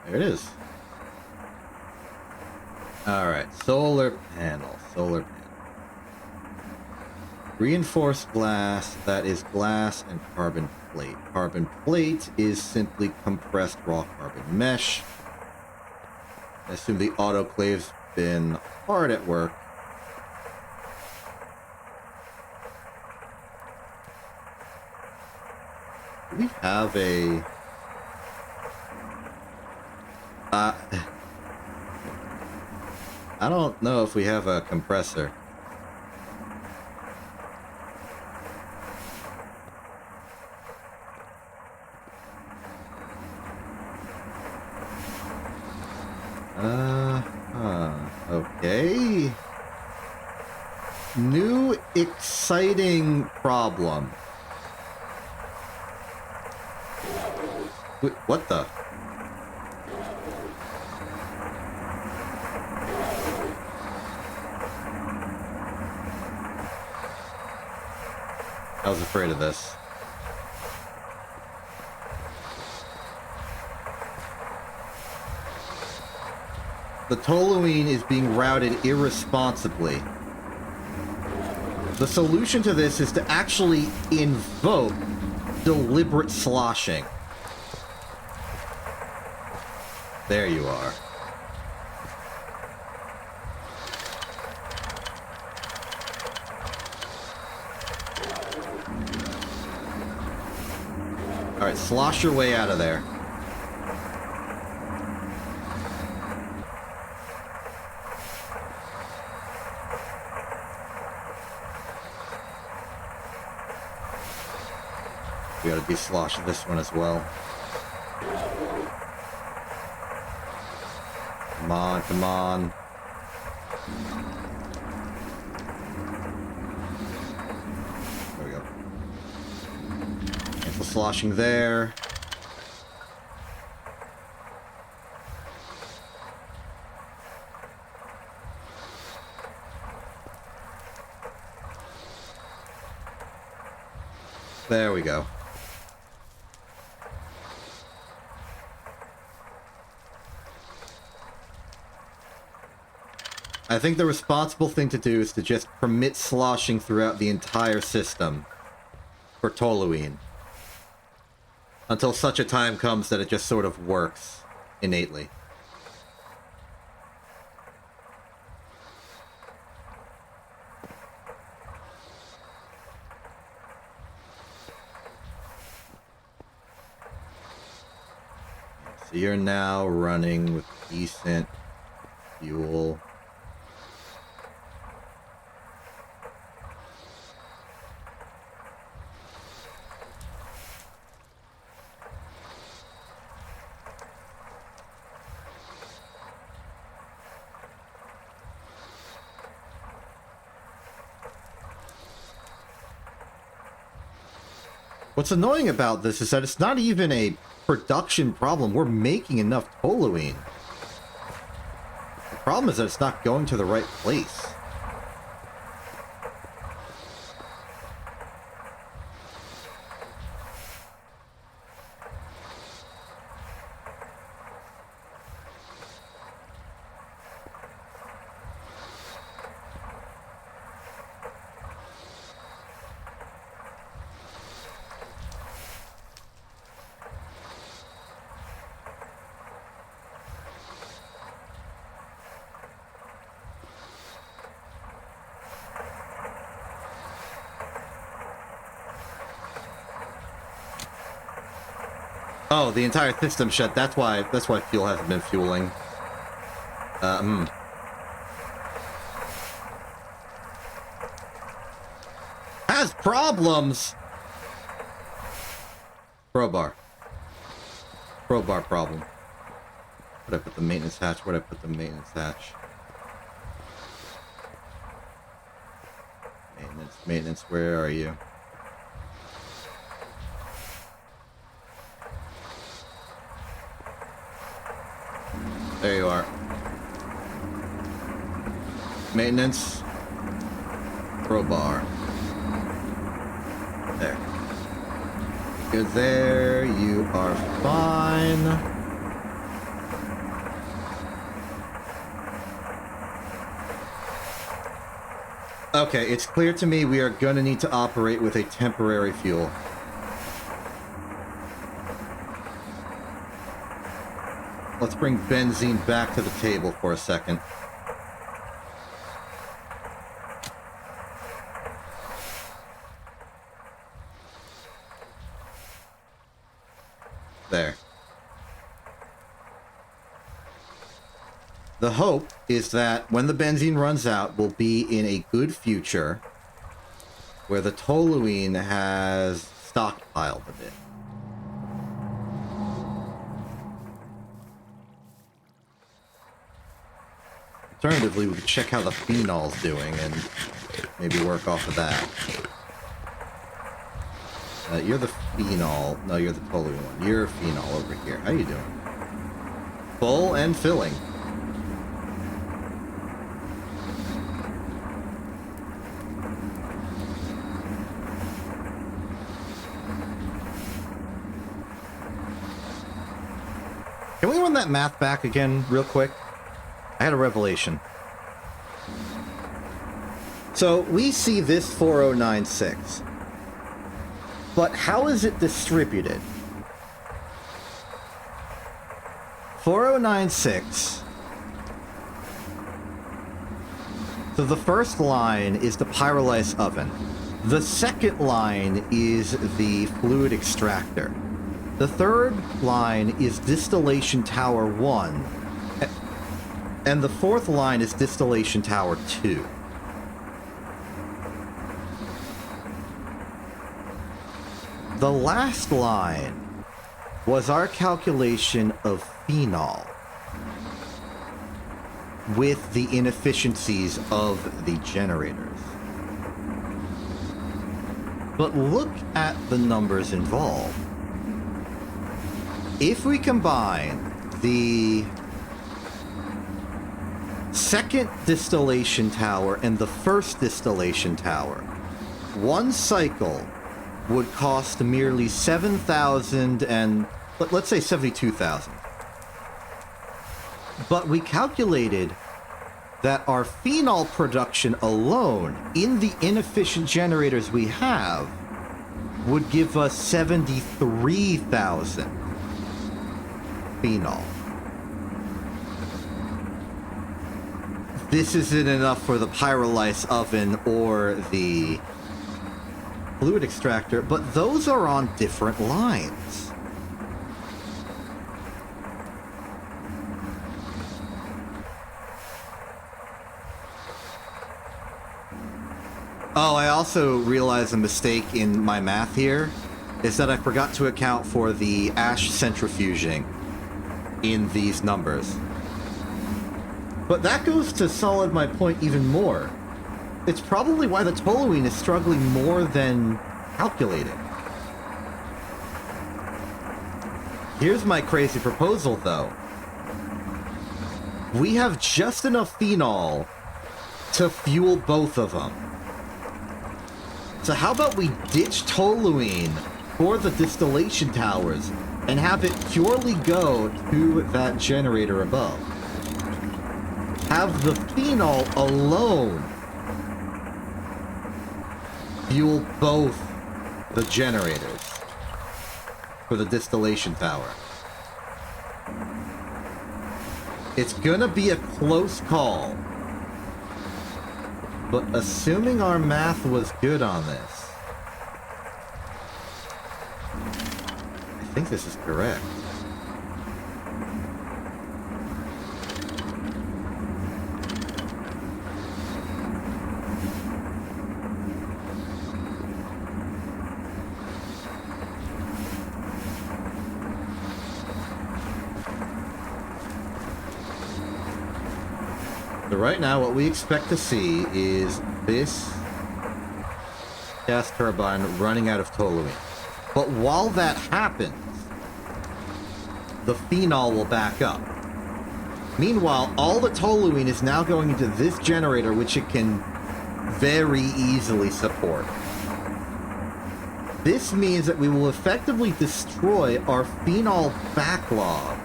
There it is. Alright, solar panel. Reinforced glass, that is glass and carbon plate. Carbon plate is simply compressed raw carbon mesh. I assume the autoclave's been hard at work. Do we have a... I don't know if we have a compressor. Okay. New exciting problem. Wait, what the? I was afraid of this. The toluene is being routed irresponsibly. The solution to this is to actually invoke deliberate sloshing. There you are. Alright, slosh your way out of there. We gotta de-slosh this one as well. Come on, come on. There we go. Cancel sloshing there. There we go. I think the responsible thing to do is to just permit sloshing throughout the entire system for toluene until such a time comes that it just sort of works innately. So you're now running with decent fuel. What's annoying about this is that it's not even a production problem. We're making enough toluene. The problem is that it's not going to the right place. Oh, the entire system shut. That's why fuel hasn't been fueling. Has problems. Crowbar. Crowbar problem. Where'd I put the maintenance hatch? Where'd I put the maintenance hatch? Maintenance, where are you? There you are. Maintenance. Crowbar. There. You're there. You are fine. Okay, it's clear to me we are going to need to operate with a temporary fuel. Let's bring benzene back to the table for a second. There. The hope is that when the benzene runs out, we'll be in a good future where the toluene has stockpiled a bit. Alternatively, we could check how the phenol's doing and maybe work off of that. You're the phenol. No, you're the toluene one. You're phenol over here. How you doing? Full and filling. Can we run that math back again real quick? I had a revelation. So we see this 4096. But how is it distributed? 4096. So the first line is the pyrolysis oven. The second line is the fluid extractor. The third line is distillation tower 1. And the fourth line is distillation tower 2. The last line was our calculation of phenol with the inefficiencies of the generators. But look at the numbers involved. If we combine the second distillation tower and the first distillation tower, one cycle would cost merely 7,000 and let's say 72,000. But we calculated that our phenol production alone in the inefficient generators we have would give us 73,000 phenol. This isn't enough for the pyrolysis oven or the fluid extractor, but those are on different lines. Oh, I also realized a mistake in my math here is that I forgot to account for the ash centrifuging in these numbers. But that goes to solid my point even more. It's probably why the toluene is struggling more than calculating. Here's my crazy proposal, though. We have just enough phenol to fuel both of them. So how about we ditch toluene for the distillation towers and have it purely go to that generator above? Have the phenol alone fuel both the generators for the distillation tower. It's gonna be a close call, but assuming our math was good on this, I think this is correct. So right now, what we expect to see is this gas turbine running out of toluene. But while that happens, the phenol will back up. Meanwhile, all the toluene is now going into this generator, which it can very easily support. This means that we will effectively destroy our phenol backlog.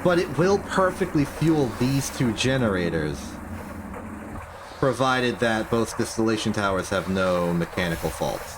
But it will perfectly fuel these two generators provided that both distillation towers have no mechanical faults.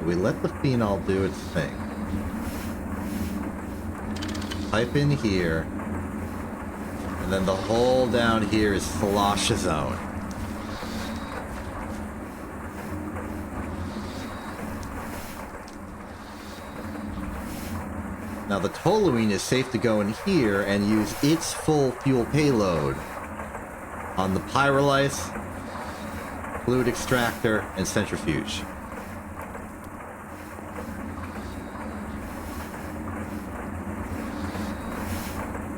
We let the phenol do its thing. Pipe in here. And then the hole down here is slosh zone. Now the toluene is safe to go in here and use its full fuel payload on the pyrolyse, fluid extractor, and centrifuge.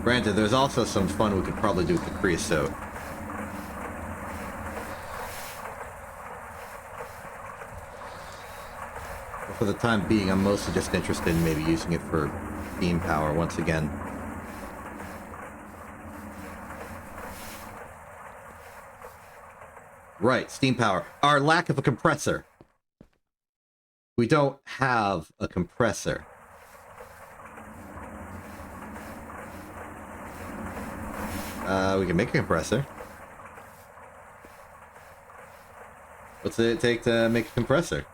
Granted, there's also some fun we could probably do with the creosote. But for the time being, I'm mostly just interested in maybe using it for steam power once again. Right, steam power. Our lack of a compressor. We don't have a compressor. We can make a compressor. What's it take to make a compressor?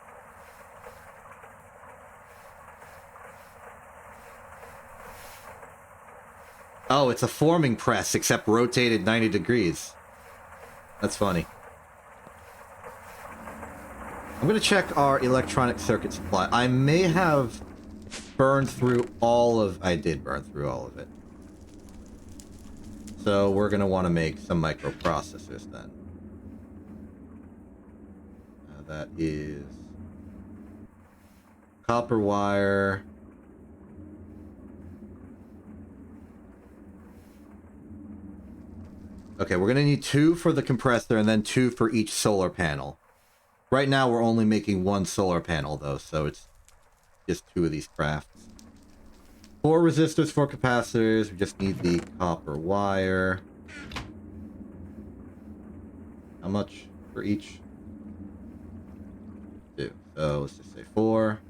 Oh, it's a forming press, except rotated 90 degrees. That's funny. I'm gonna check our electronic circuit supply. I may have burned through all of... I did burn through all of it. So we're going to want to make some microprocessors then. That is copper wire. Okay, we're going to need 2 for the compressor and then 2 for each solar panel. Right now we're only making 1 solar panel though, so it's just 2 of these crafts. 4 resistors, 4 capacitors. We just need the copper wire. How much for each? 2. So let's just say 4.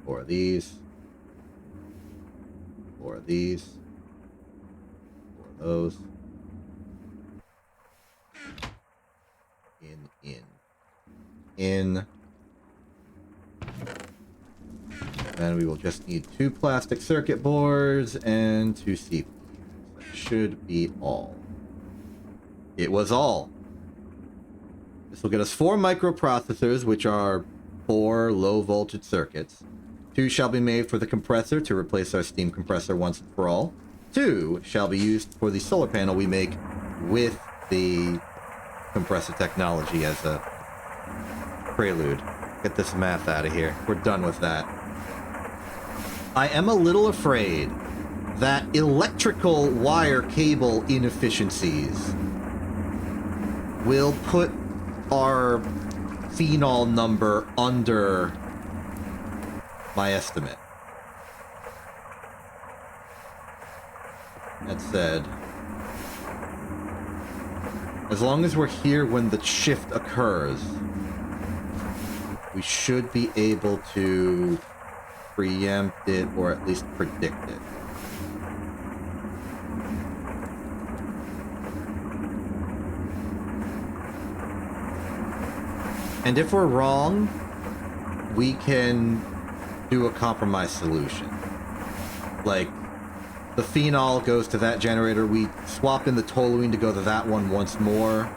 4 of these. 4 of these. 4 of those. In. And we will just need 2 plastic circuit boards and 2 CPUs. That should be all. It was all. This will get us 4 microprocessors, which are 4 low voltage circuits. 2 shall be made for the compressor to replace our steam compressor once and for all. 2 shall be used for the solar panel we make with the compressor technology as a prelude. Get this math out of here. We're done with that. I am a little afraid that electrical wire cable inefficiencies will put our phenol number under my estimate. That said, as long as we're here when the shift occurs, we should be able to preempt it, or at least predict it. And if we're wrong, we can do a compromise solution. Like, the phenol goes to that generator, we swap in the toluene to go to that one once more,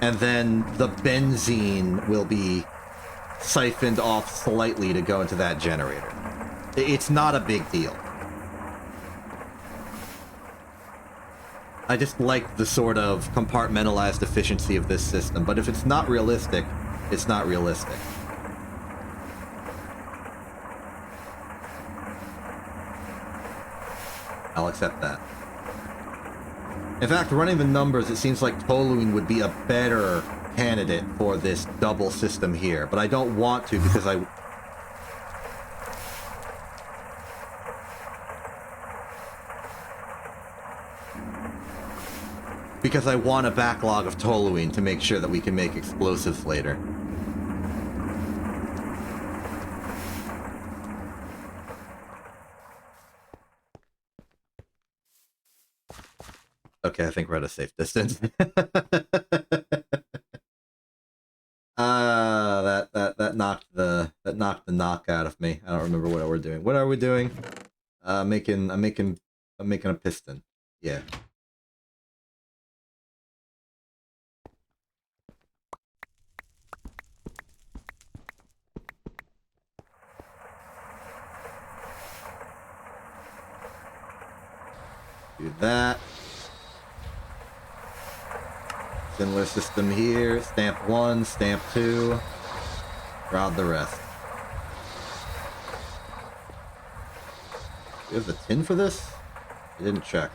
and then the benzene will be siphoned off slightly to go into that generator. It's not a big deal. I just like the sort of compartmentalized efficiency of this system, but if it's not realistic, it's not realistic. I'll accept that. In fact, running the numbers, it seems like toluene would be a better candidate for this double system here, but I don't want to because I want a backlog of toluene to make sure that we can make explosives later. Okay, I think we're at a safe distance. That knocked the knock out of me. I don't remember what we're doing. What are we doing? I'm making a piston. Yeah. Do that. Similar system here. Stamp 1, stamp 2. Rod the rest. Do you have the tin for this? I didn't check.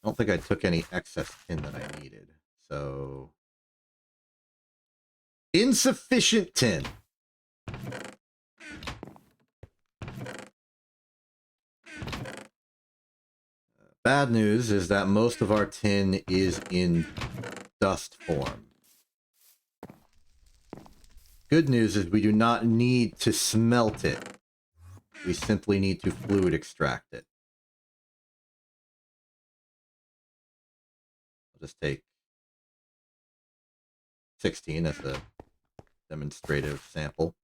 I don't think I took any excess tin that I needed, so... Insufficient tin! Bad news is that most of our tin is in dust form. Good news is we do not need to smelt it. We simply need to fluid extract it. Just take 16 as a demonstrative sample.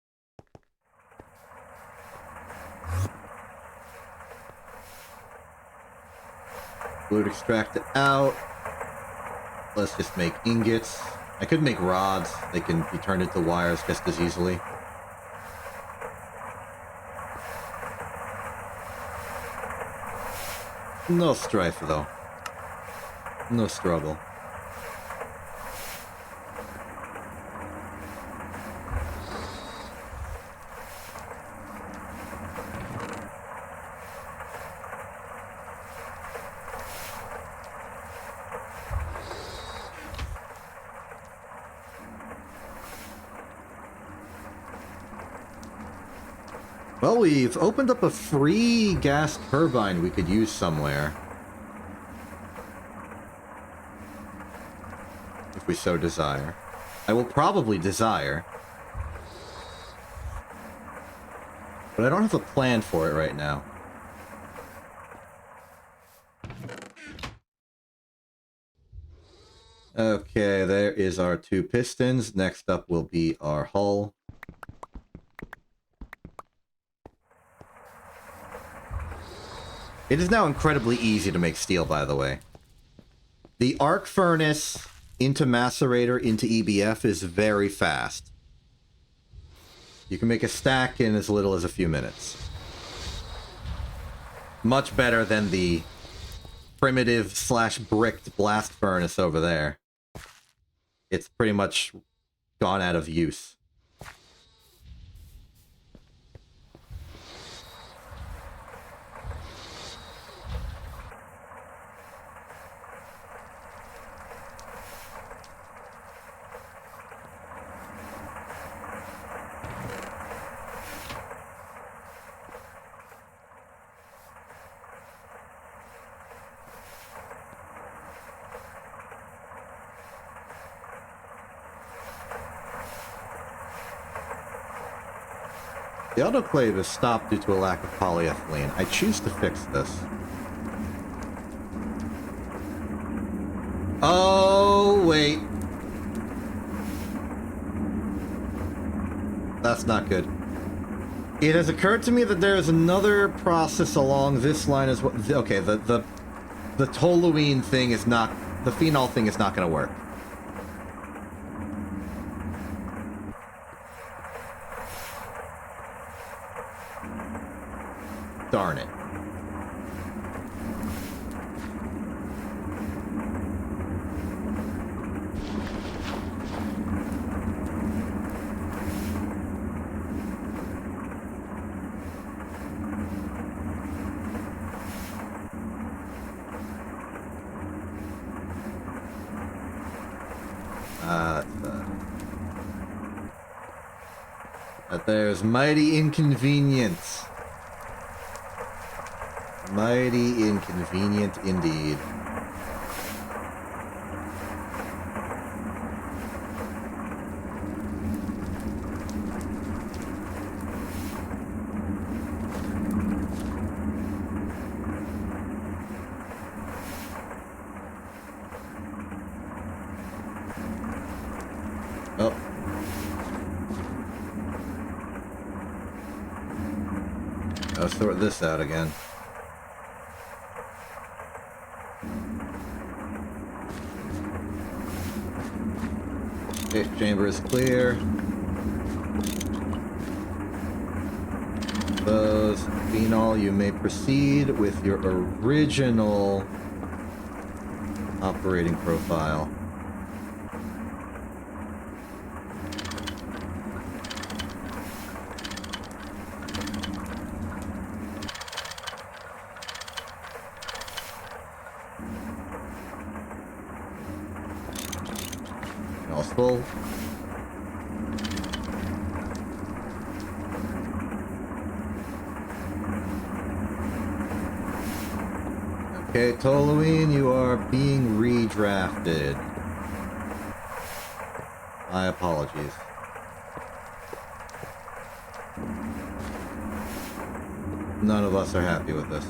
Fluid extract it out. Let's just make ingots. I could make rods. They can be turned into wires just as easily. No strife, though. No struggle. Well, we've opened up a free gas turbine we could use somewhere. If we so desire. I will probably desire. But I don't have a plan for it right now. Okay, there is our 2 pistons. Next up will be our hull. It is now incredibly easy to make steel, by the way. The arc furnace into macerator into EBF is very fast. You can make a stack in as little as a few minutes. Much better than the primitive / bricked blast furnace over there. It's pretty much gone out of use. The autoclave is stopped due to a lack of polyethylene. I choose to fix this. Oh, wait. That's not good. It has occurred to me that there is another process along this line as well. Okay, the toluene thing is not... The phenol thing is not going to work. Darn it. That there's mighty inconvenience. Mighty inconvenient indeed. Oh. I'll sort this out again. Gas chamber is clear. Those phenol, you may proceed with your original operating profile. Full. Okay, Toluene, you are being redrafted. My apologies. None of us are happy with this.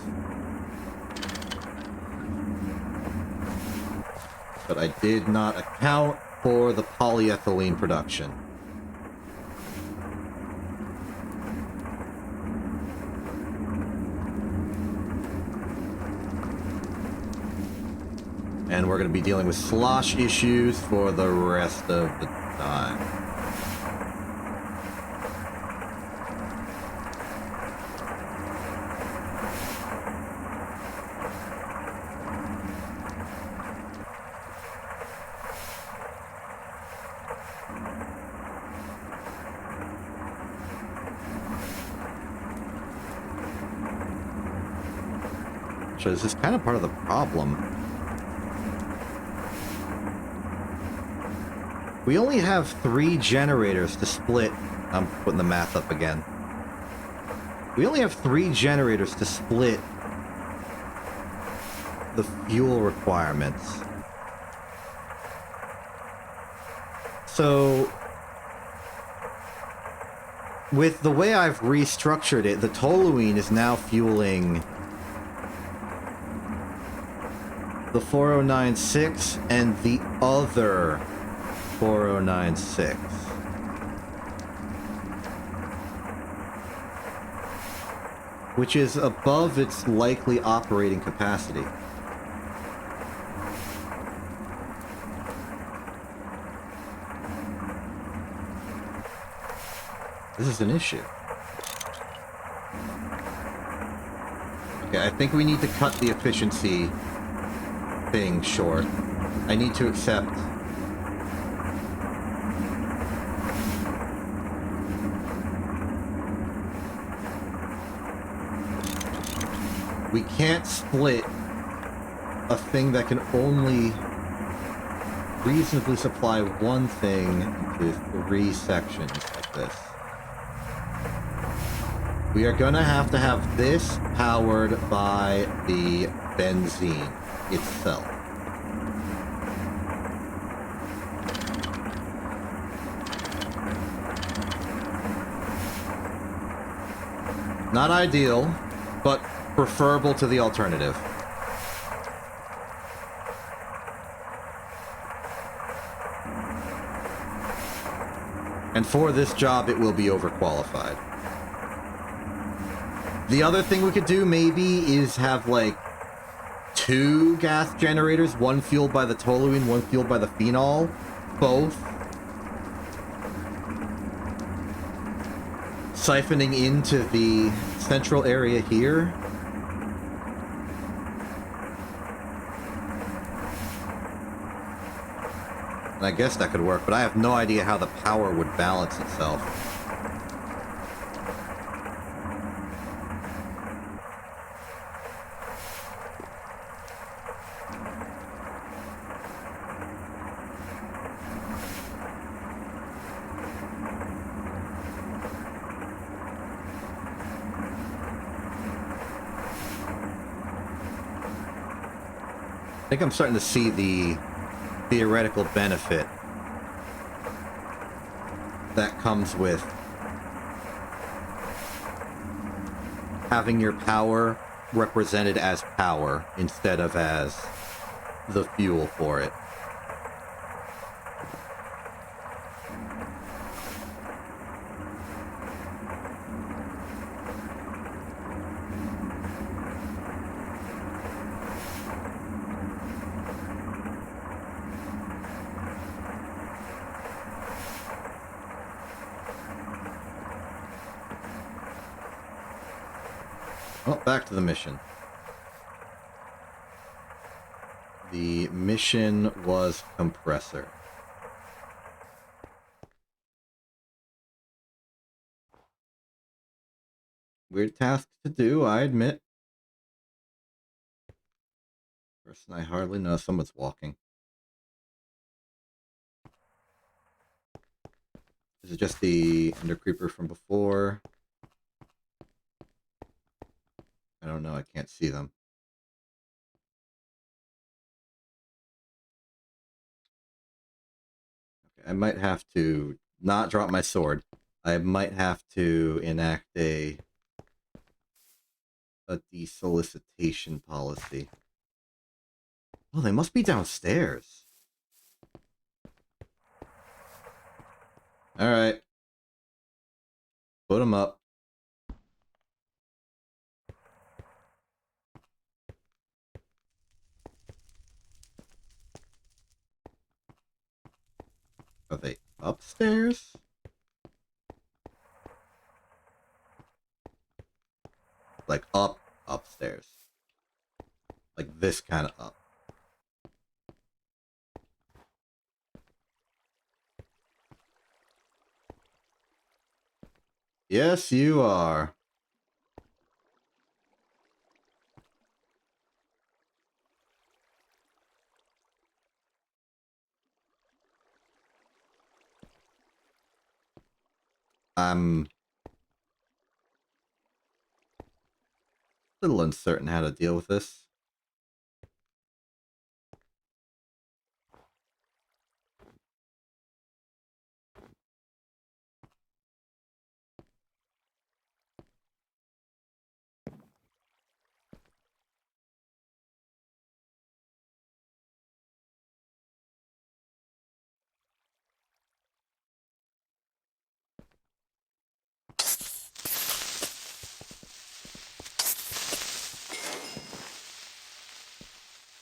But I did not account for the polyethylene production. And we're going to be dealing with slosh issues for the rest of the time. So this is kind of part of the problem. We only have 3 generators to split. I'm putting the math up again. We only have 3 generators to split the fuel requirements. So, with the way I've restructured it, the toluene is now fueling the 4096 and the other 4096. Which is above its likely operating capacity. This is an issue. Okay, I think we need to cut the efficiency thing short. I need to accept we can't split a thing that can only reasonably supply one thing into 3 sections like this. We are gonna have to have this powered by the benzene itself. Not ideal, but preferable to the alternative. And for this job, it will be overqualified. The other thing we could do maybe is have like 2 gas generators, one fueled by the toluene, one fueled by the phenol, both siphoning into the central area here. And I guess that could work, but I have no idea how the power would balance itself. I think I'm starting to see the theoretical benefit that comes with having your power represented as power instead of as the fuel for it. Well, back to the mission. The mission was compressor. Weird task to do, I admit. Person I hardly know. Someone's walking. Is it just the undercreeper from before? I don't know, I can't see them. Okay, I might have to not drop my sword. I might have to enact a desolicitation policy. Oh, they must be downstairs. Alright. Put them up. Are they upstairs? Like upstairs. Like this kind of up. Yes, you are. I'm a little uncertain how to deal with this.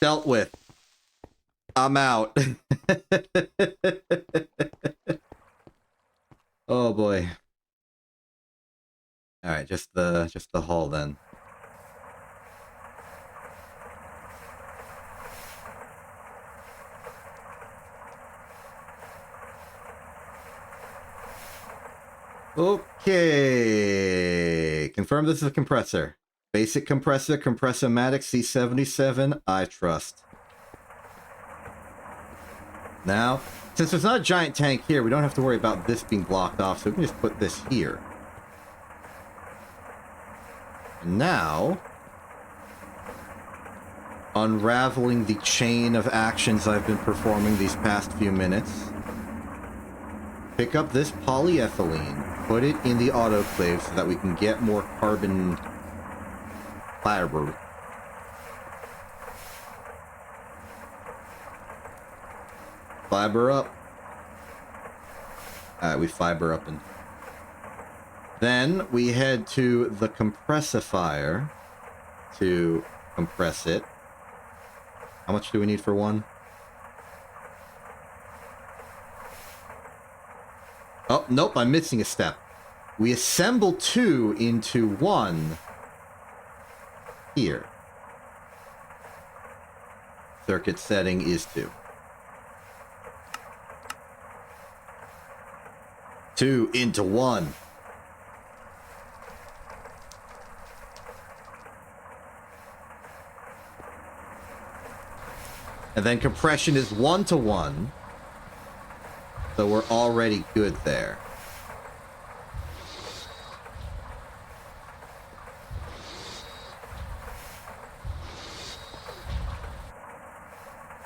Dealt with. I'm out. Oh boy. Alright, just the hull then. Okay. Confirm this is a compressor. Basic compressor, Compressor-matic C77, I trust. Now, since there's not a giant tank here, we don't have to worry about this being blocked off, so we can just put this here. And now, unraveling the chain of actions I've been performing these past few minutes. Pick up this polyethylene, put it in the autoclave so that we can get more carbon fiber. Fiber up. Alright, we fiber up and... Then we head to the compressifier to compress it. How much do we need for one? Oh, nope, I'm missing a step. We assemble 2 into 1 here. Circuit setting is 2. 2 into 1. And then compression is 1 to 1. So we're already good there.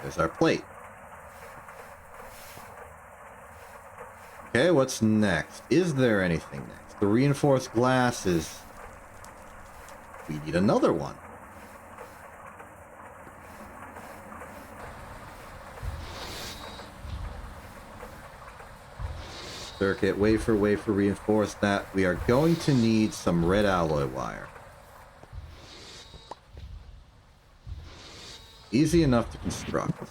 There's our plate. Okay, what's next? Is there anything next? The reinforced glass is... We need another one. Circuit, wafer, reinforce that. We are going to need some red alloy wire. Easy enough to construct.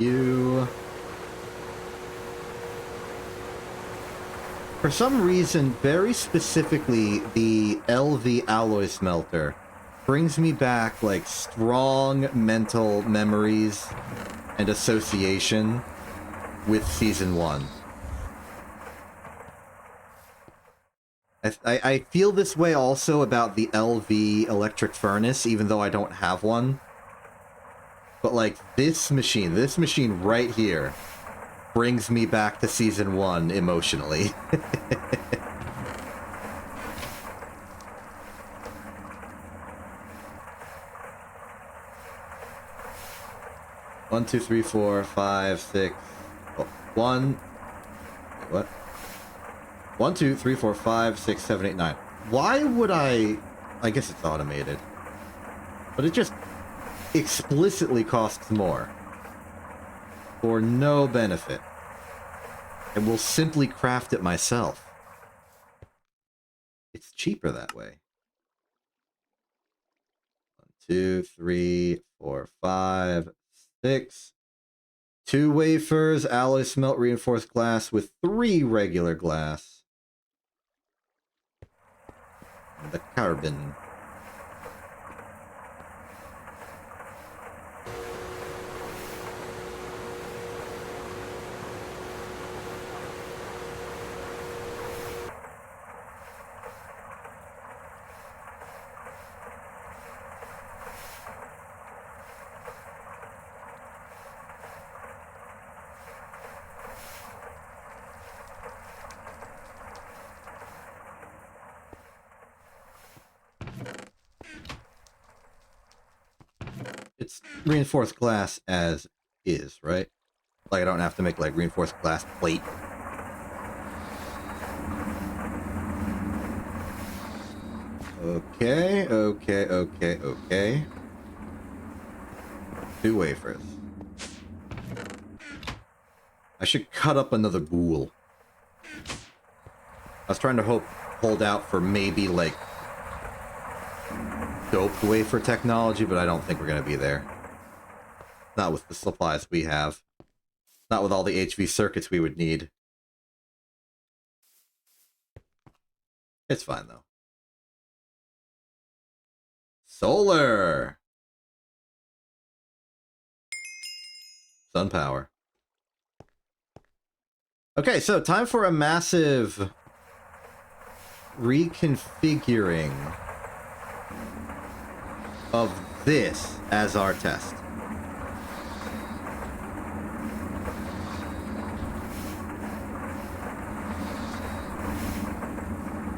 You. For some reason, very specifically, the LV alloy smelter brings me back, like, strong mental memories and association with Season 1. I feel this way also about the LV electric furnace, even though I don't have one. But, like, this machine right here brings me back to Season 1 emotionally. One, two, three, four, five, six. Oh, one. Wait, what? 1, 2, 3, 4, 5, 6, 7, 8, 9. Why would I guess it's automated. But it just explicitly costs more. For no benefit. And will simply craft it myself. It's cheaper that way. 1, 2, 3, 4, 5, 6. 2 wafers, alloy smelt reinforced glass with 3 regular glass. And the carbon. It's reinforced glass as is, right? Like, I don't have to make, like, reinforced glass plate. Okay. 2 wafers. I should cut up another ghoul. I was trying to hold out for maybe, like, doped wafer technology, but I don't think we're going to be there. Not with the supplies we have. Not with all the HV circuits we would need. It's fine, though. Solar! Sun power. Okay, so time for a massive reconfiguring of this as our test.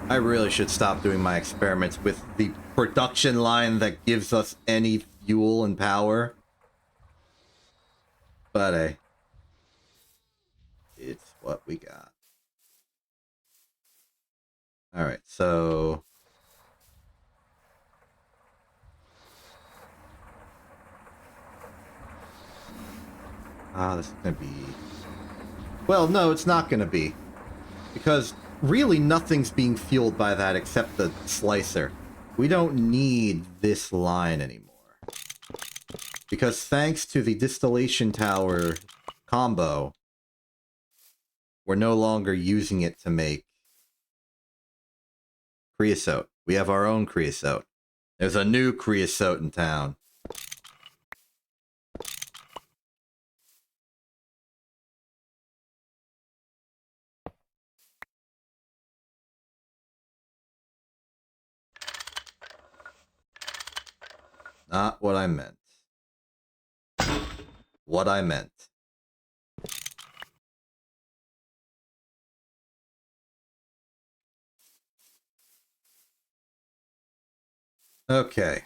I really should stop doing my experiments with the production line that gives us any fuel and power. But hey, it's what we got. Alright, so... this is gonna be... Well, no, it's not gonna be. Because really nothing's being fueled by that except the slicer. We don't need this line anymore. Because thanks to the distillation tower combo, we're no longer using it to make creosote. We have our own creosote. There's a new creosote in town. Not what I meant. What I meant. Okay.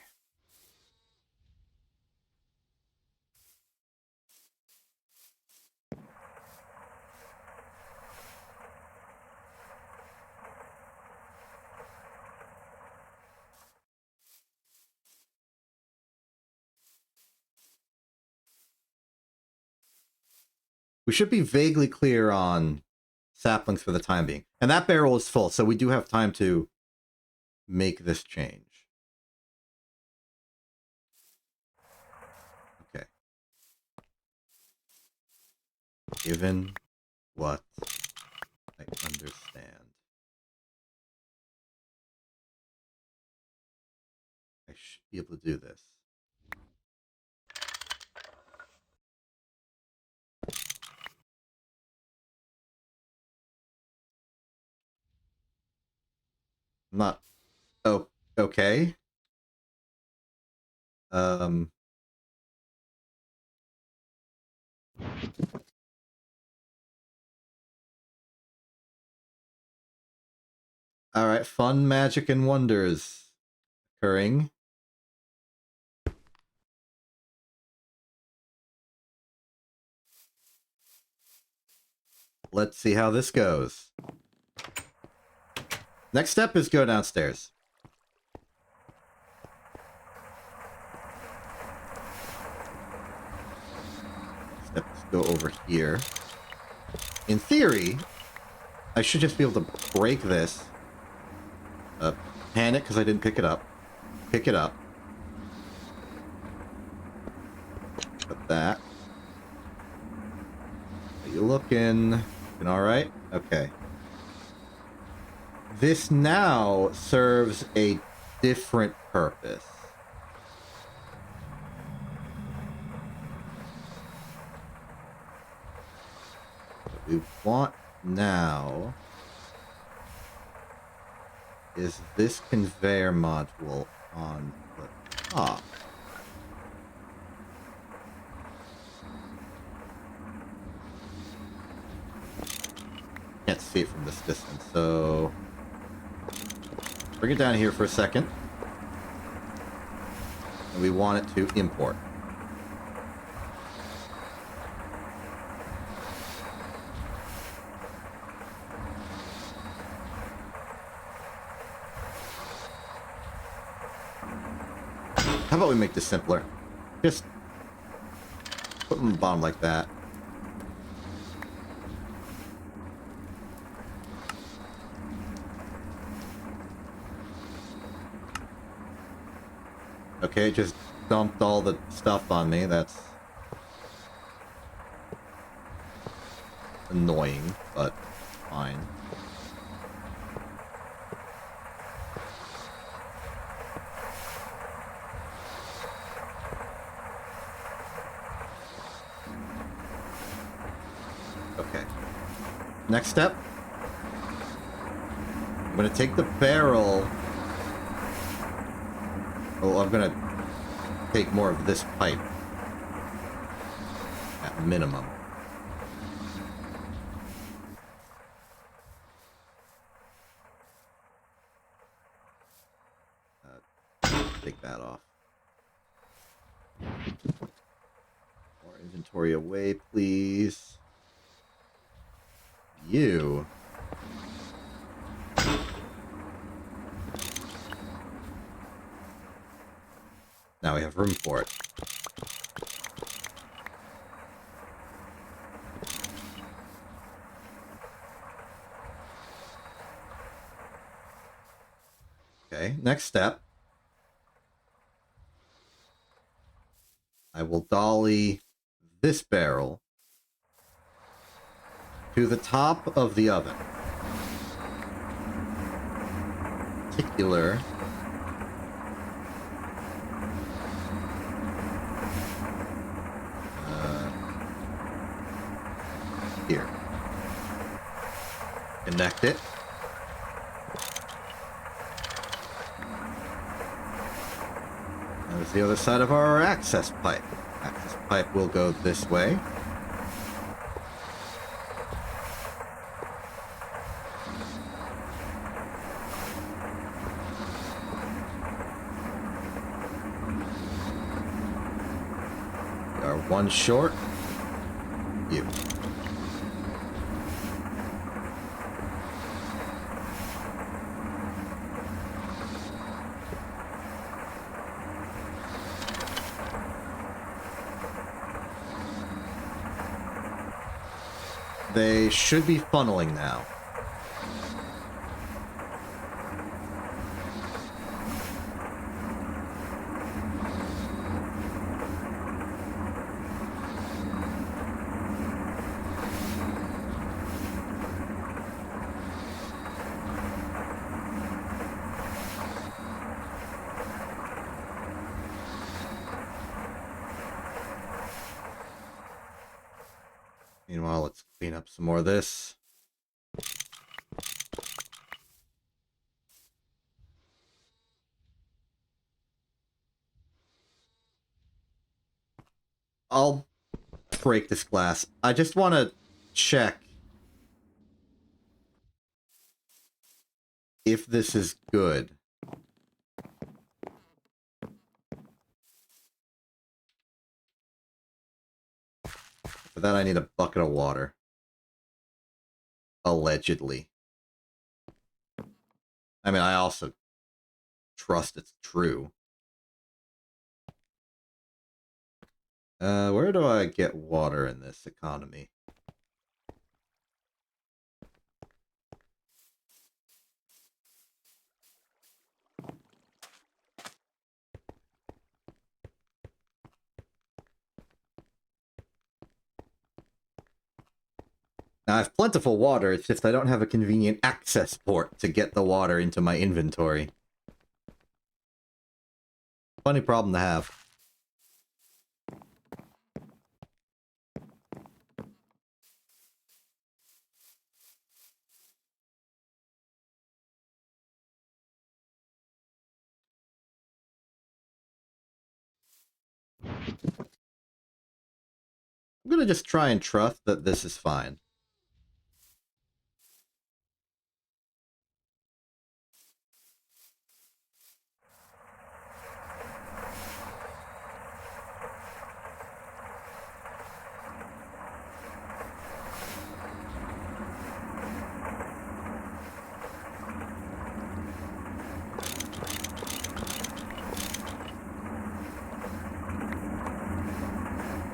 We should be vaguely clear on saplings for the time being. And that barrel is full, so we do have time to make this change. Okay. Given what I understand, I should be able to do this. Not... Oh, okay. Alright, fun magic and wonders occurring. Let's see how this goes. Next step is go downstairs. Let's go over here. In theory, I should just be able to break this. Pan it because I didn't pick it up. Pick it up. Put that. Are you looking? Looking alright? Okay. This now serves a different purpose. What we want now is this conveyor module on the top. Can't see it from this distance, so bring it down here for a second. And we want it to import. How about we make this simpler? Just put them on the bottom like that. Okay, just dumped all the stuff on me. That's annoying, but fine. Okay. Next step. I'm gonna take the barrel. Oh, I'm gonna take more of this pipe. At minimum. Take that off. inventory away, please. You. Now we have room for it. Okay, next step. I will dolly this barrel to the top of the oven. Particular. Here. Connect it. There's the other side of our access pipe. Access pipe will go this way. We are one short. You. They should be funneling now. Meanwhile, let's clean up some more of this. I'll break this glass. I just want to check if this is good. For that, I need a bucket of water. Allegedly. I mean, I also trust it's true. Where do I get water in this economy? Now, I have plentiful water, it's just I don't have a convenient access port to get the water into my inventory. Funny problem to have. I'm gonna just try and trust that this is fine.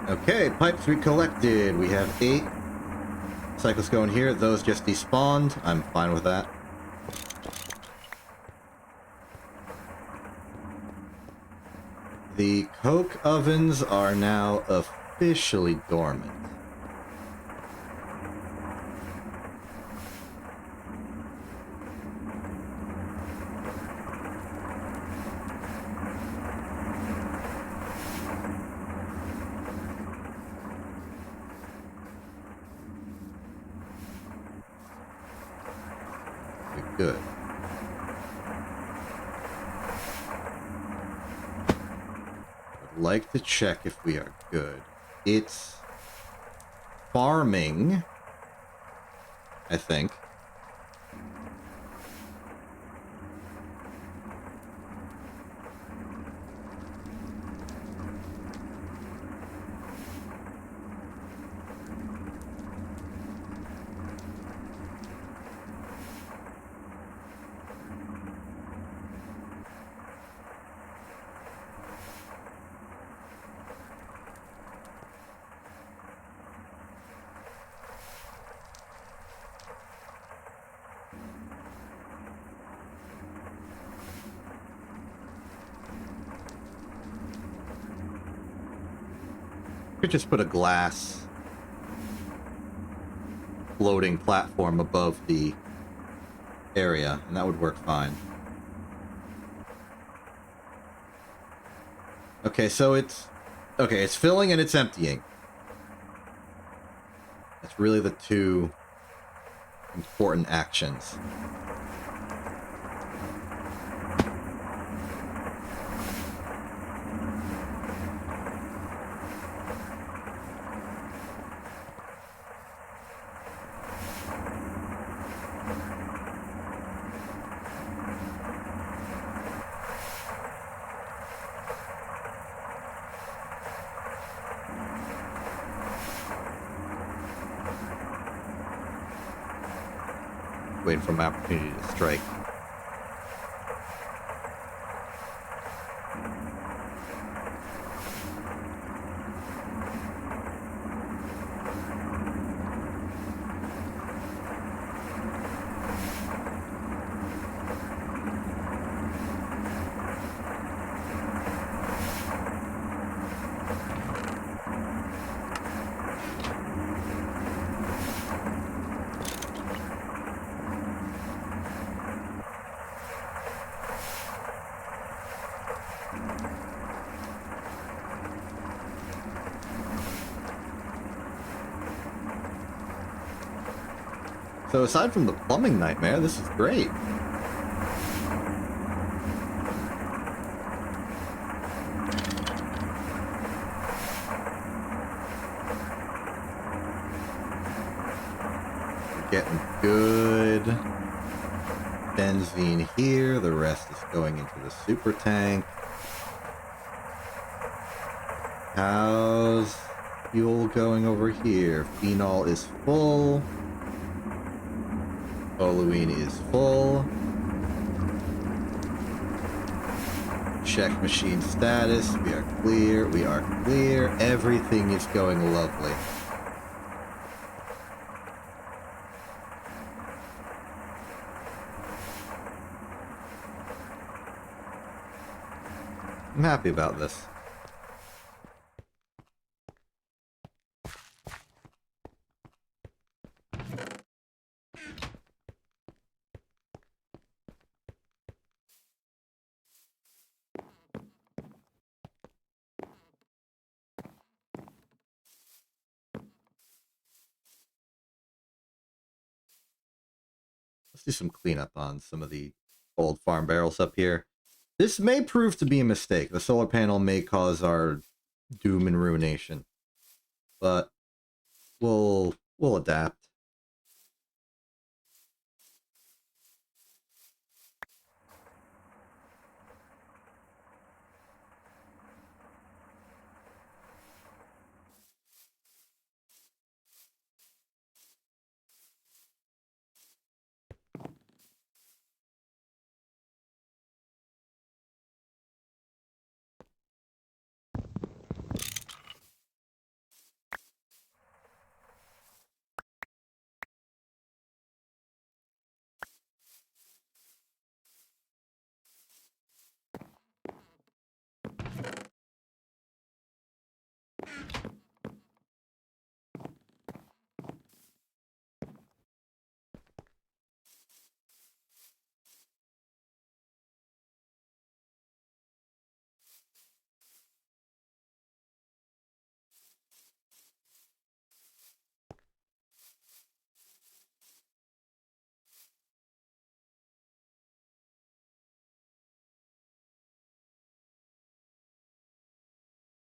Okay, pipes recollected. We have 8 cycles going here. Those just despawned. I'm fine with that. The coke ovens are now officially dormant. Good. I'd like to check if we are good. It's farming, I think. could just put a glass floating platform above the area, and that would work fine. Okay, so it's filling and it's emptying. That's really the two important actions. Waiting for my opportunity to strike. So aside from the plumbing nightmare, this is great. We're getting good benzene here. The rest is going into the super tank. How's fuel going over here? Phenol is full. Toluene is full. Check machine status. We are clear. We are clear. Everything is going lovely. I'm happy about this. Let's do some cleanup on some of the old farm barrels up here. This may prove to be a mistake. The solar panel may cause our doom and ruination, but we'll adapt.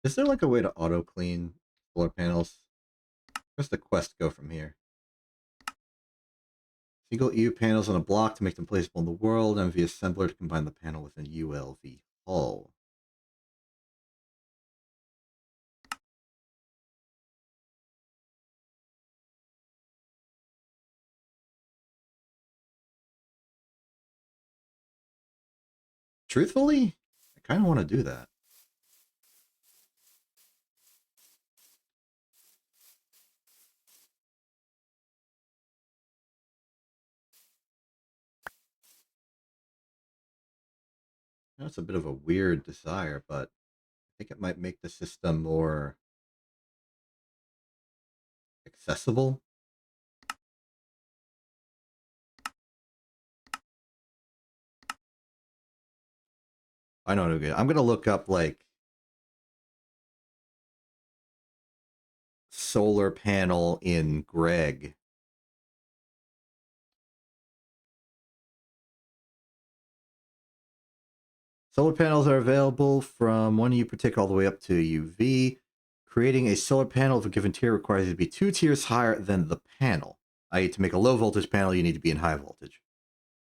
Is there like a way to auto clean solar panels? Where's the quest go from here? Single EU panels on a block to make them placeable in the world. MV assembler to combine the panel with an ULV hull. Truthfully, I kind of want to do that. That's a bit of a weird desire, but I think it might make the system more accessible. I know what I'm gonna look up like solar panel in Greg. Solar panels are available from 1 U per tick all the way up to UV. Creating a solar panel of a given tier requires you to be 2 tiers higher than the panel. I.e., to make a low voltage panel, you need to be in high voltage.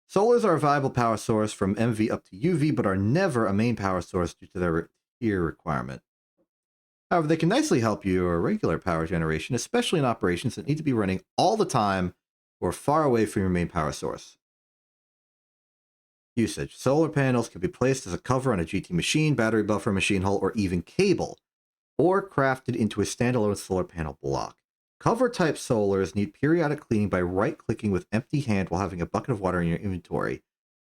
Solars are a viable power source from MV up to UV, but are never a main power source due to their tier requirement. However, they can nicely help your regular power generation, especially in operations that need to be running all the time or far away from your main power source. Usage. Solar panels can be placed as a cover on a GT machine, battery buffer, machine hull, or even cable, or crafted into a standalone solar panel block. Cover-type solars need periodic cleaning by right-clicking with empty hand while having a bucket of water in your inventory,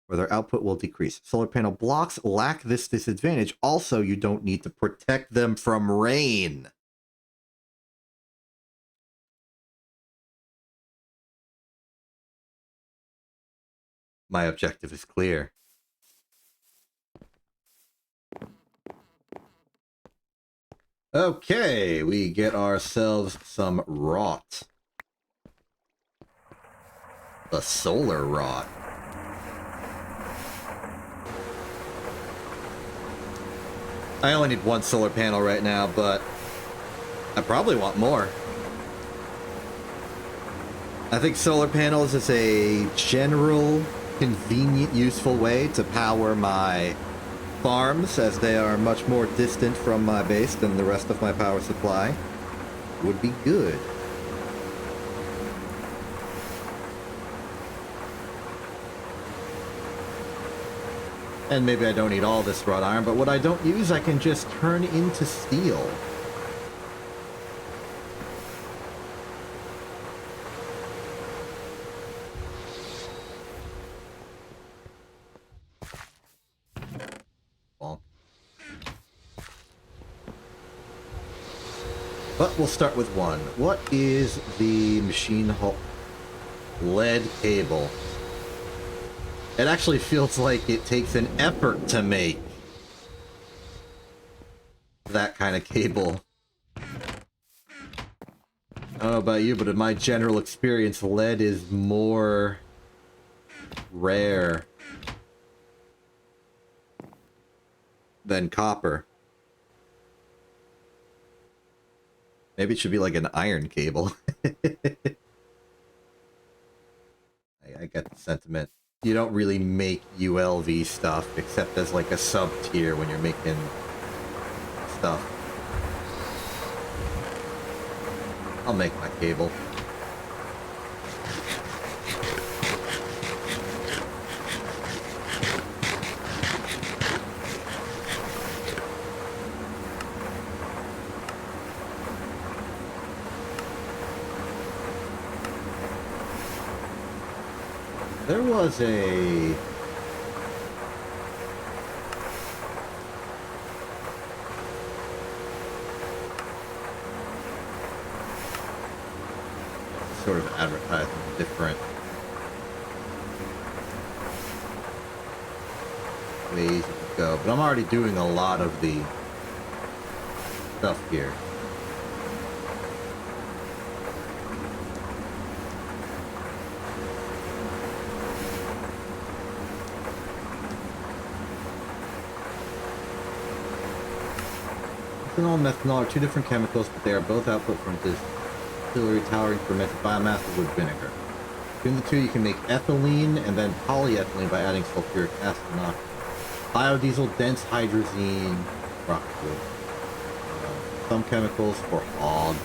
or their output will decrease. Solar panel blocks lack this disadvantage. Also, you don't need to protect them from rain. My objective is clear. Okay, we get ourselves some rot. The solar rot. I only need 1 solar panel right now, but I probably want more. I think solar panels is a general, convenient, useful way to power my farms, as they are much more distant from my base than the rest of my power supply. Would be good. And maybe I don't need all this wrought iron, but what I don't use I can just turn into steel. But we'll start with one. What is the machine hull? Lead cable. It actually feels like it takes an effort to make that kind of cable. I don't know about you, but in my general experience, lead is more rare than copper. Maybe it should be like an iron cable. I get the sentiment. You don't really make ULV stuff except as like a sub-tier when you're making stuff. I'll make my cable. There was a... sort of advertising different ways you could go, but I'm already doing a lot of the stuff here. Ethanol and methanol are two different chemicals, but they are both output from distillery towering fermented biomass of wood vinegar. Between the two, you can make ethylene and then polyethylene by adding sulfuric acid and oxygen. Biodiesel, dense hydrazine, rockwood. Some chemicals for hog.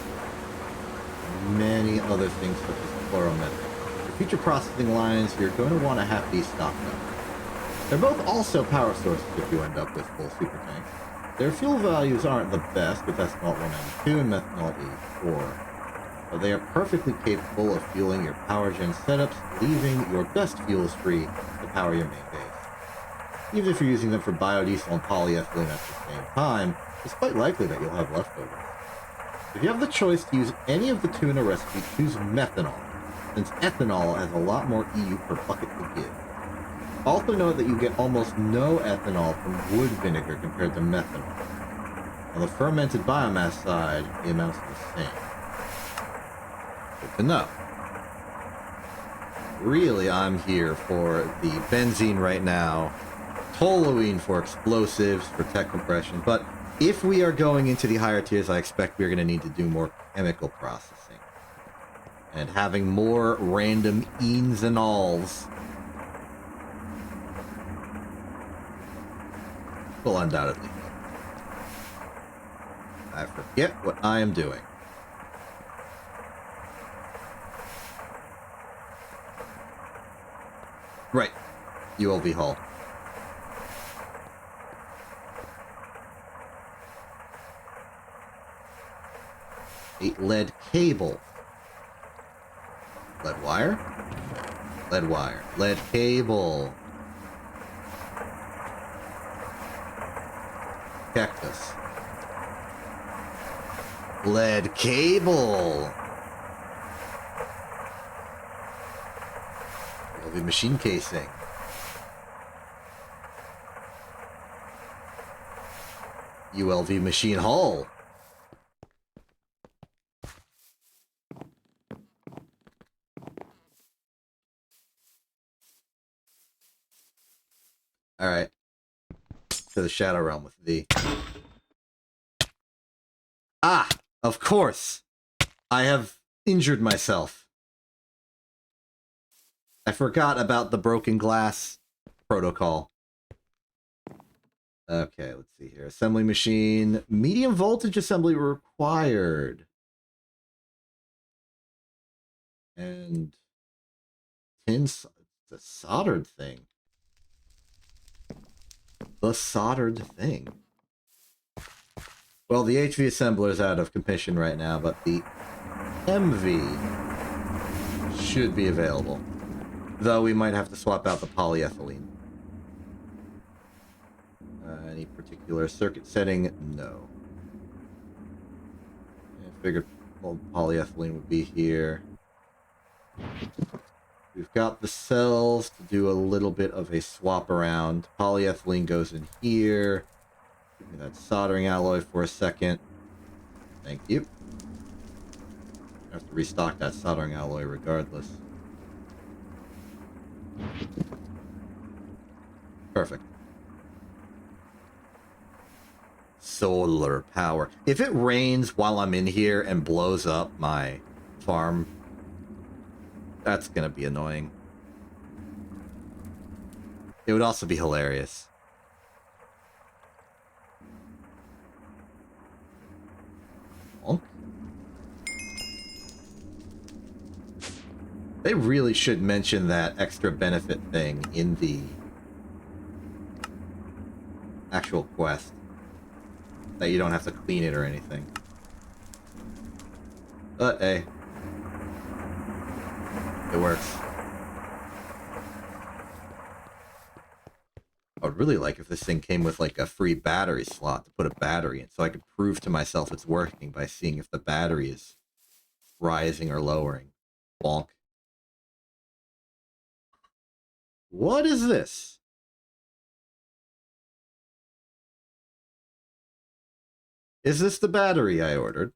Many other things such as chloromethanol. For future processing lines, you're going to want to have these stocked up. They're both also power sources if you end up with full super tanks. Their fuel values aren't the best, with ethanol 192 and methanol 84. But they are perfectly capable of fueling your power gen setups, leaving your best fuels free to power your main base. Even if you're using them for biodiesel and polyethylene at the same time, it's quite likely that you'll have leftovers. If you have the choice to use any of the two in a recipe, choose methanol, since ethanol has a lot more EU per bucket to give. Also note that you get almost no ethanol from wood vinegar compared to methanol. On the fermented biomass side, the amounts are the same. Good to know. Really, I'm here for the benzene right now, toluene for explosives, for tech compression, but if we are going into the higher tiers, I expect we're going to need to do more chemical processing. And having more random eens and alls will undoubtedly help. I forget what I am doing. Right. ULV hull. A lead cable. Lead wire? Lead wire. Lead cable. Cactus. Lead cable. ULV machine casing. ULV machine hull. Alright. To the Shadow Realm with thee. Ah! Of course! I have injured myself. I forgot about the broken glass protocol. Okay, let's see here. Assembly machine. Medium voltage assembly required. And the soldered thing. The soldered thing. Well, the HV assembler is out of commission right now, but the MV should be available. Though we might have to swap out the polyethylene. Any particular circuit setting? No. I figured polyethylene would be here. We've got the cells to do a little bit of a swap around. Polyethylene goes in here. Give me that soldering alloy for a second. Thank you. I have to restock that soldering alloy regardless. Perfect. Solar power. If it rains while I'm in here and blows up my farm, that's gonna be annoying. It would also be hilarious. Honk. They really should mention that extra benefit thing in the actual quest. That you don't have to clean it or anything. But hey. It works. I would really like if this thing came with like a free battery slot to put a battery in, so I could prove to myself it's working by seeing if the battery is rising or lowering. Bonk. What is this? Is this the battery I ordered?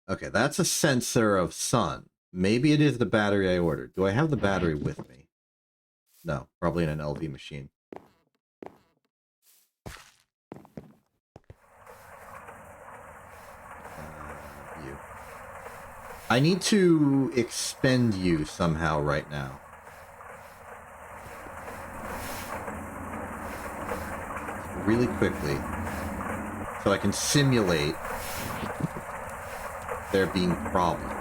Okay, that's a sensor of sun. Maybe it is the battery I ordered. Do I have the battery with me? No, probably in an LV machine. You. I need to expend you somehow right now. Really quickly. So I can simulate there being problems.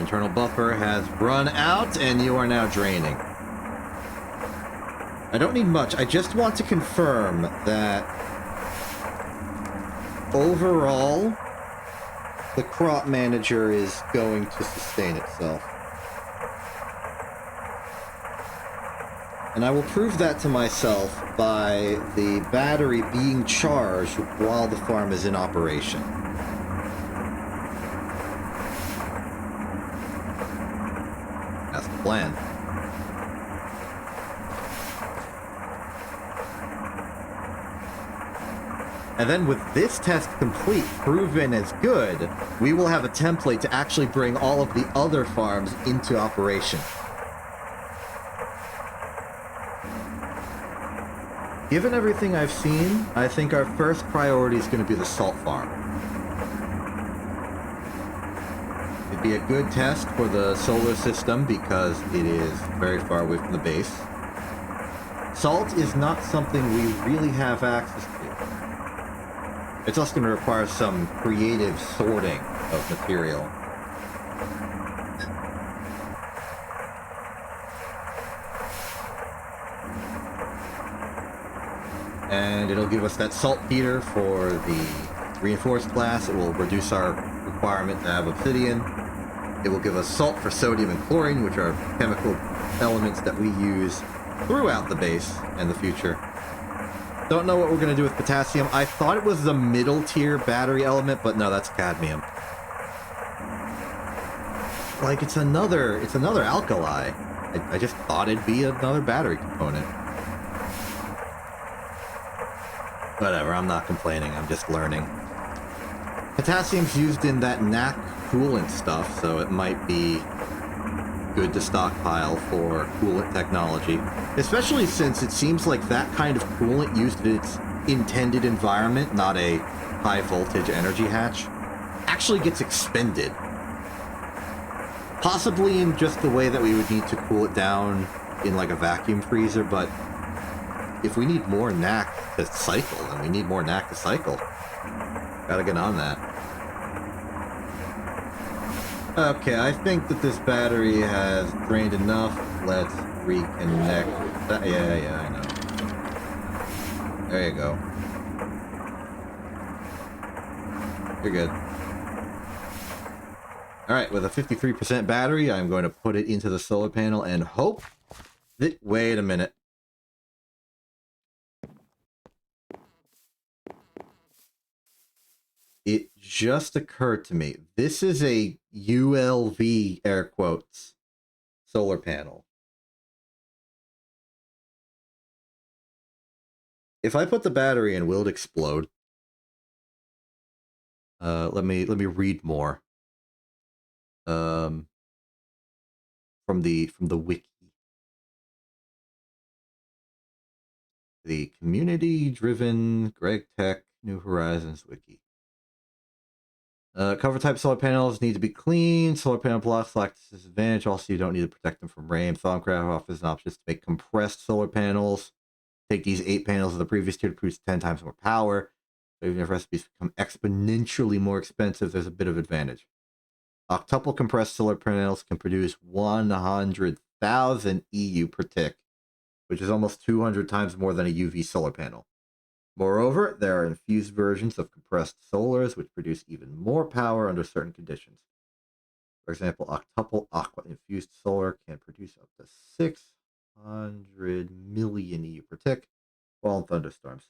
internal buffer has run out, and you are now draining. I don't need much. I just want to confirm that overall, the crop manager is going to sustain itself. And I will prove that to myself by the battery being charged while the farm is in operation. That's the plan. And then with this test complete, proven as good, we will have a template to actually bring all of the other farms into operation. Given everything I've seen, I think our first priority is going to be the salt farm. It'd be a good test for the solar system because it is very far away from the base. Salt is not something we really have access to. It's also going to require some creative sorting of material. And it'll give us that saltpeter for the reinforced glass. It will reduce our requirement to have obsidian. It will give us salt for sodium and chlorine, which are chemical elements that we use throughout the base and the future. Don't know what we're going to do with potassium. I thought it was the middle tier battery element, but no, that's cadmium. Like, it's another alkali. I just thought it'd be another battery component. Whatever, I'm not complaining, I'm just learning. Potassium's used in that NAC coolant stuff, so it might be good to stockpile for coolant technology. Especially since it seems like that kind of coolant used in its intended environment, not a high voltage energy hatch, actually gets expended. Possibly in just the way that we would need to cool it down in like a vacuum freezer, but if we need more NAC to cycle, then we need more NAC to cycle. Gotta get on that. Okay, I think that this battery has drained enough. Let's reconnect that. Yeah, I know. There you go. You're good. Alright, with a 53% battery, I'm going to put it into the solar panel and hope that... Wait a minute. It just occurred to me. This is a ULV, air quotes, solar panel. If I put the battery in, will it explode? Let me read more. From the wiki. The community-driven Greg Tech New Horizons wiki. Cover type solar panels need to be clean. Solar panel blocks lack this disadvantage. Also, you don't need to protect them from rain. Thaumcraft offers an option to make compressed solar panels. Take these 8 panels of the previous tier to produce 10 times more power. So even if recipes become exponentially more expensive, there's a bit of advantage. Octuple compressed solar panels can produce 100,000 EU per tick, which is almost 200 times more than a UV solar panel. Moreover, there are infused versions of compressed solars which produce even more power under certain conditions. For example, octuple aqua infused solar can produce up to 600 million EU per tick while in thunderstorms.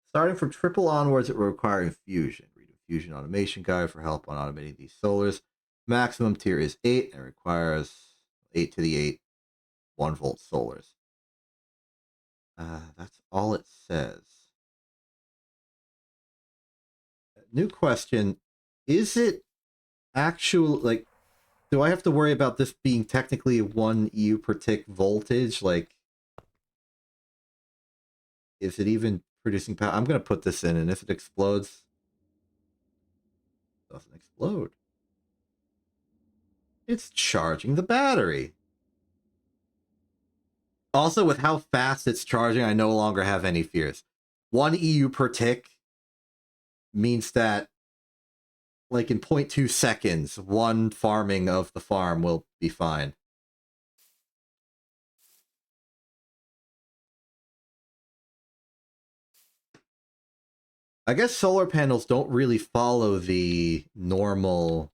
Starting from triple onwards, it will require infusion. Read Infusion Automation Guide for help on automating these solars. Maximum tier is 8 and requires 8 to the 8 1-volt solars. That's all it says. New question. Is it actual, like, do I have to worry about this being technically 1 EU per tick voltage? Like, is it even producing power? I'm going to put this in, and if it explodes, it doesn't explode. It's charging the battery. Also, with how fast it's charging, I no longer have any fears. 1 EU per tick means that like in 0.2 seconds, one farming of the farm will be fine. I guess solar panels don't really follow the normal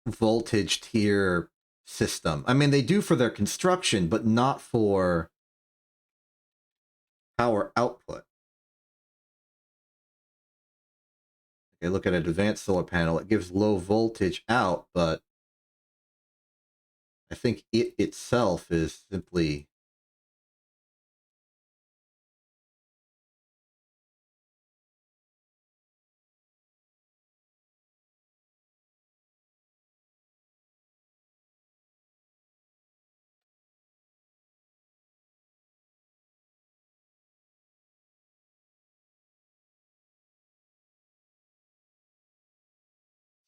voltage tier system. I mean, they do for their construction, but not for power output. Okay, look at an advanced solar panel. It gives low voltage out, but I think it itself is simply...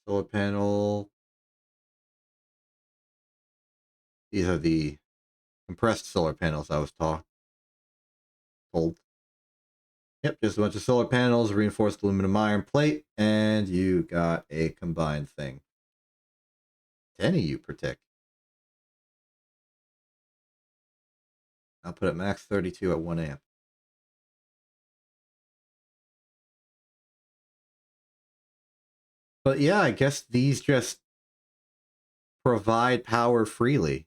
Solar panel. These are the compressed solar panels I was told. Yep, just a bunch of solar panels, reinforced aluminum iron plate, and you got a combined thing. 10 of you per tick. I'll put it max 32 at 1 amp. But yeah, I guess these just provide power freely.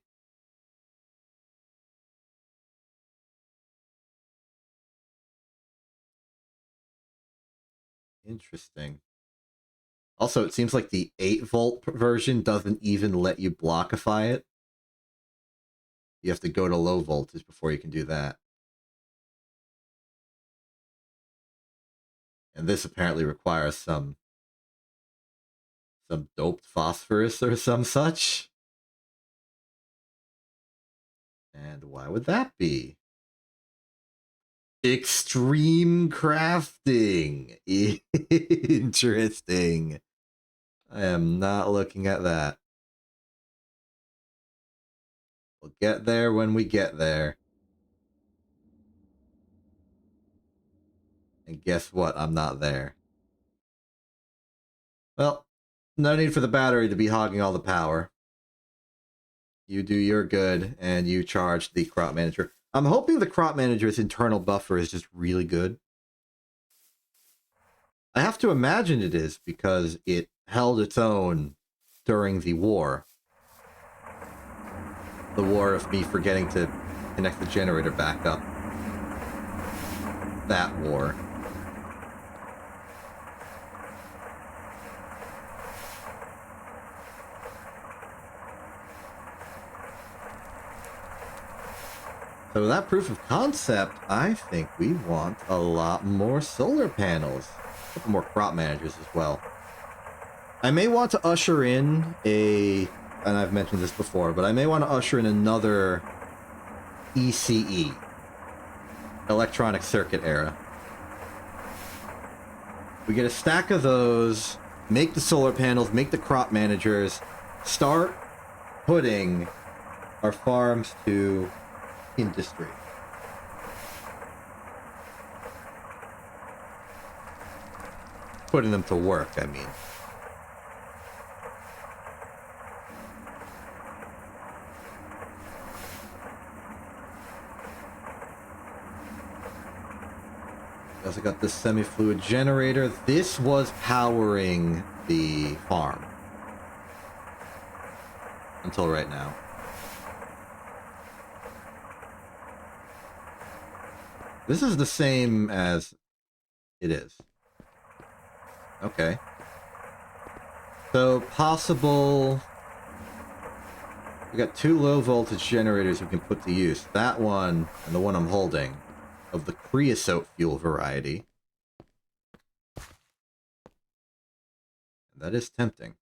Interesting. Also, it seems like the 8-volt version doesn't even let you blockify it. You have to go to low voltage before you can do that. And this apparently requires some doped phosphorus or some such. And why would that be? Extreme crafting. Interesting. I am not looking at that. We'll get there when we get there. And guess what? I'm not there. Well, no need for the battery to be hogging all the power. You do your good, and you charge the crop manager. I'm hoping the crop manager's internal buffer is just really good. I have to imagine it is, because it held its own during the war. The war of me forgetting to connect the generator back up. That war. So that proof of concept, I think we want a lot more solar panels. A couple more crop managers as well. I may want to usher in and I've mentioned this before, but I may want to usher in another ECE. Electronic Circuit Era. We get a stack of those, make the solar panels, make the crop managers, start putting our farms to industry. Putting them to work, I mean. We also got this semi-fluid generator. This was powering the farm. Until right now. This is the same as it is. Okay. So, possible... We got 2 low voltage generators we can put to use. That one, and the one I'm holding, of the creosote fuel variety. And that is tempting.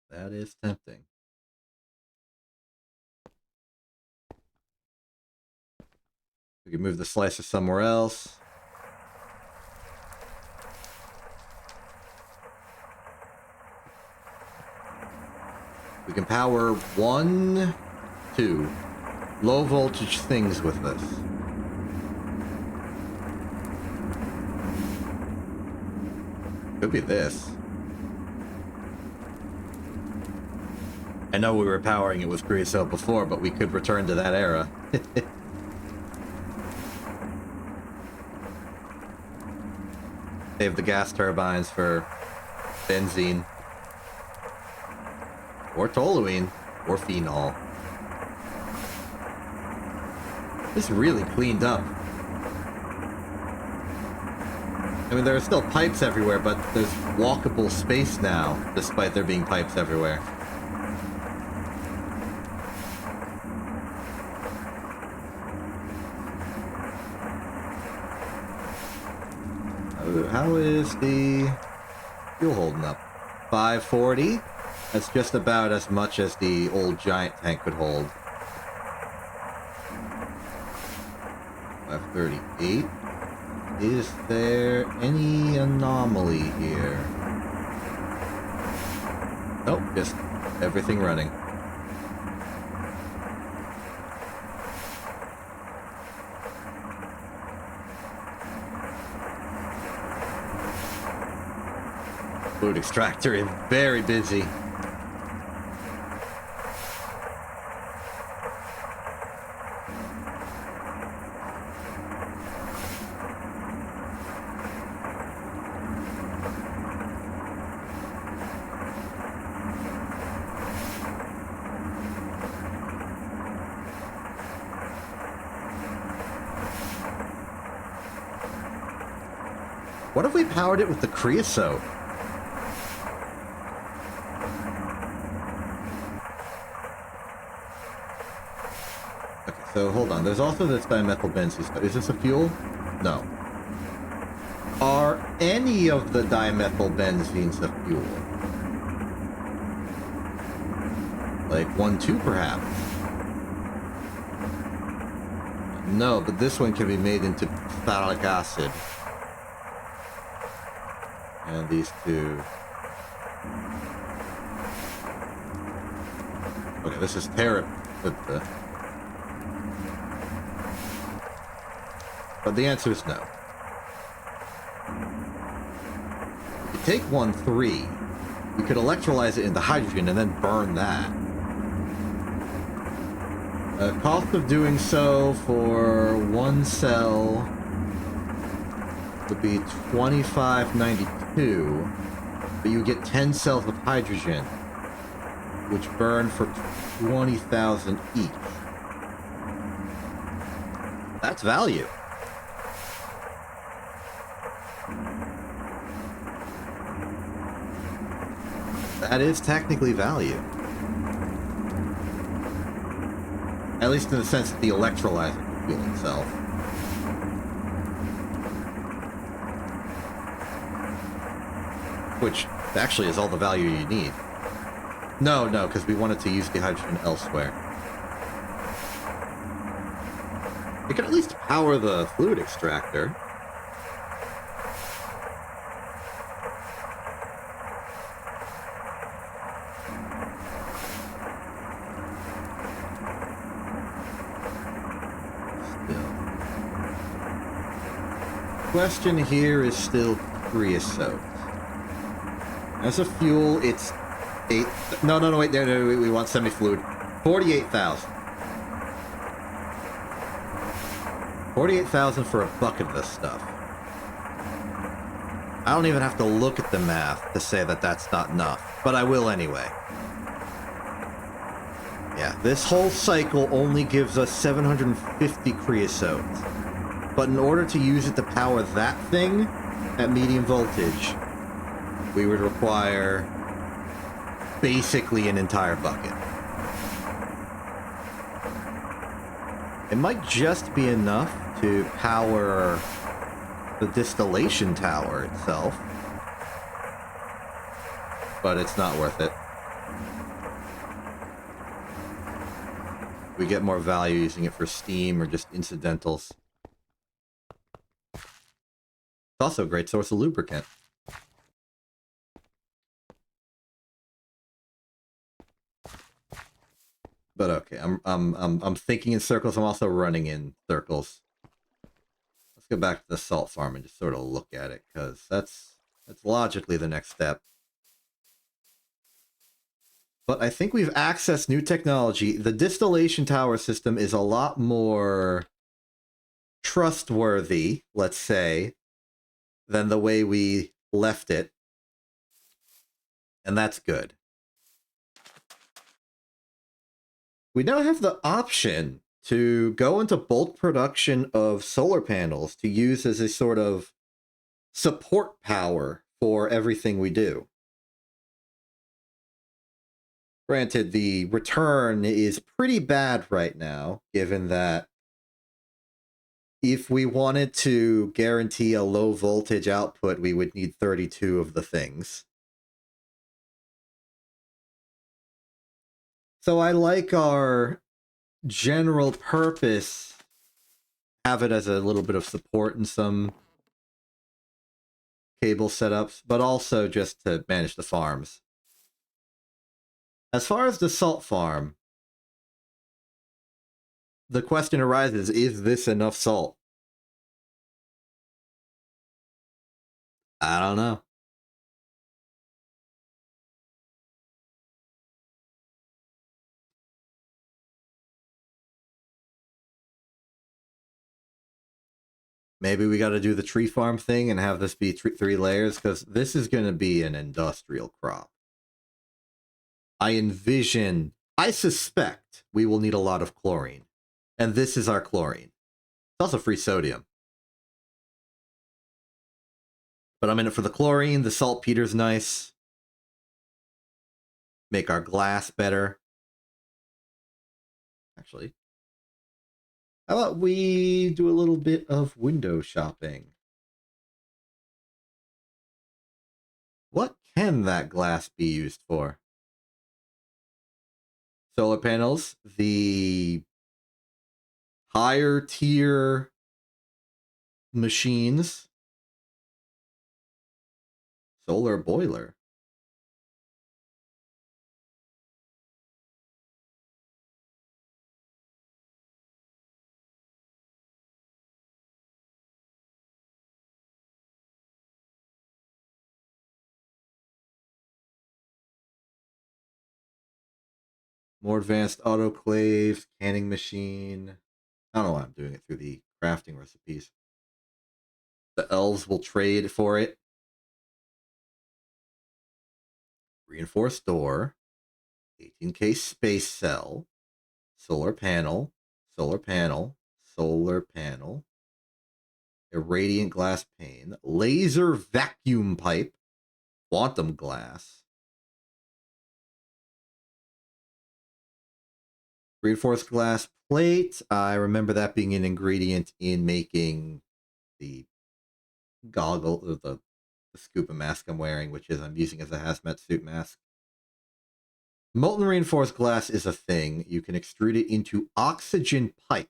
That is tempting. We can move the slicer somewhere else. We can power 1 two low voltage things with this. Could be this. I know we were powering it with creosote before, but we could return to that era. Save the gas turbines for benzene. Or toluene. Or phenol. This really cleaned up. I mean, there are still pipes everywhere, but there's walkable space now, despite there being pipes everywhere. How is the fuel holding up? 540? That's just about as much as the old giant tank could hold. 538. Is there any anomaly here? Nope, just everything running. Fluid extractor is very busy. What if we powered it with the creosote? Okay, so hold on. There's also this dimethyl benzene stuff. Is this a fuel? No. Are any of the dimethyl benzenes a fuel? Like 1,2 perhaps? No, but this one can be made into phthalic acid. And these two. Okay, this is but the answer is no. If you take 1,3, you could electrolyze it into hydrogen and then burn that. Cost of doing so for one cell would be $25.92, but you get 10 cells of hydrogen, which burn for 20,000 each. That's value. That is technically value. At least in the sense that the electrolyzer fuel itself. Which actually is all the value you need. No, because we wanted to use the hydrogen elsewhere. We can at least power the fluid extractor. Question here is still creosote. As a fuel, it's 8... No, wait, we want semi-fluid. 48,000. 48,000 for a bucket of this stuff. I don't even have to look at the math to say that that's not enough, but I will anyway. Yeah, this whole cycle only gives us 750 creosote. But in order to use it to power that thing at medium voltage, we would require basically an entire bucket. It might just be enough to power the distillation tower itself, but it's not worth it. We get more value using it for steam or just incidentals. It's also a great source of lubricant. But okay, I'm thinking in circles. I'm also running in circles. Let's go back to the salt farm and just sort of look at it, because that's logically the next step. But I think we've accessed new technology. The distillation tower system is a lot more trustworthy, let's say, than the way we left it. And that's good. We now have the option to go into bulk production of solar panels to use as a sort of support power for everything we do. Granted, the return is pretty bad right now, given that if we wanted to guarantee a low voltage output, we would need 32 of the things. So I like our general purpose, have it as a little bit of support in some cable setups, but also just to manage the farms. As far as the salt farm, the question arises, is this enough salt? I don't know. Maybe we got to do the tree farm thing and have this be 3 layers, because this is going to be an industrial crop. I suspect we will need a lot of chlorine. And this is our chlorine. It's also free sodium. But I'm in it for the chlorine. The saltpeter's nice. Make our glass better. Actually, how about we do a little bit of window shopping? What can that glass be used for? Solar panels, the higher tier machines, solar boiler. More advanced autoclaves, canning machine. I don't know why I'm doing it through the crafting recipes. The elves will trade for it. Reinforced door. 18K space cell. Solar panel. Solar panel. Solar panel. Irradiant glass pane. Laser vacuum pipe. Quantum glass. Reinforced glass plate. I remember that being an ingredient in making the goggle, the scuba mask I'm wearing, which is I'm using as a hazmat suit mask. Molten reinforced glass is a thing. You can extrude it into oxygen pipe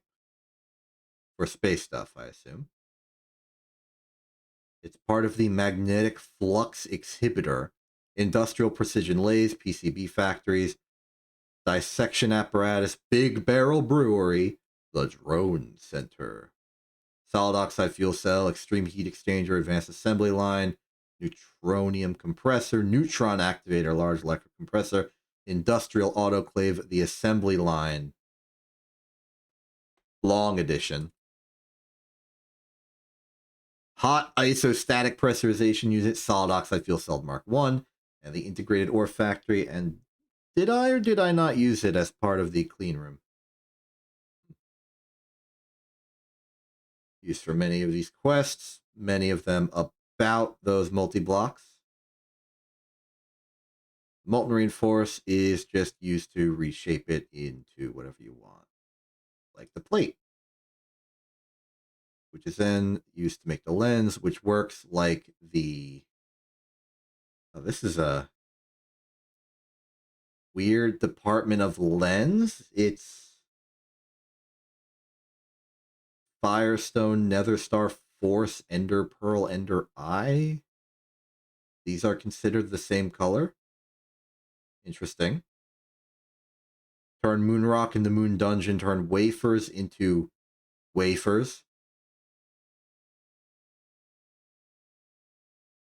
for space stuff, I assume. It's part of the magnetic flux exhibitor, industrial precision lathes, PCB factories, dissection apparatus, big barrel brewery, the drone center, solid oxide fuel cell, extreme heat exchanger, advanced assembly line, neutronium compressor, neutron activator, large electric compressor, industrial autoclave, the assembly line, long edition. Hot isostatic pressurization unit, solid oxide fuel cell Mark 1, and the integrated ore factory. And did I or did I not use it as part of the clean room? Used for many of these quests, many of them about those multi-blocks. Molten reinforce is just used to reshape it into whatever you want, like the plate, which is then used to make the lens, which works like the... Oh, this is a weird department of lens. It's Firestone, Nether Star, Force, Ender Pearl, Ender Eye. These are considered the same color. Interesting. turn moon rock into moon dungeon, turn wafers into wafers.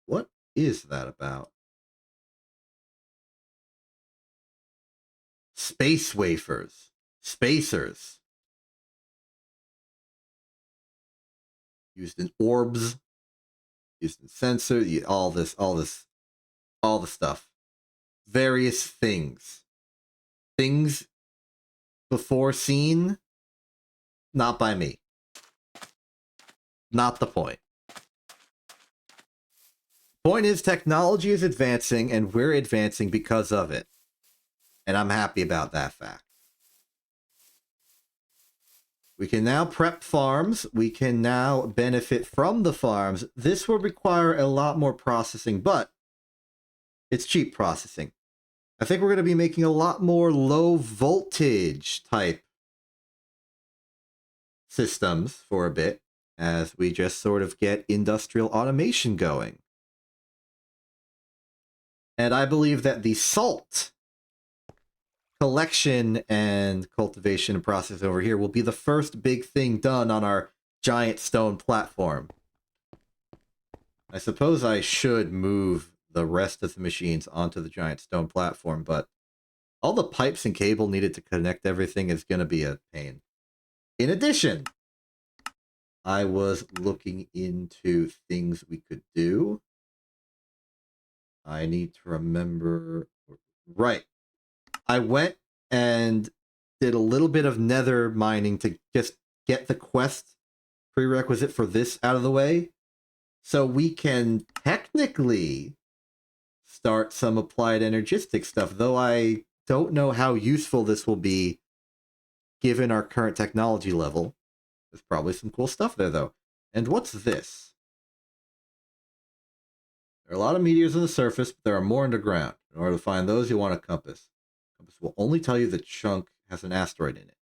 What is that about? Space wafers. Spacers. Used in orbs. Used in sensor. All the stuff. Various things. Things before seen. Not by me. Not the point. Point is, technology is advancing, and we're advancing because of it. And I'm happy about that fact. We can now prep farms. We can now benefit from the farms. This will require a lot more processing, but it's cheap processing. I think we're going to be making a lot more low voltage type systems for a bit as we just sort of get industrial automation going. And I believe that the salt collection and cultivation process over here will be the first big thing done on our giant stone platform. I suppose I should move the rest of the machines onto the giant stone platform, but all the pipes and cable needed to connect everything is going to be a pain. In addition, I was looking into things we could do. I need to remember... Right. I went and did a little bit of nether mining to just get the quest prerequisite for this out of the way. So we can technically start some applied energistic stuff, though I don't know how useful this will be given our current technology level. There's probably some cool stuff there, though. And what's this? There are a lot of meteors on the surface, but there are more underground. In order to find those, you'll want a compass. Compass will only tell you the chunk has an asteroid in it.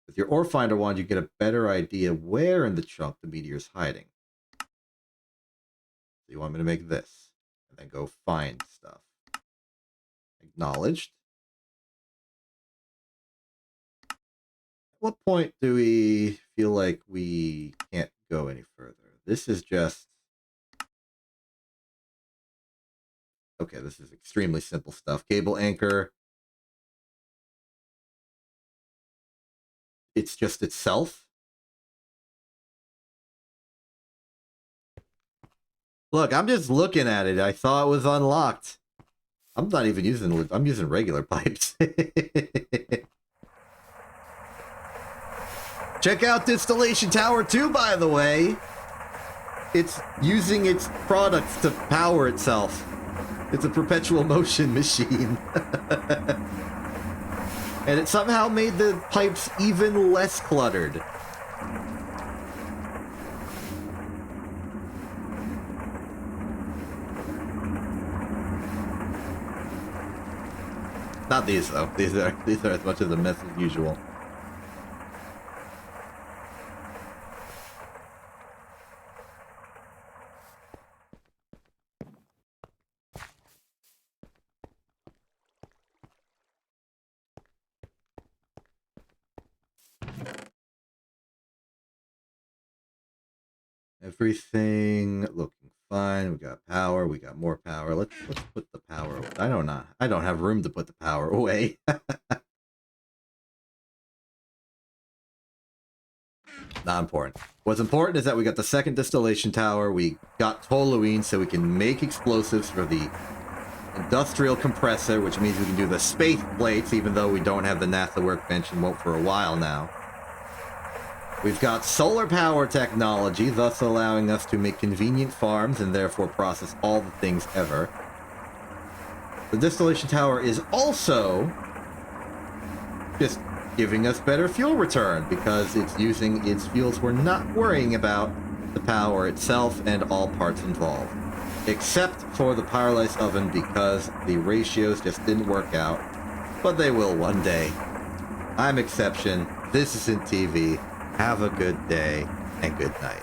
With your ore finder wand, you get a better idea where in the chunk the meteor is hiding. So you want me to make this, and then go find stuff. Acknowledged. At what point do we feel like we can't go any further? This is just... Okay, this is extremely simple stuff. Cable anchor. It's just itself. Look, I'm just looking at it. I thought it was unlocked. I'm not even using... I'm using regular pipes. Check out Distillation Tower 2, by the way. It's using its products to power itself. It's a perpetual motion machine. And it somehow made the pipes even less cluttered. Not these, though. These are as much of a mess as usual. Everything looking fine. We got power. We got more power. Let's put the power away. I don't have room to put the power away. Not important. What's important is that we got the second distillation tower. We got toluene so we can make explosives for the industrial compressor, which means we can do the space plates, even though we don't have the NASA workbench and won't for a while now. We've got solar power technology, thus allowing us to make convenient farms and therefore process all the things ever. The distillation tower is also just giving us better fuel return because it's using its fuels. We're not worrying about the power itself and all parts involved. Except for the Pyrolysis oven because the ratios just didn't work out. But they will one day. I'm Exception. This isn't TV. Have a good day and good night.